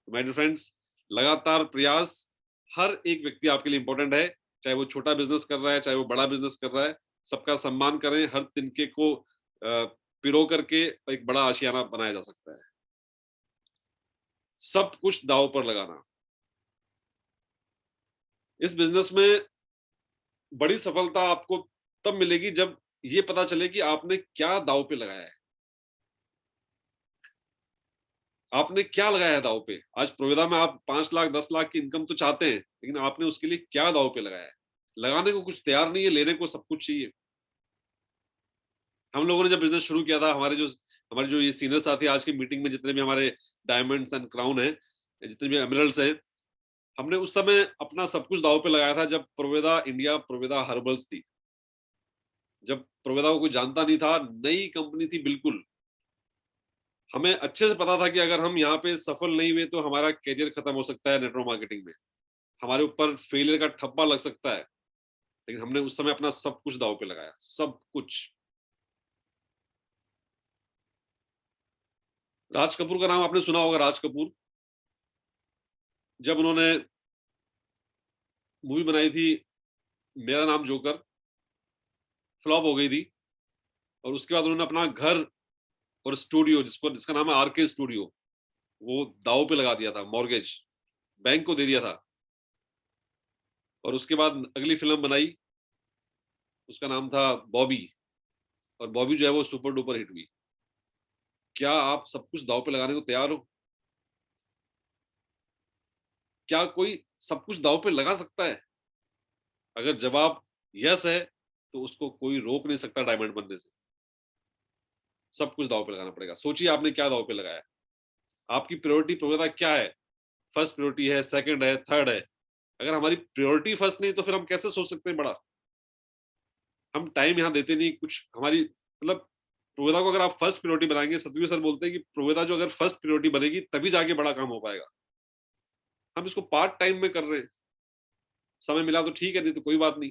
माय डियर फ्रेंड्स, लगातार प्रयास हर एक व्यक्ति आपके लिए इंपॉर्टेंट है, चाहे वो छोटा बिजनेस कर रहा है, चाहे वो बड़ा बिजनेस कर रहा है। सबका सम्मान करें, हर तिनके को पिरो करके एक बड़ा आशियाना बनाया जा सकता है। सब कुछ दांव पर लगाना। इस बिजनेस में बड़ी सफलता आपको तब मिलेगी जब ये पता चले कि आपने क्या दांव पे लगाया है। आपने क्या लगाया है दांव पे? आज प्रोविदा में आप 5 लाख 10 लाख की इनकम तो चाहते हैं, लेकिन आपने उसके लिए क्या दांव पे लगाया है? लगाने को कुछ तैयार नहीं है, लेने को सब कुछ चाहिए। हम लोगों ने जब बिजनेस शुरू किया था, हमारे जो ये सीनियर साथी आज की मीटिंग में, जितने भी हमारे डायमंड्स एंड क्राउन है, जितने भी एमरल्ड्स हैं, हमने उस समय अपना सब कुछ दांव पे लगाया था जब प्रोविदा इंडिया, प्रोविदा हर्बल्स थी। जब प्रोविदा को कोई जानता नहीं था, नई कंपनी थी बिल्कुल। हमें अच्छे से पता था कि अगर हम यहाँ पे सफल नहीं हुए तो हमारा करियर खत्म हो सकता है नेटवर्क मार्केटिंग में, हमारे ऊपर फेलियर का ठप्पा लग सकता है। लेकिन हमने उस समय अपना सब कुछ दांव पे लगाया, सब कुछ। राज कपूर का नाम आपने सुना होगा, राज कपूर। जब उन्होंने मूवी बनाई थी मेरा नाम जोकर, फ्लॉप हो गई थी, और उसके बाद उन्होंने अपना घर और स्टूडियो जिसका नाम है आरके स्टूडियो, वो दांव पे लगा दिया था, मॉर्गेज बैंक को दे दिया था। और उसके बाद अगली फिल्म बनाई, उसका नाम था बॉबी, और बॉबी जो है वो सुपर डुपर हिट हुई। क्या आप सब कुछ दांव पे लगाने को तैयार हो? क्या कोई सब कुछ दांव पे लगा सकता है? अगर जवाब यस है तो उसको कोई रोक नहीं सकता डायमंड बनने से। सब कुछ दांव पे लगाना पड़ेगा। सोचिए आपने क्या दांव पे लगाया, आपकी प्रायोरिटी क्या है? फर्स्ट प्रायोरिटी है, सेकंड है, थर्ड है। अगर हमारी प्रायोरिटी फर्स्ट नहीं तो फिर हम कैसे सोच सकते हैं बड़ा? हम टाइम यहाँ देते नहीं कुछ, हमारी मतलब प्रोवेदा को अगर आप फर्स्ट प्रायोरिटी बनाएंगे, सतवीर सर बोलते हैं कि प्रोवेदा जो अगर फर्स्ट प्रायोरिटी बनेगी तभी जाके बड़ा काम हो पाएगा। हम इसको पार्ट टाइम में कर रहे हैं, समय मिला तो ठीक है, नहीं तो कोई बात नहीं।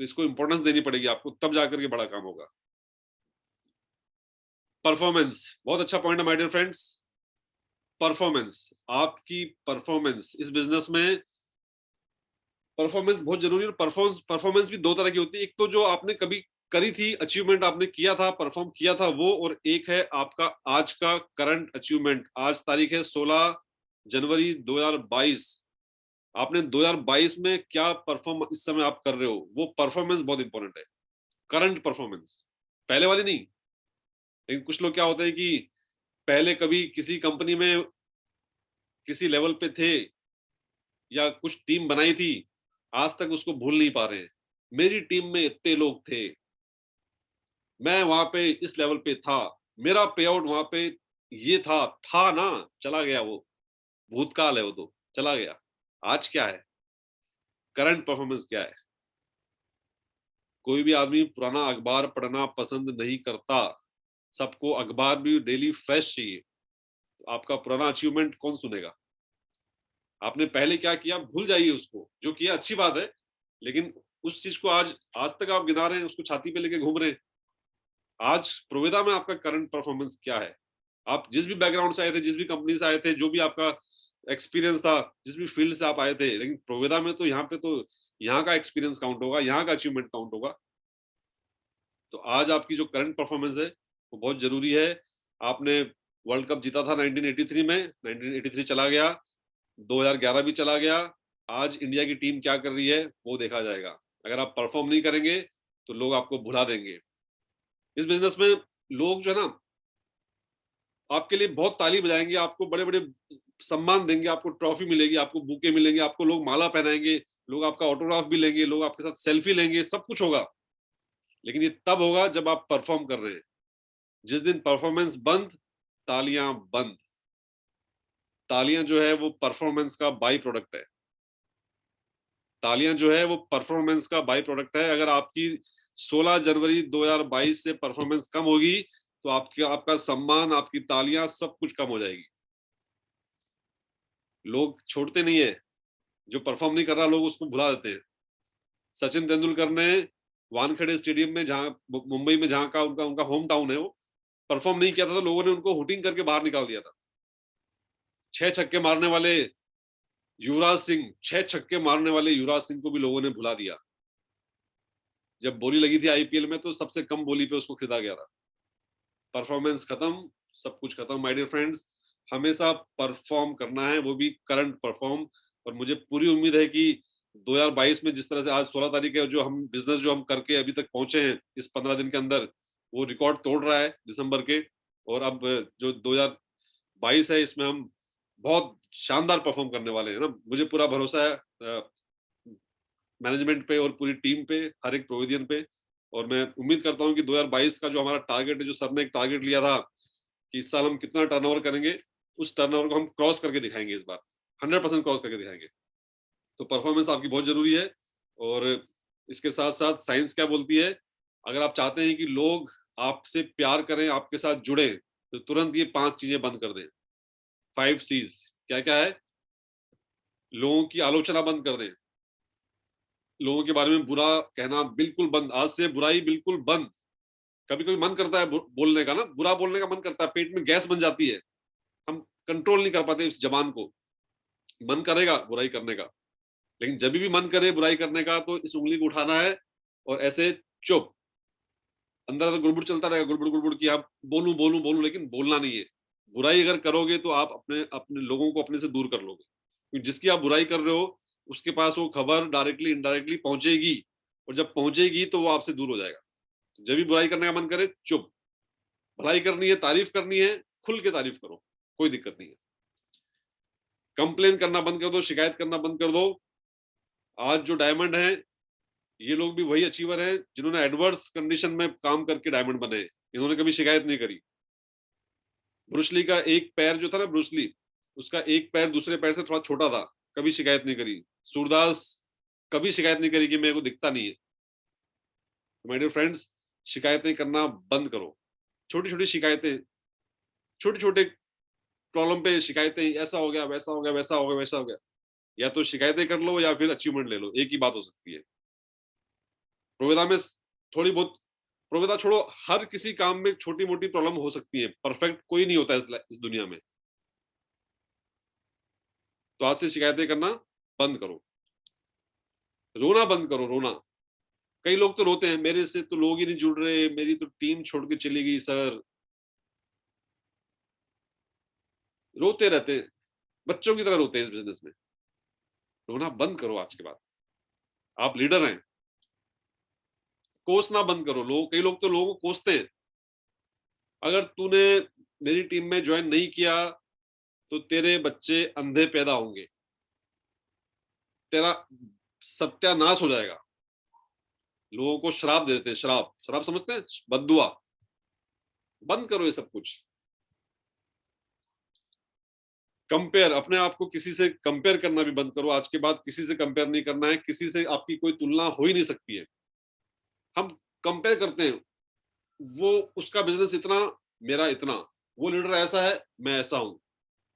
तो इसको इंपॉर्टेंस देनी पड़ेगी आपको, तब जाकर के बड़ा काम होगा। परफॉर्मेंस, बहुत अच्छा पॉइंट है माय डियर फ्रेंड्स। परफॉर्मेंस, आपकी परफॉर्मेंस इस बिजनेस में परफॉर्मेंस बहुत जरूरी है। परफॉर्मेंस भी दो तरह की होती है, एक तो जो आपने कभी करी थी, अचीवमेंट आपने किया था, परफॉर्म किया था वो, और एक है आपका आज का करंट अचीवमेंट। आज तारीख है 16 जनवरी 2022। आपने 2022 में क्या परफॉर्म इस समय आप कर रहे हो, वो परफॉर्मेंस बहुत इंपॉर्टेंट है। करंट परफॉर्मेंस, पहले वाली नहीं। लेकिन कुछ लोग क्या होते हैं कि पहले कभी किसी कंपनी में किसी लेवल पे थे या कुछ टीम बनाई थी, आज तक उसको भूल नहीं पा रहे हैं। मेरी टीम में इतने लोग थे, मैं वहां पे इस लेवल पे था, मेरा पे आउट वहां पे ये था ना, चला गया वो, भूतकाल है वो, तो चला गया। आज क्या है, करंट परफॉर्मेंस क्या है? कोई भी आदमी पुराना अखबार पढ़ना पसंद नहीं करता, सबको अखबार भी डेली फ्रेश चाहिए। तो आपका पुराना अचीवमेंट कौन सुनेगा? आपने पहले क्या किया भूल जाइए उसको, जो किया अच्छी बात है, लेकिन उस चीज को आज तक आप गिना रहे हैं, उसको छाती पे लेके घूम रहे हैं। आज प्रोवेदा में आपका करंट परफॉर्मेंस क्या है? आप जिस भी बैकग्राउंड से आए थे, जिस भी कंपनी से आए थे, जो भी आपका एक्सपीरियंस था, जिस भी फील्ड से आप आए थे, लेकिन प्रोवेदा में तो यहाँ पे तो यहाँ का एक्सपीरियंस काउंट होगा, यहाँ का अचीवमेंट काउंट होगा। तो आज आपकी जो करंट परफॉर्मेंस है वो बहुत जरूरी है। आपने वर्ल्ड कप जीता था 1983 में, 1983 चला गया, 2011 भी चला गया। आज इंडिया की टीम क्या कर रही है वो देखा जाएगा। अगर आप परफॉर्म नहीं करेंगे तो लोग आपको भुला देंगे। इस बिजनेस में लोग जो है ना आपके लिए बहुत ताली बजाएंगे, आपको बड़े बड़े सम्मान देंगे, आपको ट्रॉफी मिलेगी, आपको बुके मिलेंगे, आपको लोग माला पहनाएंगे, लोग आपका ऑटोग्राफ भी लेंगे, लोग आपके साथ सेल्फी लेंगे, सब कुछ होगा। लेकिन ये तब होगा जब आप परफॉर्म कर रहे हैं। जिस दिन परफॉर्मेंस बंद, तालियां बंद। तालियां जो है वो परफॉर्मेंस का बाई प्रोडक्ट है। तालियां जो है वो परफॉर्मेंस का बाई प्रोडक्ट है। अगर आपकी 16 जनवरी 2022 से परफॉर्मेंस कम होगी तो आपका सम्मान, आपकी तालियां, सब कुछ कम हो जाएगी। लोग छोड़ते नहीं है, जो परफॉर्म नहीं कर रहा लोग उसको भुला देते हैं। सचिन तेंदुलकर ने वानखेड़े स्टेडियम में, जहां मुंबई में, जहां का उनका होम टाउन है, वो परफॉर्म नहीं किया था तो लोगों ने उनको हुटिंग करके बाहर निकाल दिया था। 6 छक्के मारने वाले युवराज सिंह, 6 छक्के मारने वाले युवराज सिंह को भी लोगों ने भुला दिया। जब बोली लगी थी आईपीएल में तो सबसे कम बोली पे उसको खरीदा गया था। परफॉर्मेंस खत्म, सब कुछ खत्म माय डियर फ्रेंड्स। हमेशा परफॉर्म करना है, वो भी करंट परफॉर्म। और मुझे पूरी उम्मीद है कि 2022 में जिस तरह से आज 16 तारीख है, जो हम बिजनेस जो हम करके अभी तक पहुंचे हैं इस 15 दिन के अंदर, वो रिकॉर्ड तोड़ रहा है दिसंबर के। और अब जो 2022 है इसमें हम बहुत शानदार परफॉर्म करने वाले हैं ना। मुझे पूरा भरोसा है मैनेजमेंट पे और पूरी टीम पे, हर एक प्रोविजन पे। और मैं उम्मीद करता हूं कि 2022 का जो हमारा टारगेट है, जो सर ने एक टारगेट लिया था कि इस साल हम कितना टर्नओवर करेंगे, उस टर्नओवर को हम क्रॉस करके दिखाएंगे इस बार, 100% क्रॉस करके दिखाएंगे। तो परफॉर्मेंस आपकी बहुत जरूरी है। और इसके साथ साथ साइंस क्या बोलती है, अगर आप चाहते हैं कि लोग आपसे प्यार करें, आपके साथ जुड़े, तो तुरंत ये 5 चीजें बंद कर दें। 5 C's क्या क्या है? लोगों की आलोचना बंद कर दें, लोगों के बारे में बुरा कहना बिल्कुल बंद। आज से बुराई बिल्कुल बंद। कभी कभी मन करता है बोलने का ना, बुरा बोलने का मन करता है, पेट में गैस बन जाती है, हम कंट्रोल नहीं कर पाते इस जबान को। मन करेगा बुराई करने का, लेकिन जब भी मन करे बुराई करने का तो इस उंगली को उठाना है और ऐसे चुप, अंदर अंदर गुड़गुड़ चलता रहेगा, गुड़गुड़ गुड़गुड़ की आप बोलूं बोलूं बोलूं, लेकिन बोलना नहीं है। बुराई अगर करोगे तो आप अपने अपने लोगों को अपने से दूर कर लोगे, क्योंकि जिसकी आप बुराई कर रहे हो उसके पास वो खबर डायरेक्टली इनडायरेक्टली पहुंचेगी, और जब पहुंचेगी तो वो आपसे दूर हो जाएगा। जब भी बुराई करने का मन करे चुप, भलाई करनी है, तारीफ करनी है, खुल के तारीफ करो, कोई दिक्कत नहीं है। कंप्लेन करना बंद कर दो, शिकायत करना बंद कर दो। आज जो डायमंड है ये लोग भी वही अचीवर हैं जिन्होंने एडवर्स कंडीशन में काम करके डायमंड बने। इन्होंने कभी शिकायत नहीं करी। ब्रूस ली का एक पैर जो था ना, ब्रूस ली, उसका एक पैर दूसरे पैर से थोड़ा छोटा था, कभी शिकायत नहीं करी। सूरदास कभी शिकायत नहीं करी कि मेरे को दिखता नहीं है। माय डियर फ्रेंड्स, शिकायतें करना बंद करो। छोटी छोटी शिकायतें, छोटे छोटे प्रॉब्लम पे शिकायतें, ऐसा हो गया, वैसा हो गया, वैसा हो गया, वैसा हो गया। या तो शिकायतें कर लो या फिर अचीवमेंट ले लो, एक ही बात हो सकती है। प्रोवेदा में थोड़ी बहुत, प्रोवेदा छोड़ो, हर किसी काम में छोटी मोटी प्रॉब्लम हो सकती है, परफेक्ट कोई नहीं होता इस दुनिया में। तो आज से शिकायतें करना बंद करो, रोना बंद करो, रोना। कई लोग तो रोते हैं, मेरे से तो लोग ही नहीं जुड़ रहे, मेरी तो टीम छोड़ के चली गई सर। रोते रहते हैं, बच्चों की तरह रोते हैं इस बिजनेस में। रोना बंद करो आज के बाद, आप लीडर हैं। कोसना बंद करो। कई लोग तो लोगों को कोसते हैं। अगर तूने मेरी टीम में ज्वाइन नहीं किया तो तेरे बच्चे अंधे पैदा होंगे, तेरा सत्यानाश हो जाएगा। लोगों को श्राप दे देते हैं, श्राप, श्राप समझते हैं, बद्दुआ। बंद करो ये सब कुछ। कंपेयर, अपने आप को किसी से कंपेयर करना भी बंद करो। आज के बाद किसी से कंपेयर नहीं करना है, किसी से आपकी कोई तुलना हो ही नहीं सकती है। हम कंपेयर करते हैं, वो उसका बिजनेस इतना, मेरा इतना, वो लीडर ऐसा है, मैं ऐसा हूं।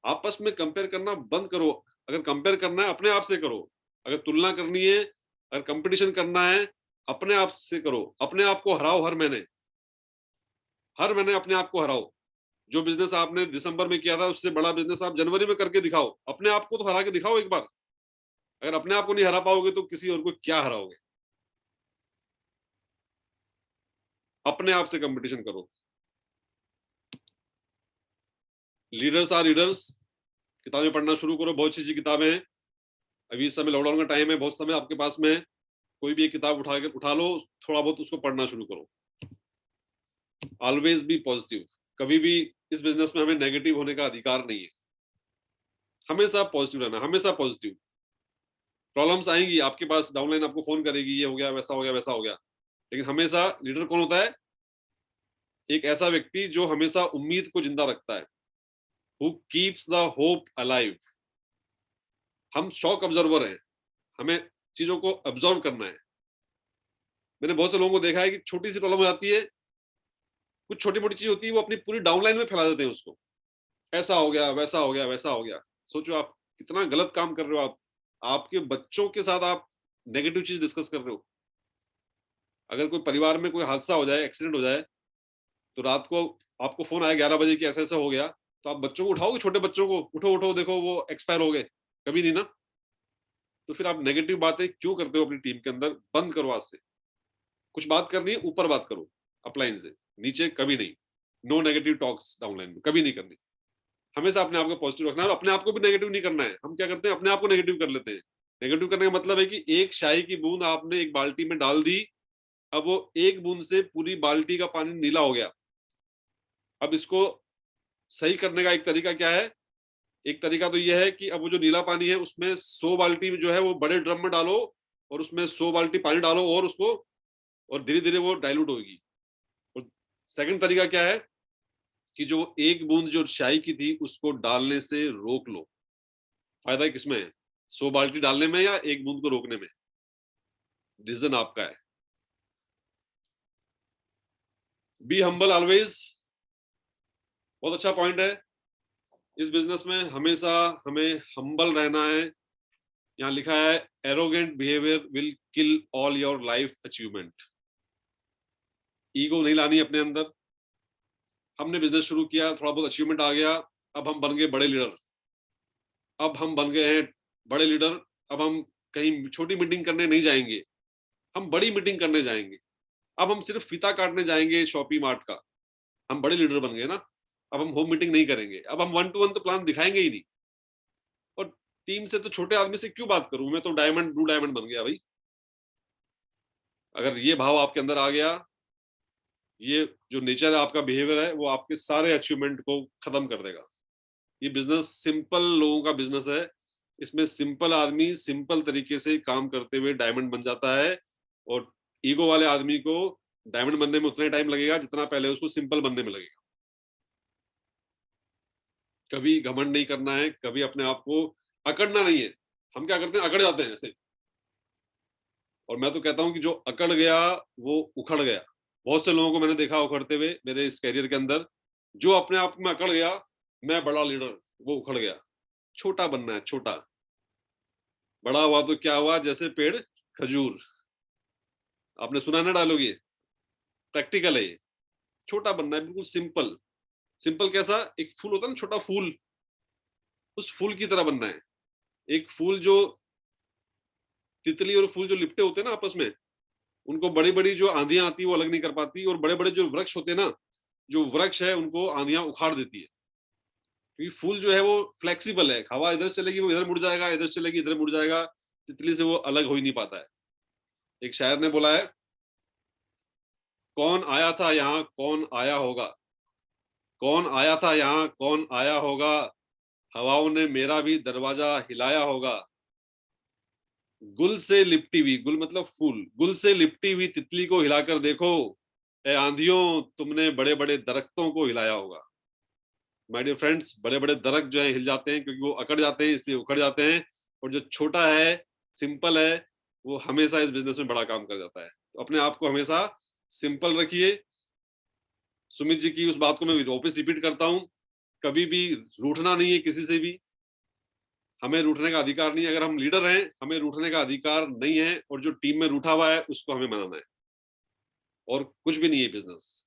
आपस में कंपेयर करना बंद करो। अगर कंपेयर करना है अपने आप से करो, अगर तुलना करनी है, अगर कंपटीशन करना है अपने आप से करो। अपने आप को हराओ हर महीने अपने आप को हराओ। जो बिजनेस आपने दिसंबर में किया था उससे बड़ा बिजनेस आप जनवरी में करके दिखाओ। अपने आप को तो हरा के दिखाओ एक बार। अगर अपने आप को नहीं हरा पाओगे तो किसी और को क्या हराओगे। अपने आप से कंपटीशन करो। लीडर्स आर लीडर्स, किताबें पढ़ना शुरू करो। बहुत अच्छी किताबें हैं। अभी इस समय लॉकडाउन का टाइम है, बहुत समय आपके पास में है। कोई भी एक किताब उठा लो, थोड़ा बहुत उसको पढ़ना शुरू करो। Always be positive. कभी भी इस बिजनेस में हमें नेगेटिव होने का अधिकार नहीं है। हमेशा पॉजिटिव रहना, हमेशा पॉजिटिव। प्रॉब्लम्स आएंगी आपके पास, डाउनलाइन आपको फोन करेगी, ये हो गया, वैसा हो गया, वैसा हो गया, लेकिन हमेशा लीडर कौन होता है? एक ऐसा व्यक्ति जो हमेशा उम्मीद को जिंदा रखता है। Who keeps the hope alive। हम शॉक ऑब्जर्वर हैं, हमें चीजों को ऑब्जर्व करना है। मैंने बहुत से लोगों को देखा है कि छोटी सी प्रॉब्लम हो जाती है, कुछ छोटी मोटी चीज होती है, वो अपनी पूरी डाउनलाइन में फैला देते हैं उसको। ऐसा हो गया, वैसा हो गया, वैसा हो गया। सोचो आप कितना गलत काम कर रहे हो। आप आपके बच्चों के साथ आप नेगेटिव चीज डिस्कस कर रहे हो। अगर कोई परिवार में कोई हादसा हो जाए, एक्सीडेंट हो जाए, तो रात को आपको फोन आया 11 बजे कि ऐसा ऐसा हो गया, तो आप बच्चों को उठाओगे? छोटे बच्चों को उठो उठो, देखो वो एक्सपायर हो गए, कभी नहीं ना। तो फिर आप नेगेटिव बातें क्यों करते हो अपनी टीम के अंदर? बंद करो आज से। कुछ बात करनी है ऊपर बात करो, अपलाइन से, नीचे कभी नहीं। नो नेगेटिव टॉक्स डाउनलाइन में, कभी नहीं करनी। हमेशा अपने आप को पॉजिटिव रखना है और अपने आप को भी नेगेटिव नहीं करना है। हम क्या करते हैं, अपने आप को नेगेटिव कर लेते हैं। नेगेटिव करने का मतलब है कि एक शाही की बूंद आपने एक बाल्टी में डाल दी, अब वो एक बूंद से पूरी बाल्टी का पानी नीला हो गया। अब इसको सही करने का एक तरीका क्या है? एक तरीका तो यह है कि अब वो जो नीला पानी है उसमें 100 बाल्टी जो है वो बड़े ड्रम में डालो और उसमें 100 बाल्टी पानी डालो और उसको, और धीरे धीरे वो डाइल्यूट होगी। और सेकंड तरीका क्या है कि जो एक बूंद जो स्याही की थी उसको डालने से रोक लो। फायदा किसमें है? 100 बाल्टी डालने में या एक बूंद को रोकने में? डिसीजन आपका है। बी हम्बल ऑलवेज, बहुत अच्छा पॉइंट है। इस बिजनेस में हमेशा हमें हम्बल रहना है। यहाँ लिखा है arrogant behaviour will kill all your life achievement. Ego नहीं लानी अपने अंदर। हमने बिजनेस शुरू किया, थोड़ा बहुत अचीवमेंट आ गया, अब हम बन गए बड़े लीडर, अब हम बन गए हैं बड़े लीडर, अब हम कहीं छोटी मीटिंग करने नहीं जाएंगे, हम बड़ी मीटिंग करने जाएंगे। अब हम सिर्फ फीता काटने जाएंगे शॉपी मार्ट का, हम बड़े लीडर बन गए ना। अब हम होम मीटिंग नहीं करेंगे, अब हम 1 to 1 तो प्लान दिखाएंगे ही नहीं। और टीम से तो छोटे आदमी से क्यों बात करूं, मैं तो डायमंड ब्लू डायमंड बन गया भाई। अगर ये भाव आपके अंदर आ गया, ये जो नेचर है आपका, बिहेवियर है, वो आपके सारे अचीवमेंट को खत्म कर देगा। ये बिजनेस सिंपल लोगों का बिजनेस है, इसमें सिंपल आदमी सिंपल तरीके से काम करते हुए डायमंड बन जाता है। और ईगो वाले आदमी को डायमंड बनने में उतना टाइम लगेगा जितना पहले उसको सिंपल बनने में लगेगा। कभी घमंड नहीं करना है, कभी अपने आप को अकड़ना नहीं है। हम क्या करते हैं, अकड़ जाते हैं ऐसे। और मैं तो कहता हूं कि जो अकड़ गया वो उखड़ गया। बहुत से लोगों को मैंने देखा उखड़ते हुए मेरे इस कैरियर के अंदर। जो अपने आप में अकड़ गया, मैं बड़ा लीडर, वो उखड़ गया। छोटा बनना है, छोटा। बड़ा हुआ तो क्या हुआ, जैसे पेड़ खजूर। आपने सुना ना डायलॉग, ये प्रैक्टिकल है। ये छोटा बनना है, बिल्कुल सिंपल। सिंपल कैसा, एक फूल होता है ना, छोटा फूल, उस फूल की तरह बनना है। एक फूल जो तितली और फूल जो लिपटे होते हैं ना आपस में, उनको बड़ी बड़ी जो आंधियां आती है वो अलग नहीं कर पाती। और बड़े बड़े जो वृक्ष होते हैं ना, जो वृक्ष है उनको आंधियां उखाड़ देती है। क्योंकि फूल जो है वो फ्लेक्सिबल है, हवा इधर चलेगी वो इधर मुड़ जाएगा, इधर चलेगी इधर मुड़ जाएगा। तितली से वो अलग हो ही नहीं पाता है। एक शायर ने बोला है, कौन आया था यहाँ कौन आया होगा, कौन आया था यहाँ कौन आया होगा, हवाओं ने मेरा भी दरवाजा हिलाया होगा। गुल से लिपटी हुई, गुल मतलब फूल, गुल से लिपटी हुई तितली को हिलाकर देखो, ए आंधियों तुमने बड़े बड़े दरख्तों को हिलाया होगा। माय डियर फ्रेंड्स, बड़े बड़े दरख्त जो है हिल जाते हैं क्योंकि वो अकड़ जाते हैं, इसलिए उखड़ जाते हैं। और जो छोटा है, सिंपल है, वो हमेशा इस बिजनेस में बड़ा काम कर जाता है। तो अपने आप को हमेशा सिंपल रखिए। सुमित जी की उस बात को मैं वापस रिपीट करता हूं, कभी भी रूठना नहीं है किसी से भी। हमें रूठने का अधिकार नहीं है। अगर हम लीडर हैं, हमें रूठने का अधिकार नहीं है। और जो टीम में रूठा हुआ है उसको हमें मनाना है, और कुछ भी नहीं है बिजनेस।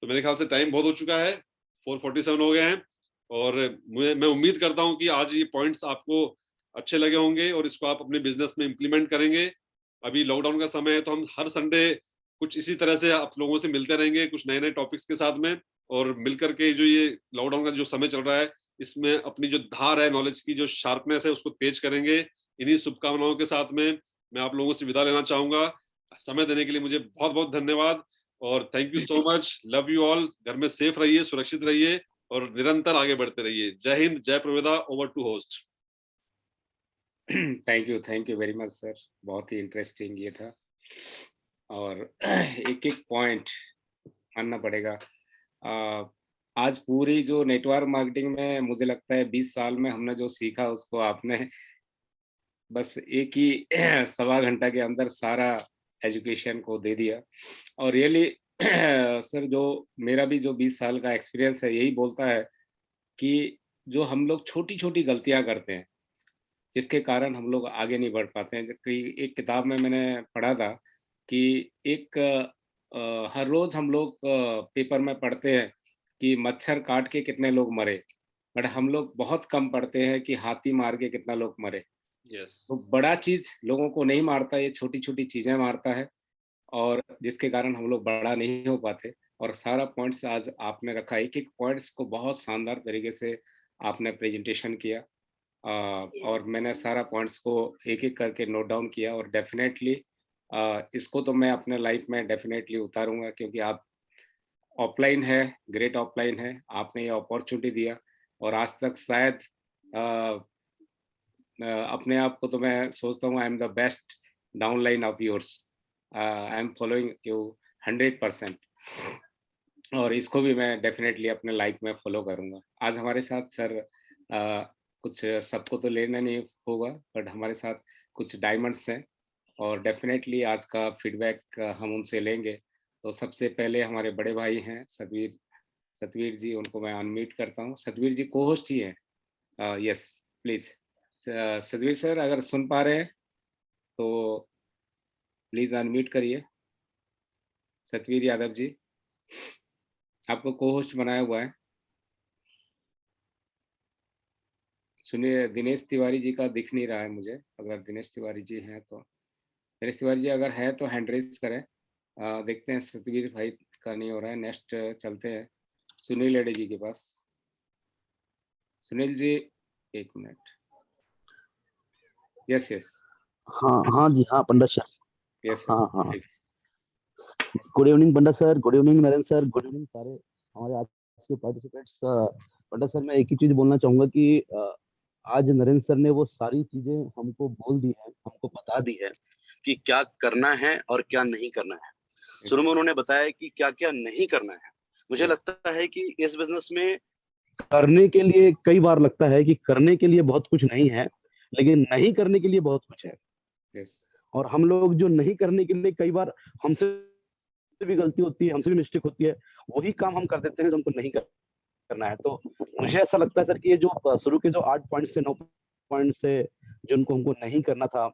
तो मेरे ख्याल से टाइम बहुत हो चुका है, 4:47 हो गए हैं। और मैं उम्मीद करता हूं कि आज ये पॉइंट्स आपको अच्छे लगे होंगे और इसको आप अपने बिजनेस में इंप्लीमेंट करेंगे। अभी लॉकडाउन का समय है, तो हम हर संडे कुछ इसी तरह से आप लोगों से मिलते रहेंगे, कुछ नए नए टॉपिक्स के साथ में। और मिलकर के जो ये लॉकडाउन का जो समय चल रहा है, इसमें अपनी जो धार है नॉलेज की, जो शार्पनेस है, उसको तेज करेंगे। इन्हीं शुभकामनाओं के साथ में मैं आप लोगों से विदा लेना चाहूंगा। समय देने के लिए मुझे बहुत बहुत धन्यवाद और thank you so much. Love you all. घर में सेफ रहिए, सुरक्षित रहिए और निरंतर आगे बढ़ते रहिए। जय हिंद, जय Praveda. Over to host. Thank you very much sir, बहुत ही इंटरेस्टिंग ये था। और एक एक पॉइंट मानना पड़ेगा। आज पूरी जो नेटवर्क मार्केटिंग में मुझे लगता है 20 साल में हमने जो सीखा उसको आपने बस एक ही 1.25 घंटा के अंदर सारा एजुकेशन को दे दिया। और रियली सर, जो मेरा भी जो 20 साल का एक्सपीरियंस है यही बोलता है कि जो हम लोग छोटी छोटी गलतियां करते हैं जिसके कारण हम लोग आगे नहीं बढ़ पाते हैं। जबकि एक किताब में मैंने पढ़ा था कि एक हर रोज हम लोग पेपर में पढ़ते हैं कि मच्छर काट के कितने लोग मरे, बट हम लोग बहुत कम पढ़ते हैं कि हाथी मार के कितना लोग मरे। तो बड़ा चीज लोगों को नहीं मारता, ये छोटी छोटी चीजें मारता है, और जिसके कारण हम लोग बड़ा नहीं हो पाते। और सारा पॉइंट्स आज आपने रखा, एक एक पॉइंट्स को बहुत शानदार तरीके से आपने प्रेजेंटेशन किया। और मैंने सारा पॉइंट्स को एक एक करके नोट डाउन किया। और डेफिनेटली इसको तो मैं अपने लाइफ में डेफिनेटली उतारूंगा, क्योंकि आप ऑफलाइन है, ग्रेट ऑफलाइन है, आपने ये अपॉर्चुनिटी दिया। और आज तक शायद अपने आप को तो मैं सोचता हूँ I am the best downline of yours, I am following you 100%। और इसको भी मैं डेफिनेटली अपने लाइफ में फॉलो करूँगा। आज हमारे साथ सर कुछ सबको तो लेना नहीं होगा, बट हमारे साथ कुछ डायमंड्स हैं और डेफिनेटली आज का फीडबैक हम उनसे लेंगे। तो सबसे पहले हमारे बड़े भाई हैं सतवीर जी, उनको मैं अनम्यूट करता हूँ। सतवीर जी को होस्ट ही हैं। यस प्लीज सतवीर सर, अगर सुन पा रहे हैं तो प्लीज अनम्यूट करिए। सतवीर यादव जी, आपको को होस्ट बनाया हुआ है। सुनिए, दिनेश तिवारी जी का दिख नहीं रहा है मुझे। अगर दिनेश तिवारी जी हैं तो, दिनेश तिवारी जी अगर हैं तो हैंड रेज करें। देखते हैं, सतवीर भाई का नहीं हो रहा है। नेक्स्ट चलते हैं सुनील एडे जी के पास। सुनील जी, एक मिनट। यस यस हाँ हाँ जी, हाँ पंडित सर। यस हाँ हाँ, sir. Good evening Pandit sir, good evening Narendra sir, good evening सारे हमारे आज के पार्टिसिपेंट्स। पंडित सर, मैं एक ही चीज बोलना चाहूंगा कि आज नरेंद्र सर ने वो सारी चीजें हमको बोल दी है, हमको बता दी है कि क्या करना है और क्या नहीं करना है। शुरू में उन्होंने बताया कि क्या क्या नहीं करना है। मुझे लगता है कि इस बिजनेस में करने के लिए कई बार लगता है कि करने के लिए बहुत कुछ नहीं है, लेकिन नहीं करने के लिए बहुत कुछ है। यस और हम लोग जो नहीं करने के लिए कई बार हमसे भी गलती होती है, हमसे भी मिस्टेक होती है, वही काम हम कर देते हैं जो हमको नहीं करना है। तो मुझे ऐसा लगता है सर कि ये जो शुरू के जो 8 पॉइंट से 9 पॉइंट से जिनको हमको नहीं करना था,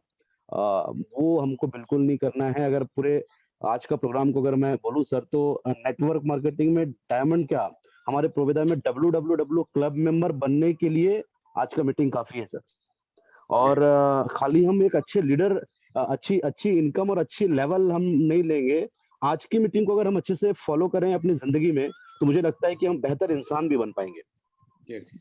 वो हमको बिल्कुल नहीं करना है। अगर पूरे आज का प्रोग्राम को अगर मैं बोलूं सर, तो नेटवर्क मार्केटिंग में डायमंड क्या, हमारे प्रोविधा में WWW क्लब मेंबर बनने के लिए आज का मीटिंग काफी है सर। और खाली हम एक अच्छे लीडर, अच्छी अच्छी इनकम और अच्छी लेवल हम नहीं लेंगे। आज की मीटिंग को अगर हम अच्छे से फॉलो करें अपनी जिंदगी में, तो मुझे लगता है कि हम बेहतर इंसान भी बन पाएंगे। यस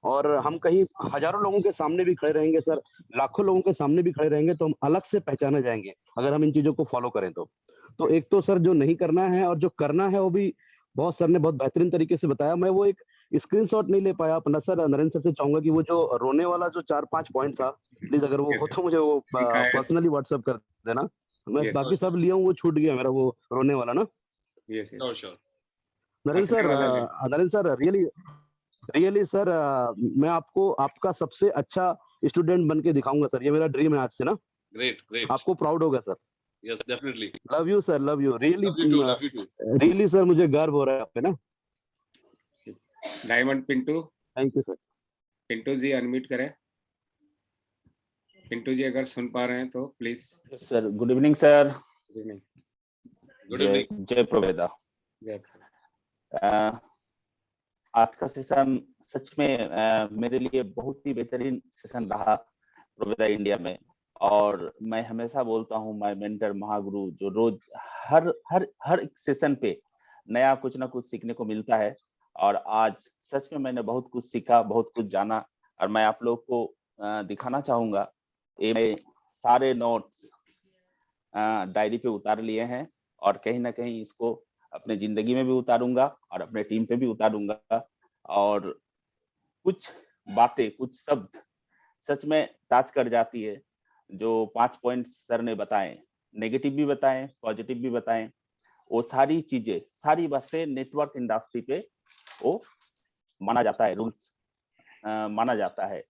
और हम कहीं हजारों लोगों के सामने भी खड़े रहेंगे सर, लाखों लोगों के सामने भी खड़े रहेंगे, तो हम अलग से पहचाने जाएंगे अगर हम इन चीजों को फॉलो करें तो एक तो सर जो नहीं करना है और जो करना है वो भी बहुत सर ने बहुत बेहतरीन तरीके से बताया। मैं वो एक स्क्रीनशॉट नहीं ले पाया अपना सर, नरेंद्र सर से चाहूंगा कि वो जो रोने वाला जो 4-5 पॉइंट था, प्लीज अगर वो हो तो मुझे वो पर्सनली व्हाट्सएप कर देना। मैं बाकी सब लिया हूँ, वो छूट गया मेरा वो रोने वाला ना। Yes sure. Narendra sir really sir, मैं आपको आपका सबसे अच्छा स्टूडेंट बन के दिखाऊंगा सर। ये मेरा ड्रीम है आज से ना। ग्रेट। आपको प्राउड होगा sir. Yes definitely. Love you sir, love you really. Love you too. Really sir, मुझे गर्व हो रहा है आप पे ना। Diamond Pintu. Thank you sir. Pintu ji unmute करें। पिंटू जी अगर सुन पा रहे हैं तो please. Yes sir, good evening sir. Good evening. Good evening. जय प्रोवेदा। आज का सेशन सच में मेरे लिए बहुत ही बेहतरीन सेशन रहा प्रोवेदा इंडिया में। और मैं हमेशा बोलता हूँ, माय मेंटर महागुरु जो रोज हर सेशन पे नया कुछ ना कुछ सीखने को मिलता है। और आज सच में मैंने बहुत कुछ सीखा, बहुत कुछ जाना, और मैं आप लोग को दिखाना चाहूंगा। ये मैं सारे नोट्स डायरी पे उतार लिए हैं, और कहीं ना कहीं इसको अपने जिंदगी में भी उतारूंगा और अपने टीम पे भी उतारूंगा। और कुछ बातें, कुछ शब्द सच में टच कर जाती है। जो 5 पॉइंट सर ने बताए, नेगेटिव भी बताएं, पॉजिटिव भी बताएं, वो सारी चीजें, सारी बातें नेटवर्क इंडस्ट्री पे वो माना जाता है, रूल्स माना जाता है।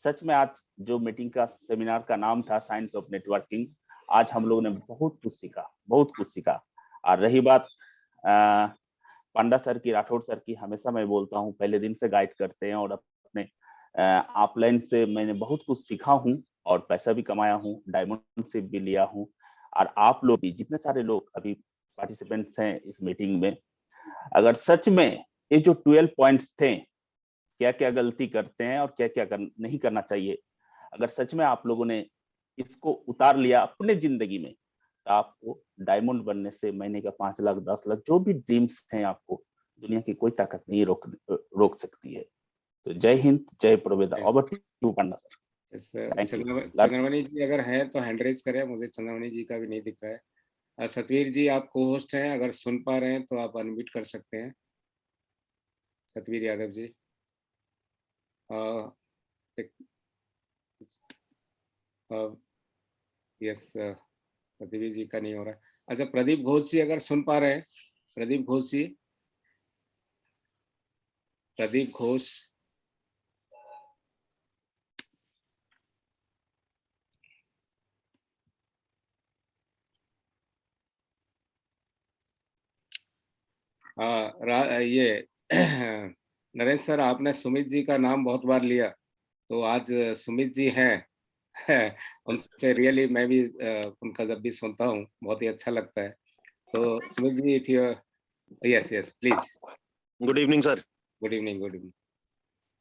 सच में आज जो मीटिंग का सेमिनार का नाम था साइंस ऑफ नेटवर्किंग, आज हम लोगों ने बहुत कुछ सीखा। और रही बात पांडा सर की, राठौड़ सर की, हमेशा मैं बोलता हूँ पहले दिन से गाइड करते हैं, और अपने ऑफलाइन से मैंने बहुत कुछ सीखा हूँ और पैसा भी कमाया हूँ, डायमंड से भी लिया हूँ। और आप लोग भी, जितने सारे लोग अभी पार्टिसिपेंट्स हैं इस मीटिंग में, अगर सच में ये जो 12 पॉइंट्स थे, क्या क्या गलती करते हैं और क्या क्या नहीं करना चाहिए, अगर सच में आप लोगों ने इसको उतार लिया अपने जिंदगी में, तो आपको डायमंड बनने से महीने का 5 लाख 10 लाख जो भी ड्रीम्स हैं, आपको दुनिया की कोई ताकत नहीं रोक सकती है। तो जय हिंद, जय Proveda. Over to Panda sir. Chandramani ji अगर हैं तो हैंड रेज करें। मुझे चंद्रमणि जी का भी नहीं दिख रहा है। सतवीर जी आप को होस्ट हैं, अगर सुन पा रहे हैं तो आप अनम्यूट कर सकते हैं। सतवीर यादव जी। यस, सतवीर जी का नहीं हो रहा है। अच्छा, प्रदीप घोष जी अगर सुन पा रहे हैं, प्रदीप घोष जी। प्रदीप घोष। ये नरेश सर, आपने सुमित जी का नाम बहुत बार लिया, तो आज सुमित जी हैं उनसे रियली मैं भी उनका जब भी सुनता हूँ बहुत ही अच्छा लगता है। तो Sumit ji, if you yes please. Good evening sir. Good evening.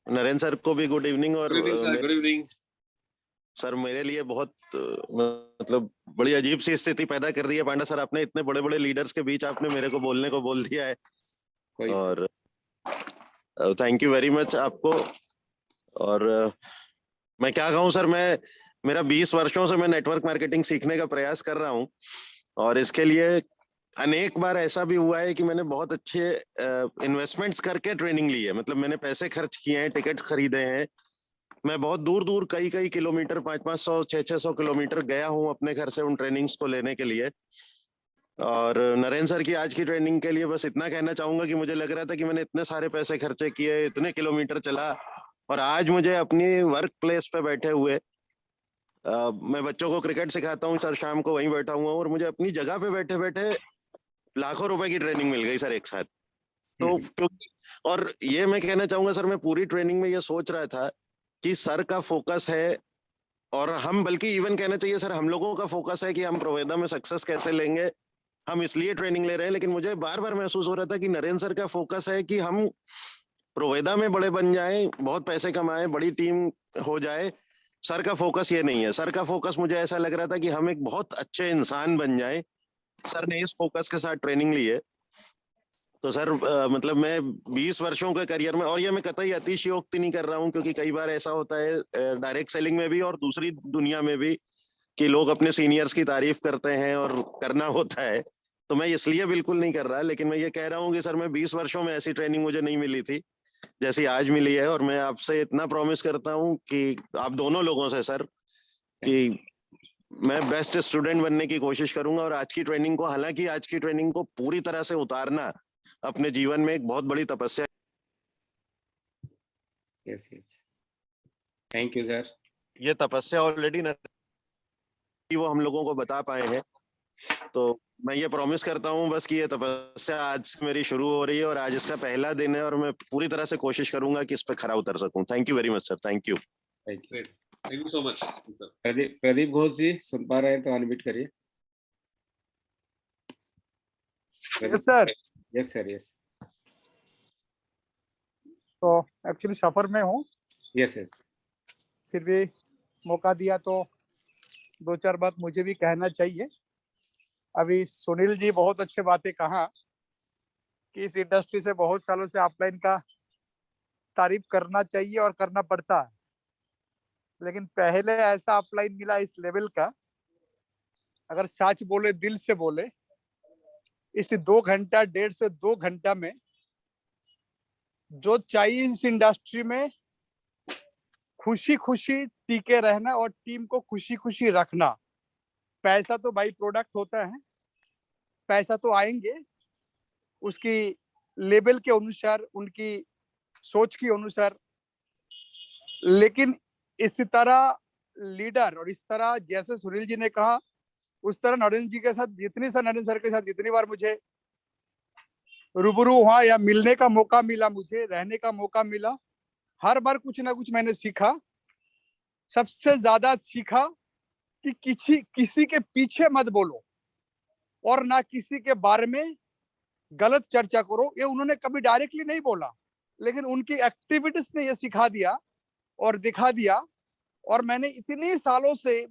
Narendra sir को भी गुड इवनिंग। और good evening sir, good evening sir, मेरे लिए बहुत मतलब बड़ी अजीब सी स्थिति पैदा कर दी है पांडा सर आपने। इतने बड़े बड़े लीडर्स के बीच आपने मेरे को बोलने को बोल दिया है, और थैंक यू वेरी मच आपको। और मैं क्या कहूँ सर, मेरा 20 वर्षों से मैं नेटवर्क मार्केटिंग सीखने का प्रयास कर रहा हूँ, और इसके लिए अनेक बार ऐसा भी हुआ है कि मैंने बहुत अच्छे इन्वेस्टमेंट्स करके ट्रेनिंग ली है। मतलब मैंने पैसे खर्च किए हैं, टिकट्स खरीदे हैं, मैं बहुत दूर दूर कई किलोमीटर 500-500 600 किलोमीटर गया हूं अपने घर से उन ट्रेनिंग्स को लेने के लिए। और नरेंद्र सर की आज की ट्रेनिंग के लिए बस इतना कहना चाहूंगा कि मुझे लग रहा था कि मैंने इतने सारे पैसे खर्चे किए, इतने किलोमीटर चला, और आज मुझे अपनी वर्क प्लेस पे बैठे हुए मैं बच्चों को क्रिकेट सिखाता हूँ सर, शाम को वहीं बैठा हुआ हूँ, और मुझे अपनी जगह पे बैठे बैठे लाखों रुपए की ट्रेनिंग मिल गई सर एक साथ। तो और ये मैं कहना चाहूंगा सर, मैं पूरी ट्रेनिंग में ये सोच रहा था कि सर का फोकस है, और हम बल्कि इवन कहना चाहिए सर, हम लोगों का फोकस है कि हम प्रोवेदा में सक्सेस कैसे लेंगे, हम इसलिए ट्रेनिंग ले रहे हैं। लेकिन मुझे बार बार महसूस हो रहा था कि नरेंद्र सर का फोकस है कि हम प्रोवेदा में बड़े बन जाएं, बहुत पैसे कमाएं, बड़ी टीम हो जाए। सर का फोकस ये नहीं है। सर का फोकस मुझे ऐसा लग रहा था कि हम एक बहुत अच्छे इंसान बन जाएं। सर ने इस फोकस के साथ ट्रेनिंग ली है। तो सर मतलब मैं 20 वर्षों के करियर में, और ये मैं कतई अतिशयोक्ति नहीं कर रहा हूँ, क्योंकि कई बार ऐसा होता है डायरेक्ट सेलिंग में भी और दूसरी दुनिया में भी कि लोग अपने सीनियर्स की तारीफ करते हैं और करना होता है, तो मैं इसलिए बिल्कुल नहीं कर रहा। लेकिन मैं ये कह रहा हूँ कि सर, मैं 20 वर्षों में ऐसी ट्रेनिंग मुझे नहीं मिली थी जैसी आज मिली है। और मैं आपसे इतना प्रॉमिस करता हूँ कि आप दोनों लोगों से सर, कि मैं बेस्ट स्टूडेंट बनने की कोशिश करूंगा। और आज की ट्रेनिंग को, हालांकि आज की ट्रेनिंग को पूरी तरह से उतारना अपने जीवन में एक बहुत बड़ी तपस्या। Yes yes, thank you sir. ये तपस्या ऑलरेडी वो हम लोगों को बता पाए हैं, तो मैं ये प्रॉमिस करता हूँ बस कि ये तपस्या आज से मेरी शुरू हो रही है, और आज इसका पहला दिन है, और मैं पूरी तरह से कोशिश करूंगा कि इस पे खरा उतर सकूं। Thank you very much sir, thank you. Thank you so much. Pradeep Ghosh ji सुन पा रहे हैं तो अनम्यूट करिए। Yes sir. Yes sir, yes. तो एक्चुअली सफर में हूँ। यस यस, फिर भी मौका दिया तो 2-4 बात मुझे भी कहना चाहिए। अभी सुनील जी बहुत अच्छे बातें कहा कि इस इंडस्ट्री से बहुत सालों से ऑफलाइन का तारीफ करना चाहिए और करना पड़ता है, लेकिन पहले ऐसा ऑफलाइन मिला इस लेवल का, अगर सच बोले, दिल से बोले, इस 2 घंटा 1.5 से 2 घंटा में जो चाहिए इस इंडस्ट्री में खुशी खुशी टिके रहना और टीम को खुशी खुशी रखना। पैसा तो भाई प्रोडक्ट होता है, पैसा तो आएंगे उसकी लेवल के अनुसार, उनकी सोच के अनुसार, लेकिन इस तरह लीडर और इस तरह जैसे सुनील जी ने कहा उस तरह नरेंद्र जी के साथ नरेंद्र सर के साथ जितनी बार मुझे रूबरू हुआ या मिलने का मौका मिला, मुझे रहने का मौका मिला, हर बार कुछ ना कुछ मैंने सीखा। सबसे ज्यादा सीखा कि किसी के पीछे मत बोलो और ना किसी के बारे में गलत चर्चा करो। ये उन्होंने कभी डायरेक्टली नहीं बोला, लेकिन उनकी एक्टिविटीज ने ये सिखा दिया और दिखा दिया। और मैंने इतने सालों से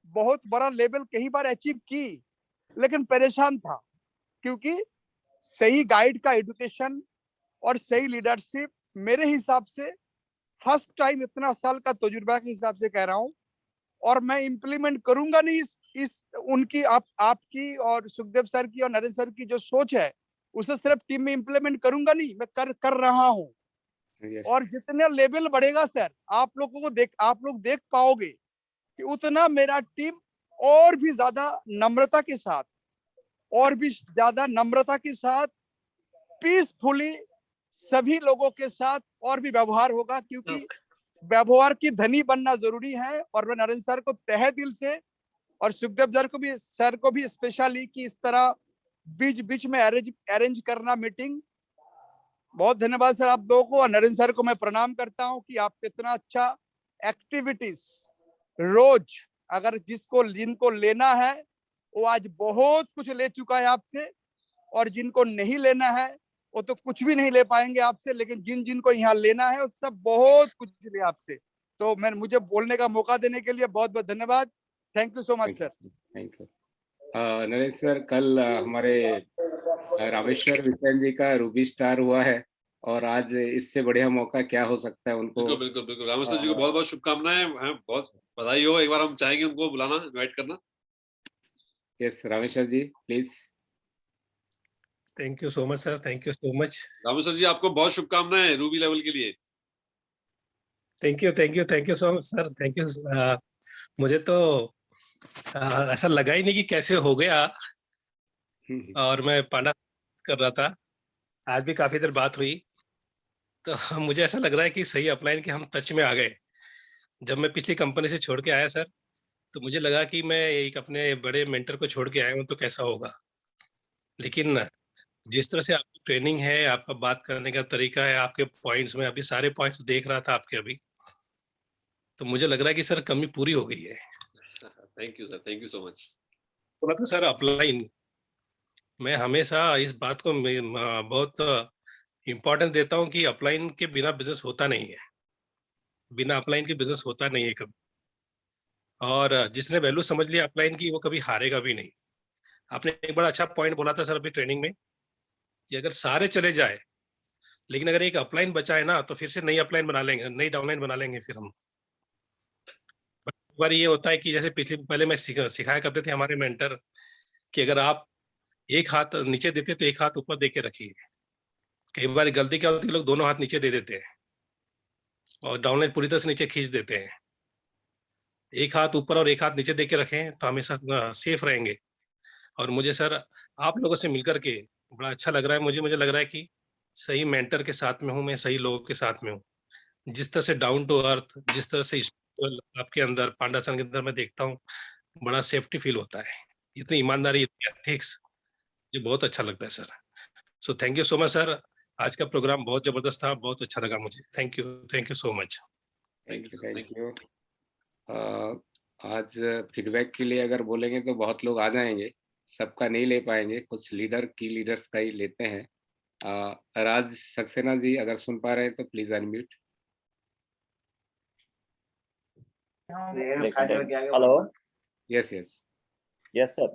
बहुत बड़ा लेवल कई बार अचीव की, लेकिन परेशान था, क्योंकि सही गाइड का एजुकेशन और सही लीडरशिप मेरे हिसाब से फर्स्ट टाइम, इतना साल का तजुर्बा के हिसाब से कह रहा हूँ, और मैं इम्प्लीमेंट करूंगा नहीं इस उनकी आपकी और सुखदेव सर की और नरेंद्र सर की जो सोच है उसे सिर्फ टीम में इम्प्लीमेंट करूंगा नहीं, मैं कर रहा हूँ। yes. और जितना लेवल बढ़ेगा सर, आप लोग देख पाओगे कि उतना मेरा टीम और भी ज्यादा नम्रता के साथ पीसफुली सभी लोगों के साथ और भी व्यवहार होगा, क्योंकि व्यवहार की धनी बनना जरूरी है। और मैं नरेंद्र सर को तहे दिल से और सुखदेव सर को भी स्पेशली कि इस तरह बीच में अरेंज करना मीटिंग, बहुत धन्यवाद सर आप दो को। और नरेंद्र सर को मैं प्रणाम करता हूं कि आप इतना अच्छा एक्टिविटीज रोज, अगर जिनको लेना है वो आज बहुत कुछ ले चुका है आपसे, और जिनको नहीं लेना है वो तो कुछ भी नहीं ले पाएंगे आपसे, लेकिन जिन जिनको यहाँ लेना है वो सब बहुत कुछ ले आपसे। तो मुझे बोलने का मौका देने के लिए बहुत बहुत धन्यवाद। Thank you so much sir. Thank you Naresh sir. कल हमारे रामेश्वर विचन जी का रूबी स्टार हुआ है और आज इससे बढ़िया मौका क्या हो सकता है उनको। बिल्कुल बिल्कुल बिल्कुल। रामेश्वर जी को बहुत बहुत शुभकामनाएं, बहुत बधाई हो। एक बार हम चाहेंगे उनको बुलाना, इनवाइट करना। Yes Rameshwar ji please. Thank you so much sir, thank you so much. Rameshwar ji आपको बहुत शुभकामनाएं रूबी लेवल के लिए। Thank you so much sir, thank you. मुझे तो ऐसा लगा ही नहीं कि कैसे हो गया, और मैं पांडा कर रहा था, आज भी काफी देर बात हुई, तो मुझे ऐसा लग रहा है कि सही अपलाइन के हम टच में आ गए। जब मैं पिछली कंपनी से छोड़ के आया सर, तो मुझे लगा कि मैं एक अपने बड़े मेंटर को छोड़ के आया हूँ तो कैसा होगा, लेकिन जिस तरह से आपकी ट्रेनिंग है, आपका बात करने का तरीका है, आपके पॉइंट्स में अभी सारे पॉइंट्स देख रहा था आपके अभी, तो मुझे लग रहा है कि सर कमी पूरी हो गई है। Thank you sir, thank you so much. तो मतलब सर अपलाइन, मैं हमेशा इस बात को बहुत इम्पोर्टेंस देता हूँ कि अपलाइन के बिना बिजनेस होता नहीं है, बिना अपलाइन के बिजनेस होता नहीं है कभी। और जिसने वैल्यू समझ लिया अपलाइन की, वो कभी हारेगा भी नहीं। आपने एक बड़ा अच्छा पॉइंट बोला था सर अभी ट्रेनिंग में, कि अगर सारे चले जाए लेकिन अगर एक अपलाइन बचा है ना, तो फिर से नई अपलाइन बना लेंगे, नई डाउनलाइन बना लेंगे फिर हम। एक बार ये होता है कि जैसे पहले मैं सिखाया करते थे हमारे मेंटर, कि अगर आप एक हाथ नीचे देते तो एक हाथ ऊपर दे के रखिए। कई बार गलती क्या होती है, लोग दोनों हाथ नीचे दे देते हैं और डाउनलाइन पूरी तरह से नीचे खींच देते हैं। एक हाथ ऊपर और एक हाथ नीचे दे के रखें तो हमेशा सेफ रहेंगे। और मुझे सर आप लोगों से मिलकर के बड़ा अच्छा लग रहा है। मुझे लग रहा है कि सही मेंटर के साथ में हूँ मैं, सही लोगों के साथ में हूँ। जिस तरह से डाउन टू अर्थ, जिस तरह से आपके अंदर, पांडा सर के अंदर मैं देखता हूँ, बड़ा सेफ्टी फील होता है। इतनी ईमानदारी, इतनी एथिक्स, ये बहुत अच्छा लगता है sir. So thank you so much sir. आज का प्रोग्राम बहुत जबरदस्त था, बहुत अच्छा लगा मुझे। Thank you so much. Thank you. आज फीडबैक के लिए अगर बोलेंगे तो बहुत लोग आ जाएंगे, सबका नहीं ले पाएंगे, कुछ लीडर्स का ही लेते हैं। राज सक्सेना जी अगर सुन पा रहे हैं तो please unmute. Hello. Yes sir,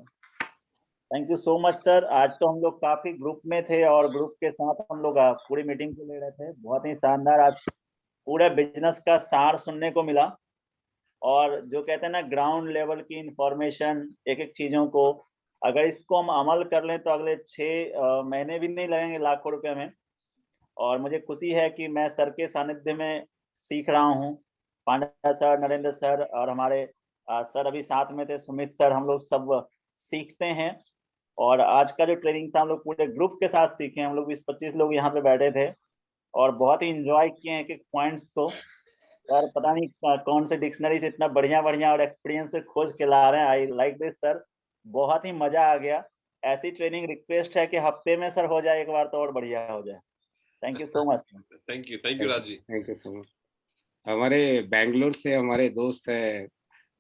thank you so much sir. आज तो हम लोग काफी ग्रुप में थे और ग्रुप के साथ हम लोग पूरी मीटिंग को ले रहे थे। बहुत ही शानदार आज पूरे बिजनेस का सार सुनने को मिला, और जो कहते हैं ना ग्राउंड लेवल की इंफॉर्मेशन, एक एक चीजों को अगर इसको हम अमल कर लें तो अगले 6 महीने भी नहीं लगेंगे लाखों रुपए में। और मुझे खुशी है कि मैं सर के सानिध्य में सीख रहा हूँ। पांडा सर, नरेंद्र सर और हमारे सर अभी साथ में थे, सुमित सर, हम लोग सब सीखते हैं। और आज का जो ट्रेनिंग था हम लोग पूरे ग्रुप के साथ सीखे। हम लोग 20-25 लोग यहाँ पे बैठे थे और बहुत ही इंजॉय किए हैं एक पॉइंट्स को। और पता नहीं कौन से डिक्शनरी से इतना बढ़िया और एक्सपीरियंस से खोज के ला रहे हैं। आई लाइक दिस सर, बहुत ही मजा आ गया। ऐसी ट्रेनिंग रिक्वेस्ट है कि हफ्ते में सर हो जाए एक बार तो और बढ़िया हो जाए। Thank you so much. Thank you Raj ji. Thank you so much. हमारे बैंगलोर से हमारे दोस्त है,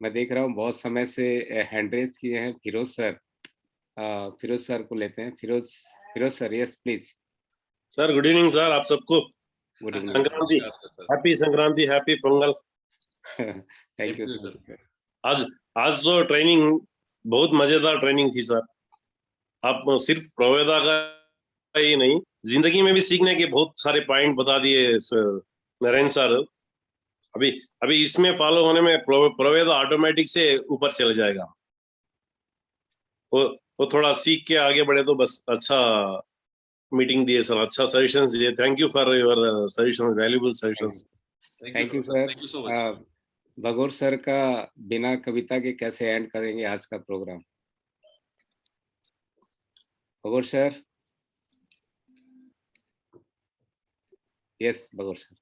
मैं देख रहा हूँ बहुत समय से हैंड रेज किए हैं, फिरोज सर को लेते हैं। Firoz sir, yes please. Sir good evening sir, आप सबको good evening. Sankranti, happy Sankranti, happy Pongal. Thank you sir. आज तो ट्रेनिंग बहुत मजेदार ट्रेनिंग थी सर। आप सिर्फ प्रवेदा का ही नहीं, जिंदगी में भी सीखने के बहुत सारे पॉइंट बता दिए नरेंद्र सर। अभी इसमें फॉलो होने में प्रवेदा ऑटोमेटिक से ऊपर चले जाएगा। वो थोड़ा सीख के आगे बढ़े तो बस। अच्छा मीटिंग दिए सर, अच्छा सजेशंस दिए। Thank you for your suggestions, valuable suggestions. Thank you sir. Bhagor sir का बिना कविता के कैसे एंड करेंगे आज का program? Bhagor sir. Yes Bhagor sir.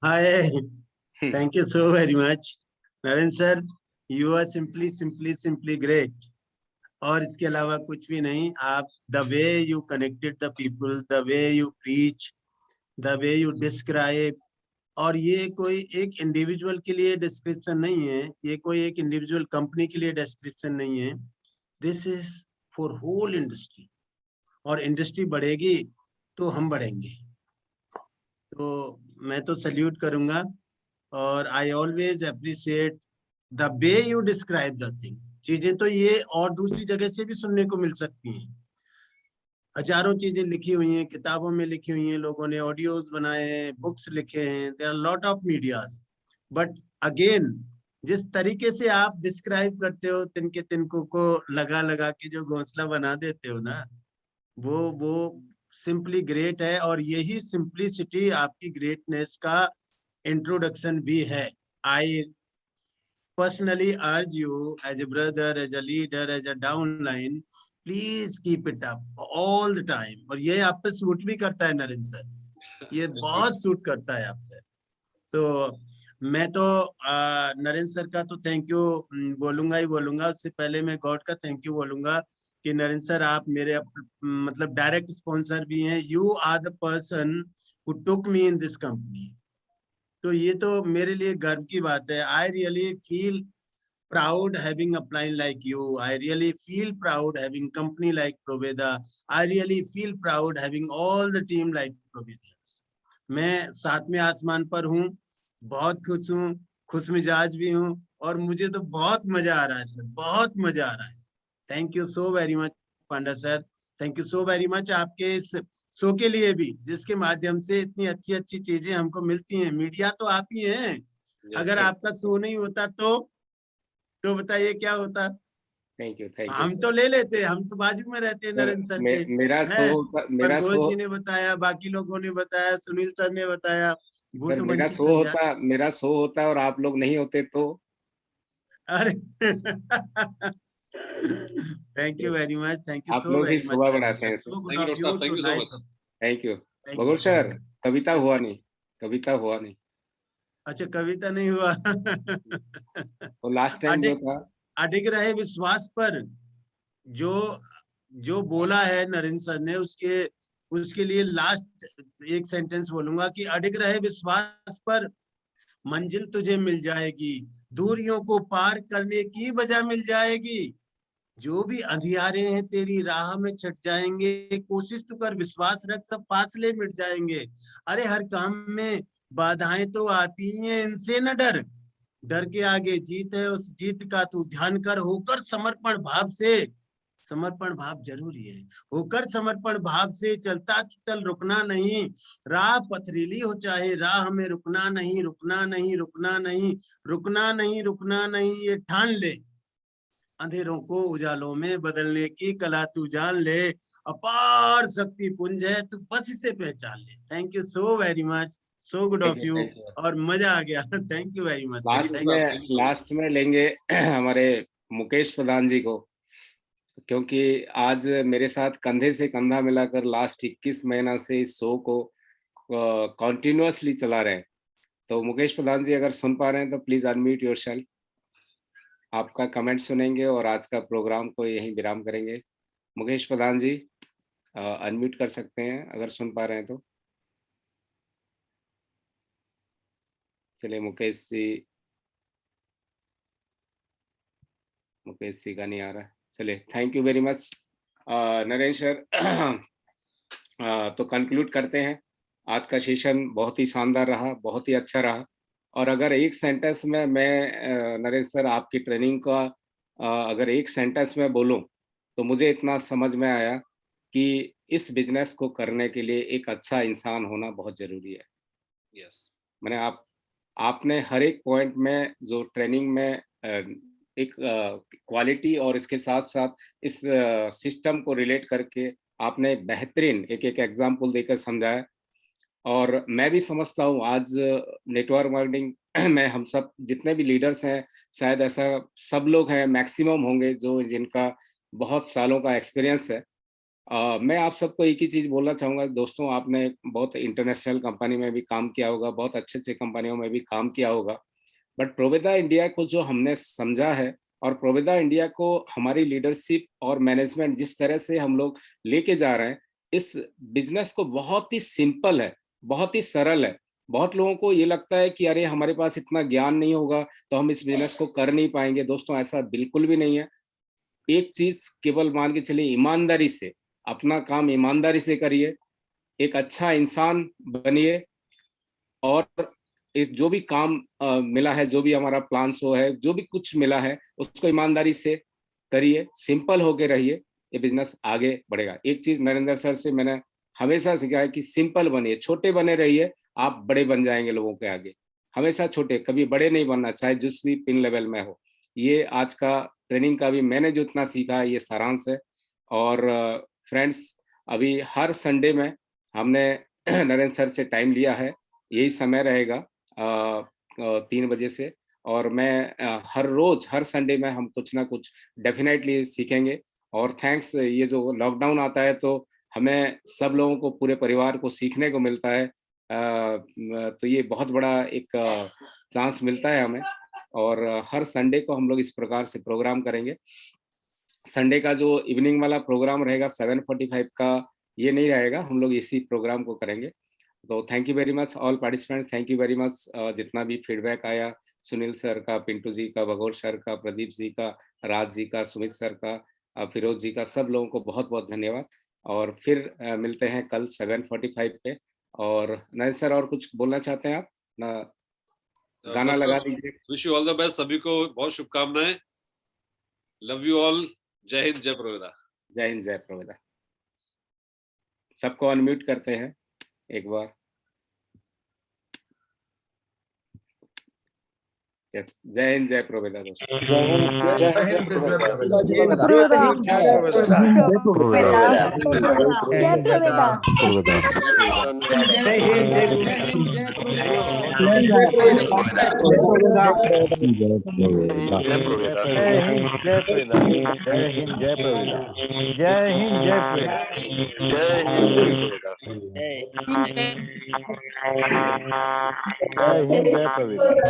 Hi, thank you so very much Narendra sir, you are simply great। और इसके अलावा कुछ भी नहीं। आप the way you connected the people, the way you preach, the way you describe, और ये कोई एक इंडिविजुअल के लिए डिस्क्रिप्शन नहीं है, ये कोई एक इंडिविजुअल कंपनी के लिए डिस्क्रिप्शन नहीं है। This is for whole industry. और इंडस्ट्री बढ़ेगी तो हम बढ़ेंगे। तो मैं तो सल्यूट करूंगा, और I always appreciate the way you describe the thing. चीजें तो ये और दूसरी जगह से भी सुनने को मिल सकती हैं, हजारों चीजें लिखी हुई हैं, किताबों में लिखी हुई हैं, लोगों ने ऑडियोज बनाए हैं, बुक्स लिखे हैं, there are lot of medias, but again जिस तरीके से आप डिस्क्राइब करते हो, तिनके तिनकों को लगा लगा के जो घोंसला बना देते हो ना, वो सिंपली ग्रेट है। और यही सिंपलिसिटी आपकी ग्रेटनेस का इंट्रोडक्शन भी है। I personally urge you as a brother, as a leader, as a downline, please keep it up all the time. और ये आप पे सूट भी करता है नरेंद्र सर, ये बहुत सूट करता है आप पे। सो मैं तो नरेंद्र सर का तो थैंक यू बोलूंगा ही बोलूंगा। उससे पहले मैं गॉड का थैंक यू बोलूंगा कि नरेंद्र सर आप मेरे मतलब डायरेक्ट स्पॉन्सर भी हैं। You are the person who took me in this company. तो ये तो मेरे लिए गर्व की बात है। I really feel proud having a upline like you. I really feel proud having company like Proveda. I really feel proud having all the team like Provedans. मैं सातवें आसमान पर हूँ, बहुत खुश हूँ, खुश मिजाज भी हूँ, और मुझे तो बहुत मजा आ रहा है सर, बहुत मजा आ रहा है। Thank you so very much Panda sir, thank you so very much आपके इस शो के लिए भी, जिसके माध्यम से इतनी अच्छी अच्छी चीजें हमको मिलती हैं। मीडिया तो आप ही हैं, अगर आपका शो नहीं होता तो बताइए क्या होता। थैंक यू हम तो ले लेते, हम तो बाजू में रहते हैं नरेंद्र सर के। मेरा शो पर घोष जी ने बताया, बाकी लोगों ने बताया, सुनील सर ने बताया, वो तो मेरा वंचित शो रह होता, मेरा शो होता और आप लोग नहीं होते तो। अरे thank you very much, thank you आप सो लोग ही वेरी मच। शोभा बनाते हैं। So good of you, so nice. Thank you Bagol sir. कविता हुआ नहीं, कविता हुआ नहीं। अच्छा कविता नहीं हुआ। तो लास्ट टाइम जो था, अडिग रहे विश्वास पर जो बोला है नरेंद्र सर ने, उसके लिए लास्ट एक सेंटेंस बोलूंगा कि अडिग रहे विश्वास पर, मंजिल तुझे मिल जाएगी, दूरियों को पार करने की वजह मिल जाएगी। जो भी अंधियारे हैं तेरी राह में छट जाएंगे, कोशिश तो कर, विश्वास रख, सब फासले मिट जाएंगे। अरे हर काम में बाधाएं तो आती हैं, इनसे न डर, डर के आगे जीत है, उस जीत का तू ध्यान कर, होकर समर्पण भाव से, समर्पण भाव जरूरी है, होकर समर्पण भाव से चलता चल, रुकना नहीं, राह पथरीली हो चाहे, राह में रुकना नहीं, रुकना नहीं, रुकना नहीं, रुकना नहीं, रुकना नहीं, ये ठान ले, अंधेरों को उजालों में बदलने की कला तू जान ले, अपार शक्ति पुंज है, तू बस इसे पहचान ले। Thank you so very much, so good of you, और मजा आ गया। Thank you very much. Last में लेंगे हमारे मुकेश प्रधान जी को, क्योंकि आज मेरे साथ कंधे से कंधा मिलाकर लास्ट 21 महीना से इस शो को कॉन्टिन्यूअसली चला रहे हैं। तो मुकेश प्रधान जी अगर सुन पा रहे हैं तो प्लीज अनम्यूट योरसेल्फ। आपका कमेंट सुनेंगे और आज का प्रोग्राम को यहीं विराम करेंगे। मुकेश प्रधान जी अनम्यूट कर सकते हैं अगर सुन पा रहे हैं तो। चलिए मुकेश जी का नहीं आ रहा। चलिए thank you very much Narendra sir. तो कंक्लूड करते हैं। आज का सेशन बहुत ही शानदार रहा, बहुत ही अच्छा रहा। और अगर एक सेंटेंस में मैं नरेंद्र सर आपकी ट्रेनिंग का अगर एक सेंटेंस में बोलूं तो मुझे इतना समझ में आया कि इस बिजनेस को करने के लिए एक अच्छा इंसान होना बहुत जरूरी है। यस, मैंने आपने हर एक पॉइंट में जो ट्रेनिंग में एक क्वालिटी और इसके साथ साथ इस सिस्टम को रिलेट करके आपने बेहतरीन एक एग्जाम्पल देकर समझाया। और मैं भी समझता हूँ आज नेटवर्क मार्केटिंग में हम सब जितने भी लीडर्स हैं, शायद ऐसा सब लोग हैं, मैक्सिमम होंगे जो जिनका बहुत सालों का एक्सपीरियंस है। मैं आप सबको एक ही चीज़ बोलना चाहूँगा दोस्तों, आपने बहुत इंटरनेशनल कंपनी में भी काम किया होगा, बहुत अच्छे अच्छे कंपनियों में भी काम किया होगा, बट प्रोवेदा इंडिया को जो हमने समझा है और प्रोवेदा इंडिया को हमारी लीडरशिप और मैनेजमेंट जिस तरह से हम लोग लेके जा रहे हैं, इस बिजनेस को बहुत ही सिंपल है, बहुत ही सरल है। बहुत लोगों को ये लगता है कि अरे हमारे पास इतना ज्ञान नहीं होगा तो हम इस बिजनेस को कर नहीं पाएंगे। दोस्तों ऐसा बिल्कुल भी नहीं है। एक चीज केवल मान के चलिए, ईमानदारी से अपना काम ईमानदारी से करिए, एक अच्छा इंसान बनिए और इस जो भी काम मिला है, जो भी हमारा प्लान शो है, जो भी कुछ मिला है उसको ईमानदारी से करिए, सिंपल होके रहिए, ये बिजनेस आगे बढ़ेगा। एक चीज नरेंद्र सर से मैंने हमेशा सीखा है कि सिंपल बनिए, छोटे बने रहिए, आप बड़े बन जाएंगे लोगों के आगे। हमेशा छोटे, कभी बड़े नहीं बनना, चाहे जिस भी पिन लेवल में हो। ये आज का ट्रेनिंग का भी मैंने जो इतना सीखा है ये सारांश है। और फ्रेंड्स, अभी हर संडे में हमने नरेंद्र सर से टाइम लिया है, यही समय रहेगा 3 बजे से। और मैं हर रोज हर संडे में हम कुछ ना कुछ डेफिनेटली सीखेंगे। और थैंक्स, ये जो लॉकडाउन आता है तो हमें सब लोगों को, पूरे परिवार को सीखने को मिलता है, तो ये बहुत बड़ा एक चांस मिलता है हमें। और हर संडे को हम लोग इस प्रकार से प्रोग्राम करेंगे। संडे का जो इवनिंग वाला प्रोग्राम रहेगा 7:45 का, ये नहीं रहेगा, हम लोग इसी प्रोग्राम को करेंगे। तो thank you very much all participants, thank you very much. जितना भी फीडबैक आया, सुनील सर का, पिंटू जी का, भगोर सर का, प्रदीप जी का, राज जी का, सुमित सर का, फिरोज जी का, सब लोगों को बहुत बहुत धन्यवाद। और फिर मिलते हैं कल 7:45 पे। और नए सर, और कुछ बोलना चाहते हैं आप ना? गाना लगा दीजिए। Wish you all the best, सभी को बहुत शुभकामनाएं। Love you all. जय हिंद, जय प्रवेदा। जय हिंद, जय प्रवेदा। सबको अनम्यूट करते हैं एक बार। यस, जय हिंद, जय प्रवेदा दोस्तों। जय हिंद, जय हिंद, जय प्रवेदा।